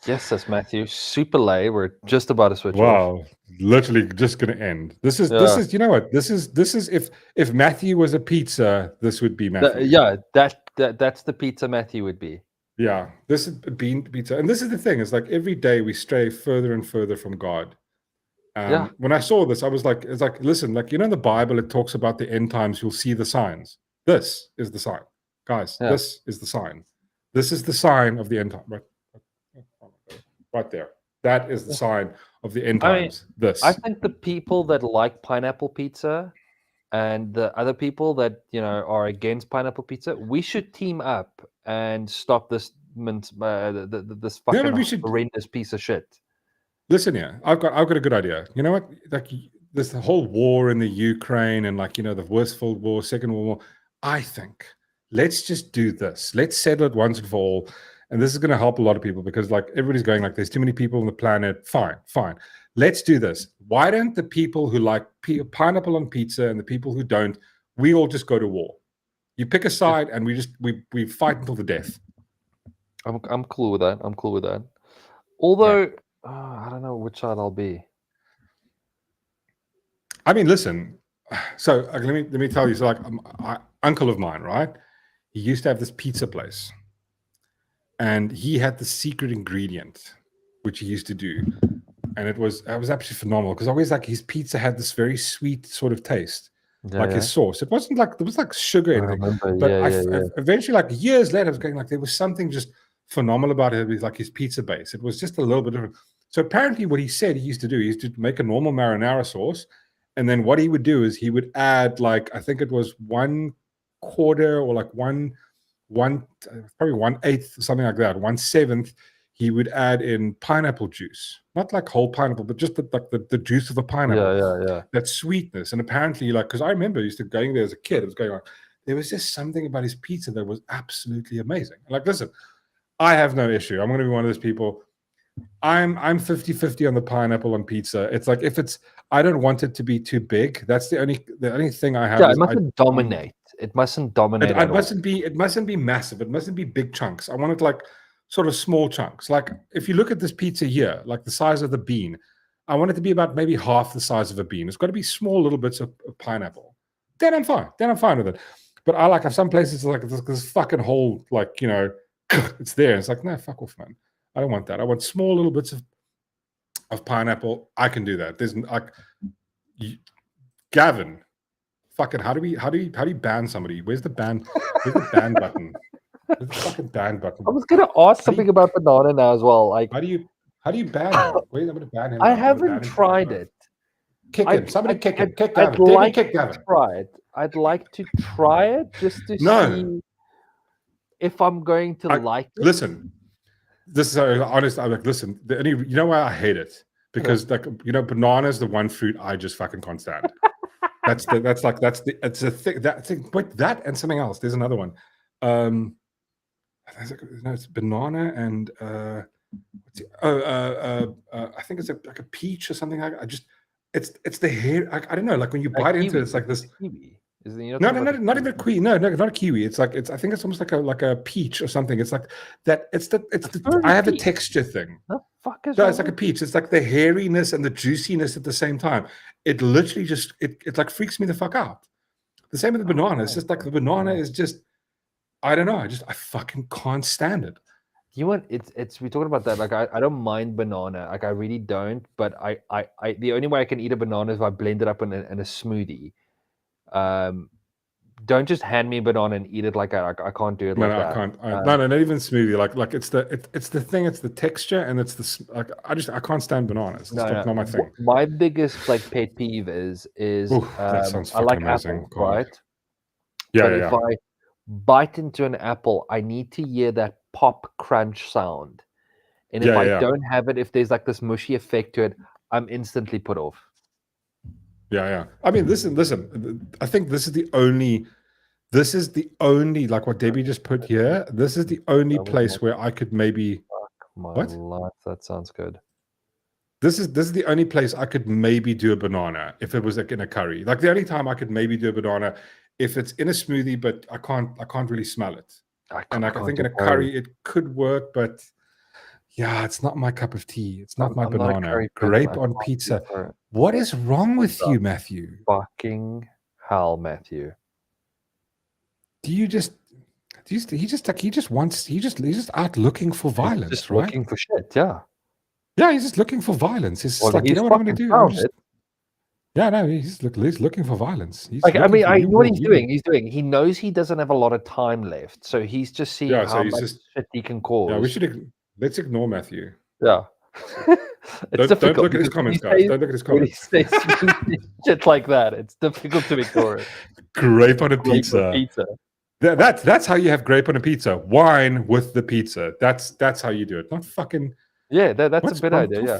Yes, that's Matthew. Super late. We're just about to switch off. Wow, literally just gonna end. This is you know what? This is if Matthew was a pizza, this would be Matthew. That's the pizza Matthew would be. Yeah, this is bean pizza, and this is the thing. It's like every day we stray further and further from God. When I saw this, I was like, it's like, listen, like, in the Bible, it talks about the end times. You'll see the signs. This is the sign, guys. Yeah. This is the sign. This is the sign of the end time. Right there. That is the sign of the end times. I think the people that like pineapple pizza and the other people that are against pineapple pizza, we should team up and stop this this fucking horrendous piece of shit. Listen here, I've got a good idea. You know what? Like, this whole war in the Ukraine and the worst World War, Second World War. I think let's just do this. Let's settle it once and for all. And this is going to help a lot of people because everybody's going like, there's too many people on the planet. Fine. Let's do this. Why don't the people who like pineapple on pizza and the people who don't, we all just go to war? You pick a side, and we fight until the death. I'm cool with that. I'm cool with that. Although I don't know which side I'll be. I mean, listen. So let me tell you. So like, uncle of mine, right? He used to have this pizza place, and he had the secret ingredient, which he used to do, and it was absolutely phenomenal because always like his pizza had this very sweet sort of taste. His sauce. It wasn't like there was like sugar in it. But eventually, like years later, I was going like there was something just phenomenal about it with like his pizza base. It was just a little bit different. So apparently what he said he used to do, he used to make a normal marinara sauce. And then what he would do is he would add like, I think it was 1/4 or like probably 1/8, something like that, 1/7. He would add in pineapple juice, not like whole pineapple, but just the juice of the pineapple. Yeah. That sweetness. And apparently, like, because I remember I used to going there as a kid, it was going on. There was just something about his pizza that was absolutely amazing. Like, listen, I have no issue. I'm going to be one of those people. I'm 50-50 on the pineapple on pizza. It's like I don't want it to be too big. That's the only thing I have. Yeah, it mustn't dominate. It mustn't dominate. It mustn't be massive. It mustn't be big chunks. I want it like sort of small chunks. Like if you look at this pizza here, like the size of the bean, I want it to be about maybe half the size of a bean. It's got to be small little bits of pineapple. Then I'm fine. with it. But I like some places like this fucking whole like it's there. It's like no, fuck off, man. I don't want that. I want small little bits of pineapple. I can do that. There's like Gavin. Fucking how do you ban somebody? Where's the ban button? Where's the fucking ban button? I was gonna ask something about banana now as well. Like how do you ban him? Wait, I'm gonna ban him. I haven't tried it. Kick him. Somebody kick him. Kick Gavin. Kick Gavin. I'd like to try it just to see if I'm going to like it. Listen, this is honest. I'm like, listen. You know why I hate it? Because like banana is the one fruit I just fucking can't stand. It's a thing. Wait, that and something else. There's another one. It's banana and I think it's like a peach or something like that. It's the hair. I don't know. Like when you bite into it, it's like this. Kiwi. No, not even a kiwi. No, not a kiwi. It's like I think it's almost like a peach or something. It's like that. I have a texture thing. The fuck is no, it's like a peach. It's like the hairiness and the juiciness at the same time. It literally just it like freaks me the fuck out. The same with the banana. It's just like the banana is just I don't know. I fucking can't stand it. You want it's we're talking about that. Like I don't mind banana. Like I really don't. But I the only way I can eat a banana is if I blend it up in a smoothie. Don't just hand me a banana and eat it like that. I can't do it like that. I can't. No, not even smoothie. Like it's the thing. It's the texture, and it's the like. I can't stand bananas. It's not my thing. My biggest like pet peeve is that sounds I like amazing. apple, right? Yeah, but if I bite into an apple, I need to hear that pop crunch sound. And if I don't have it, if there's like this mushy effect to it, I'm instantly put off. Yeah. I mean, listen. I think this is the only like what Debbie just put here. This is the only place where I could maybe. What? Life, that sounds good. This is the only place I could maybe do a banana if it was like in a curry. Like the only time I could maybe do a banana if it's in a smoothie, but I can't really smell it. I think in a curry it could work, but yeah, it's not my cup of tea. It's not my banana. Grape on pizza. What is wrong with you, Matthew? Fucking hell, Matthew. He's just out looking for violence, just right? Looking for shit, yeah. Yeah, he's just looking for violence. He's just like, you know what I'm going to do? Yeah, no, he's looking for violence. I know what he's doing. He knows he doesn't have a lot of time left, so he's just seeing how much shit he can cause. Yeah, let's ignore Matthew. Yeah. Don't look at his comments, guys. Don't look at his comments. When he says shit like that, it's difficult to ignore it. Grape on a pizza. That's how you have grape on a pizza. Wine with the pizza. That's how you do it. Not fucking. Yeah, that's a good idea. Yeah.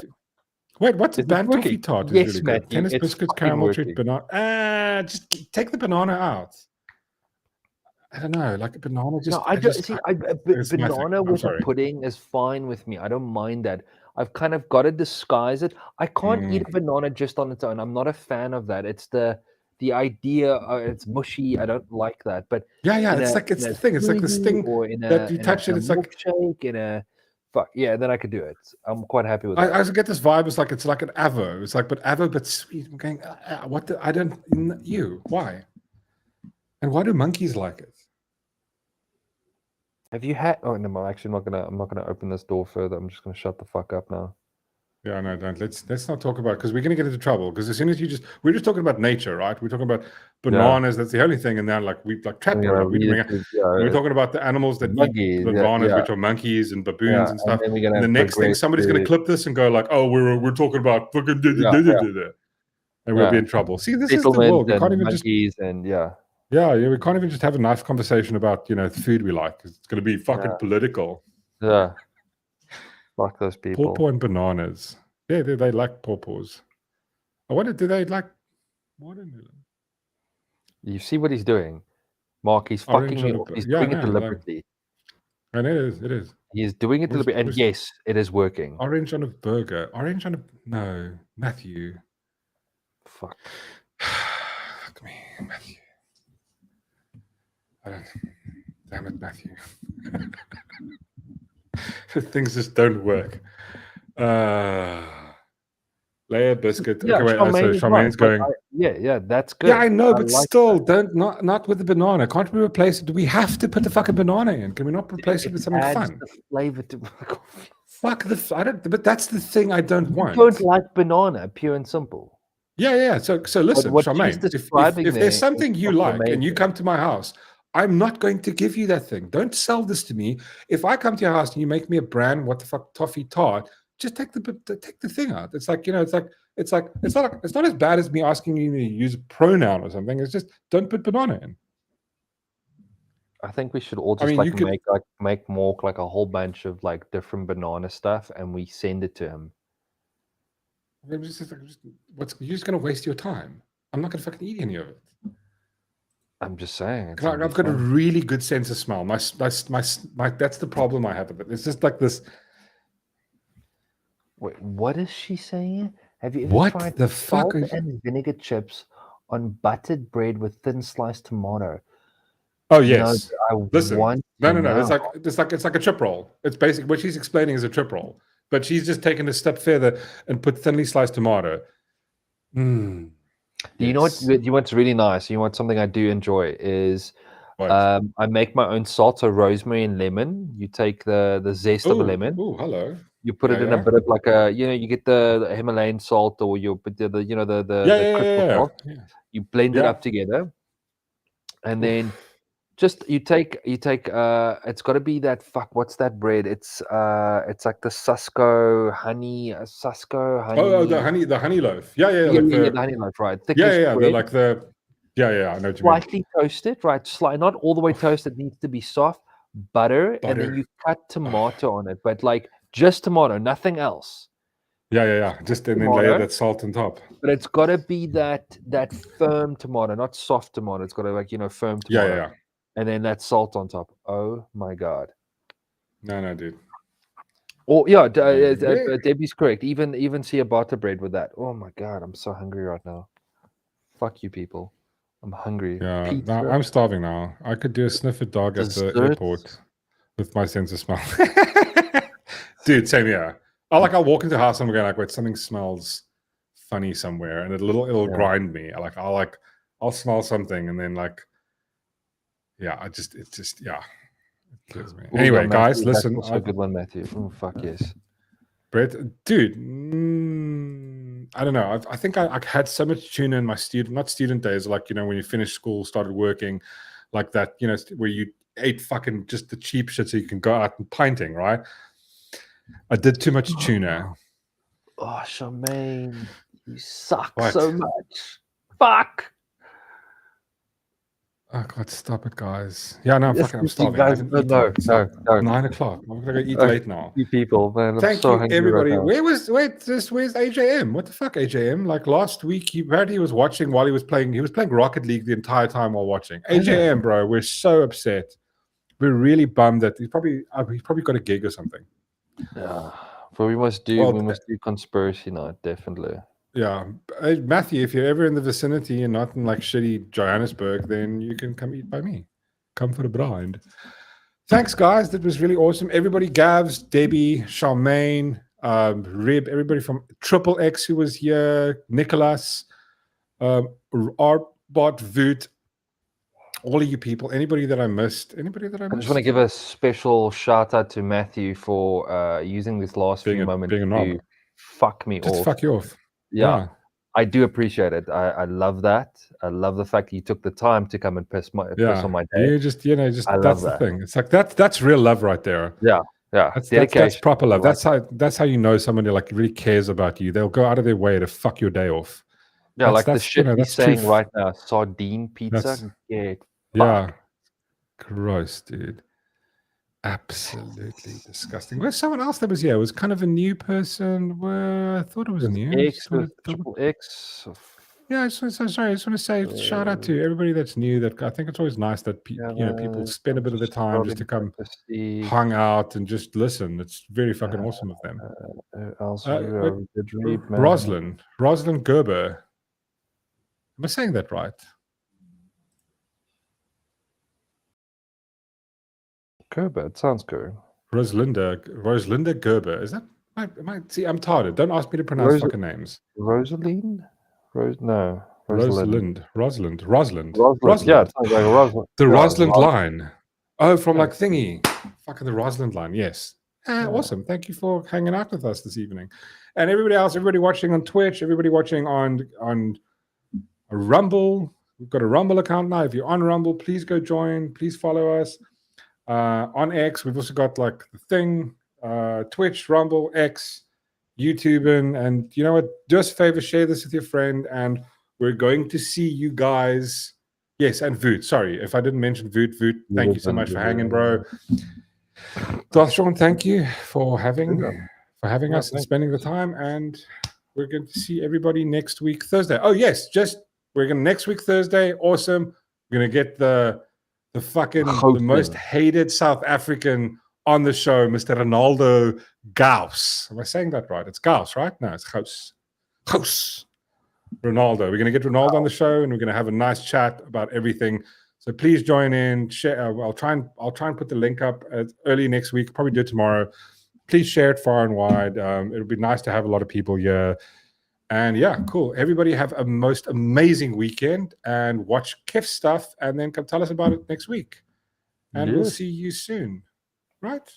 Wait, what's ban toffee tart? Yes, really Matthew, good. Tennis biscuits, caramel treat, banana. Just take the banana out. I don't know, like a banana. Banana with a pudding is fine with me. I don't mind that. I've kind of got to disguise it. I can't eat a banana just on its own. I'm not a fan of that. It's the the idea it's mushy. I don't like that. But yeah, in it's a- like it's in a the thing. It's like this smoothie thing or in that a you touch it. It's like milkshake in a fuck yeah. Then I could do it. I'm quite happy with I that. also get this vibe. It's like an avo. It's like but avo but sweet. I'm going. What? I don't. You why? And why do monkeys like it? Have you had? Oh no, I'm not gonna open this door further. I'm just gonna shut the fuck up now. Yeah, no, don't. Let's not talk about it because we're gonna get into trouble. Because as soon as we're just talking about nature, right? We're talking about bananas. That's the only thing, and then like we like trap Yeah, we're talking about the animals that monkeys, eat bananas, yeah. which are monkeys and baboons Yeah, and stuff. and then we're gonna And the next thing, progress somebody's gonna to- clip this and go like, "Oh, we're talking about fucking and we'll be in trouble." See, this is the Settlement world. We and can't even just monkeys and yeah. yeah, we can't even just have a nice conversation about the food we like. It's gonna be fucking political. Yeah. Fuck those people. Pawpaw and bananas. Yeah, they like pawpaws. I wonder, do they like watermelon? You see what he's doing, Mark? He's Orange fucking on me a off. bur- He's yeah, doing no, it deliberately. And it is. He is doing it deliberately, and yes, it is working. Orange on a burger. Orange on a no, Matthew. Fuck. Fuck me, Matthew. I don't. Damn it, Matthew. Things just don't work. Layer biscuit. Yeah, Okay, wait. Charmaine is Charmaine's right, going. but yeah, that's good. Yeah, I know, I but like still, not with the banana. Can't we replace it? Do we have to put the fucking banana in? Can we not replace it with something adds fun? the flavor to. Fuck the. I don't. But that's the thing I don't want. You don't like banana, pure and simple. Yeah. So listen, what she's Charmaine. describing If there there's something is you fucking like and you amazing. come to my house, I'm not going to give you that thing. Don't sell this to me. If I come to your house and you make me a brand, what the fuck, toffee tart, just take the thing out. It's like it's not as bad as me asking you to use a pronoun or something. It's just don't put banana in. I think we should all I just mean, you could- make Mork like a whole bunch of like different banana stuff, and we send it to him. You're just gonna waste your time. I'm not gonna fucking eat any of it. I'm just saying. it's 'Cause gonna I've be got a fun. really good sense of smell. My that's the problem I have with it. It's just like this. Wait, what is she saying? Have you ever What tried the fuck salt is- and vinegar chips on buttered bread with thin sliced tomato? Oh No, yes. I Listen. want No. to It's know. like a chip roll. It's basically what she's explaining is a chip roll, but she's just taken a step further and put thinly sliced tomato. Do you know what? You what's really nice? You want something I do enjoy is What? I make my own salt, so rosemary and lemon. You take the zest of a lemon. Oh, hello. You put it in a bit of like a you get the Himalayan salt or you put the crystal salt. Yeah. You blend it Yeah. up together, and then just you take it's got to be that what's that bread? It's like the Susco honey. Oh, the honey loaf. Yeah. Like the honey loaf, right? Yeah. Thickest They're bread. like the. Yeah. I know what you mean. Slightly toasted, right? Not all the way toasted. It needs to be soft. Butter, and then Butter. you cut tomato on it, but like just tomato, nothing else. Yeah. Just and then Tomato. layer that salt on top. But it's got to be that firm tomato, not soft tomato. It's got to firm tomato. Yeah. And then that salt on top. Oh my god. No, dude. Oh yeah, Yeah. Debbie's correct. Even ciabatta bread with that. Oh my god, I'm so hungry right now. Fuck you people. I'm hungry. Yeah, Pizza. no, I'm starving now. I could do a sniffer dog at the Desserts. airport with my sense of smell. Dude, same here. I'll walk into a house and I'm going like, wait, something smells funny somewhere, and it'll grind me. I'll smell something, and then it kills me. Ooh, Anyway, yeah, guys, Matthew, that's listen. also a good one, Matthew. Oh fuck yes. Brett, dude, I don't know. I think I had so much tuna in my not student days, like, when you finished school, started working, like that, where you ate fucking just the cheap shit so you can go out and pinting, right? I did too much tuna. Oh, Charmaine, you suck What? so much. Fuck. Oh God, stop it, guys. Yeah, no, I'm Yes, fucking, I'm you starving. I guys- haven't no, eaten. It's no, like no. 9 o'clock. I'm gonna go eat Okay. late now. You people, man. I'm Thank so you, hungry everybody. right now. Where's AJM? What the fuck, AJM? Like last week, he was watching while he was playing. He was playing Rocket League the entire time while watching. AJM, bro, we're so upset. We're really bummed that he's probably got a gig or something. Yeah. But we must do conspiracy night, definitely. Yeah, Matthew, if you're ever in the vicinity and not in like shitty Johannesburg, then you can come eat by me. Come for the blind. Thanks, guys. That was really awesome. Everybody, Gavs, Debbie, Charmaine, Rib, everybody from Triple X who was here, Nicholas, Arbot, Voot, all of you people. Anybody that I missed? Anybody that I missed? I just want to give a special shout out to Matthew for using this last few moments to fuck me off. Just fuck you off. Yeah, I do appreciate it. I love that. I love the fact that you took the time to come and piss on my day. You just, that's the thing. It's like that's real love right there. Yeah. That's proper love. That's how you know somebody like really cares about you. They'll go out of their way to fuck your day off. Yeah, like the shit he's saying right now. Sardine pizza. Yeah. Gross, dude. Absolutely disgusting. Where's someone else that was here? It was kind of a new person. I thought it was new. Triple X. Yeah, I just want to say shout out to everybody that's new. That I think it's always nice that people spend a bit of their time just to come hang out and just listen. It's very fucking awesome of them. Rosalind Gerber. Am I saying that right? Gerber, it sounds good. Rosalinda Gerber. Is that? See, I'm tired. Don't ask me to pronounce fucking names. Rosalind. Rosalind. Rosalind. Yeah, it sounds like a Rosalind. The Rosalind line. Oh, from like thingy. Fucking the Rosalind line. Yes. Awesome. Thank you for hanging out with us this evening. And everybody else, everybody watching on Twitch, everybody watching on Rumble. We've got a Rumble account now. If you're on Rumble, please go join. Please follow us. On X, we've also got like the thing, Twitch, Rumble, X, YouTube, and you know what? Do us a favor, share this with your friend, and we're going to see you guys. Yes, and Voot. Sorry if I didn't mention Voot. Thank you so much for hanging, bro. Darth Sean, thank you for having us and spending the time. And we're going to see everybody next week Thursday. Oh yes, we're going to next week Thursday. Awesome. We're going to get the most hated South African on the show, Mr. Ronaldo Gauss. Am I saying that right? It's Gauss, right? No, it's Gauss. Ronaldo. We're going to get Ronaldo on the show, and we're going to have a nice chat about everything. So please join in. Share. I'll try and put the link up early next week. Probably do it tomorrow. Please share it far and wide. It'll be nice to have a lot of people here. And yeah, cool. Everybody have a most amazing weekend and watch Kev's stuff and then come tell us about it next week. And we'll see you soon. Right?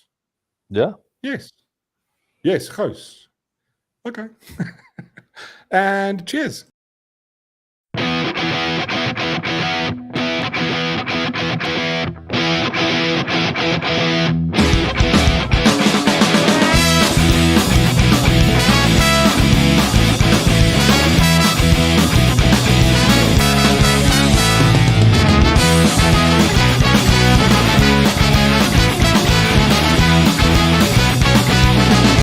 Yeah. Yes. Close. Okay. And cheers.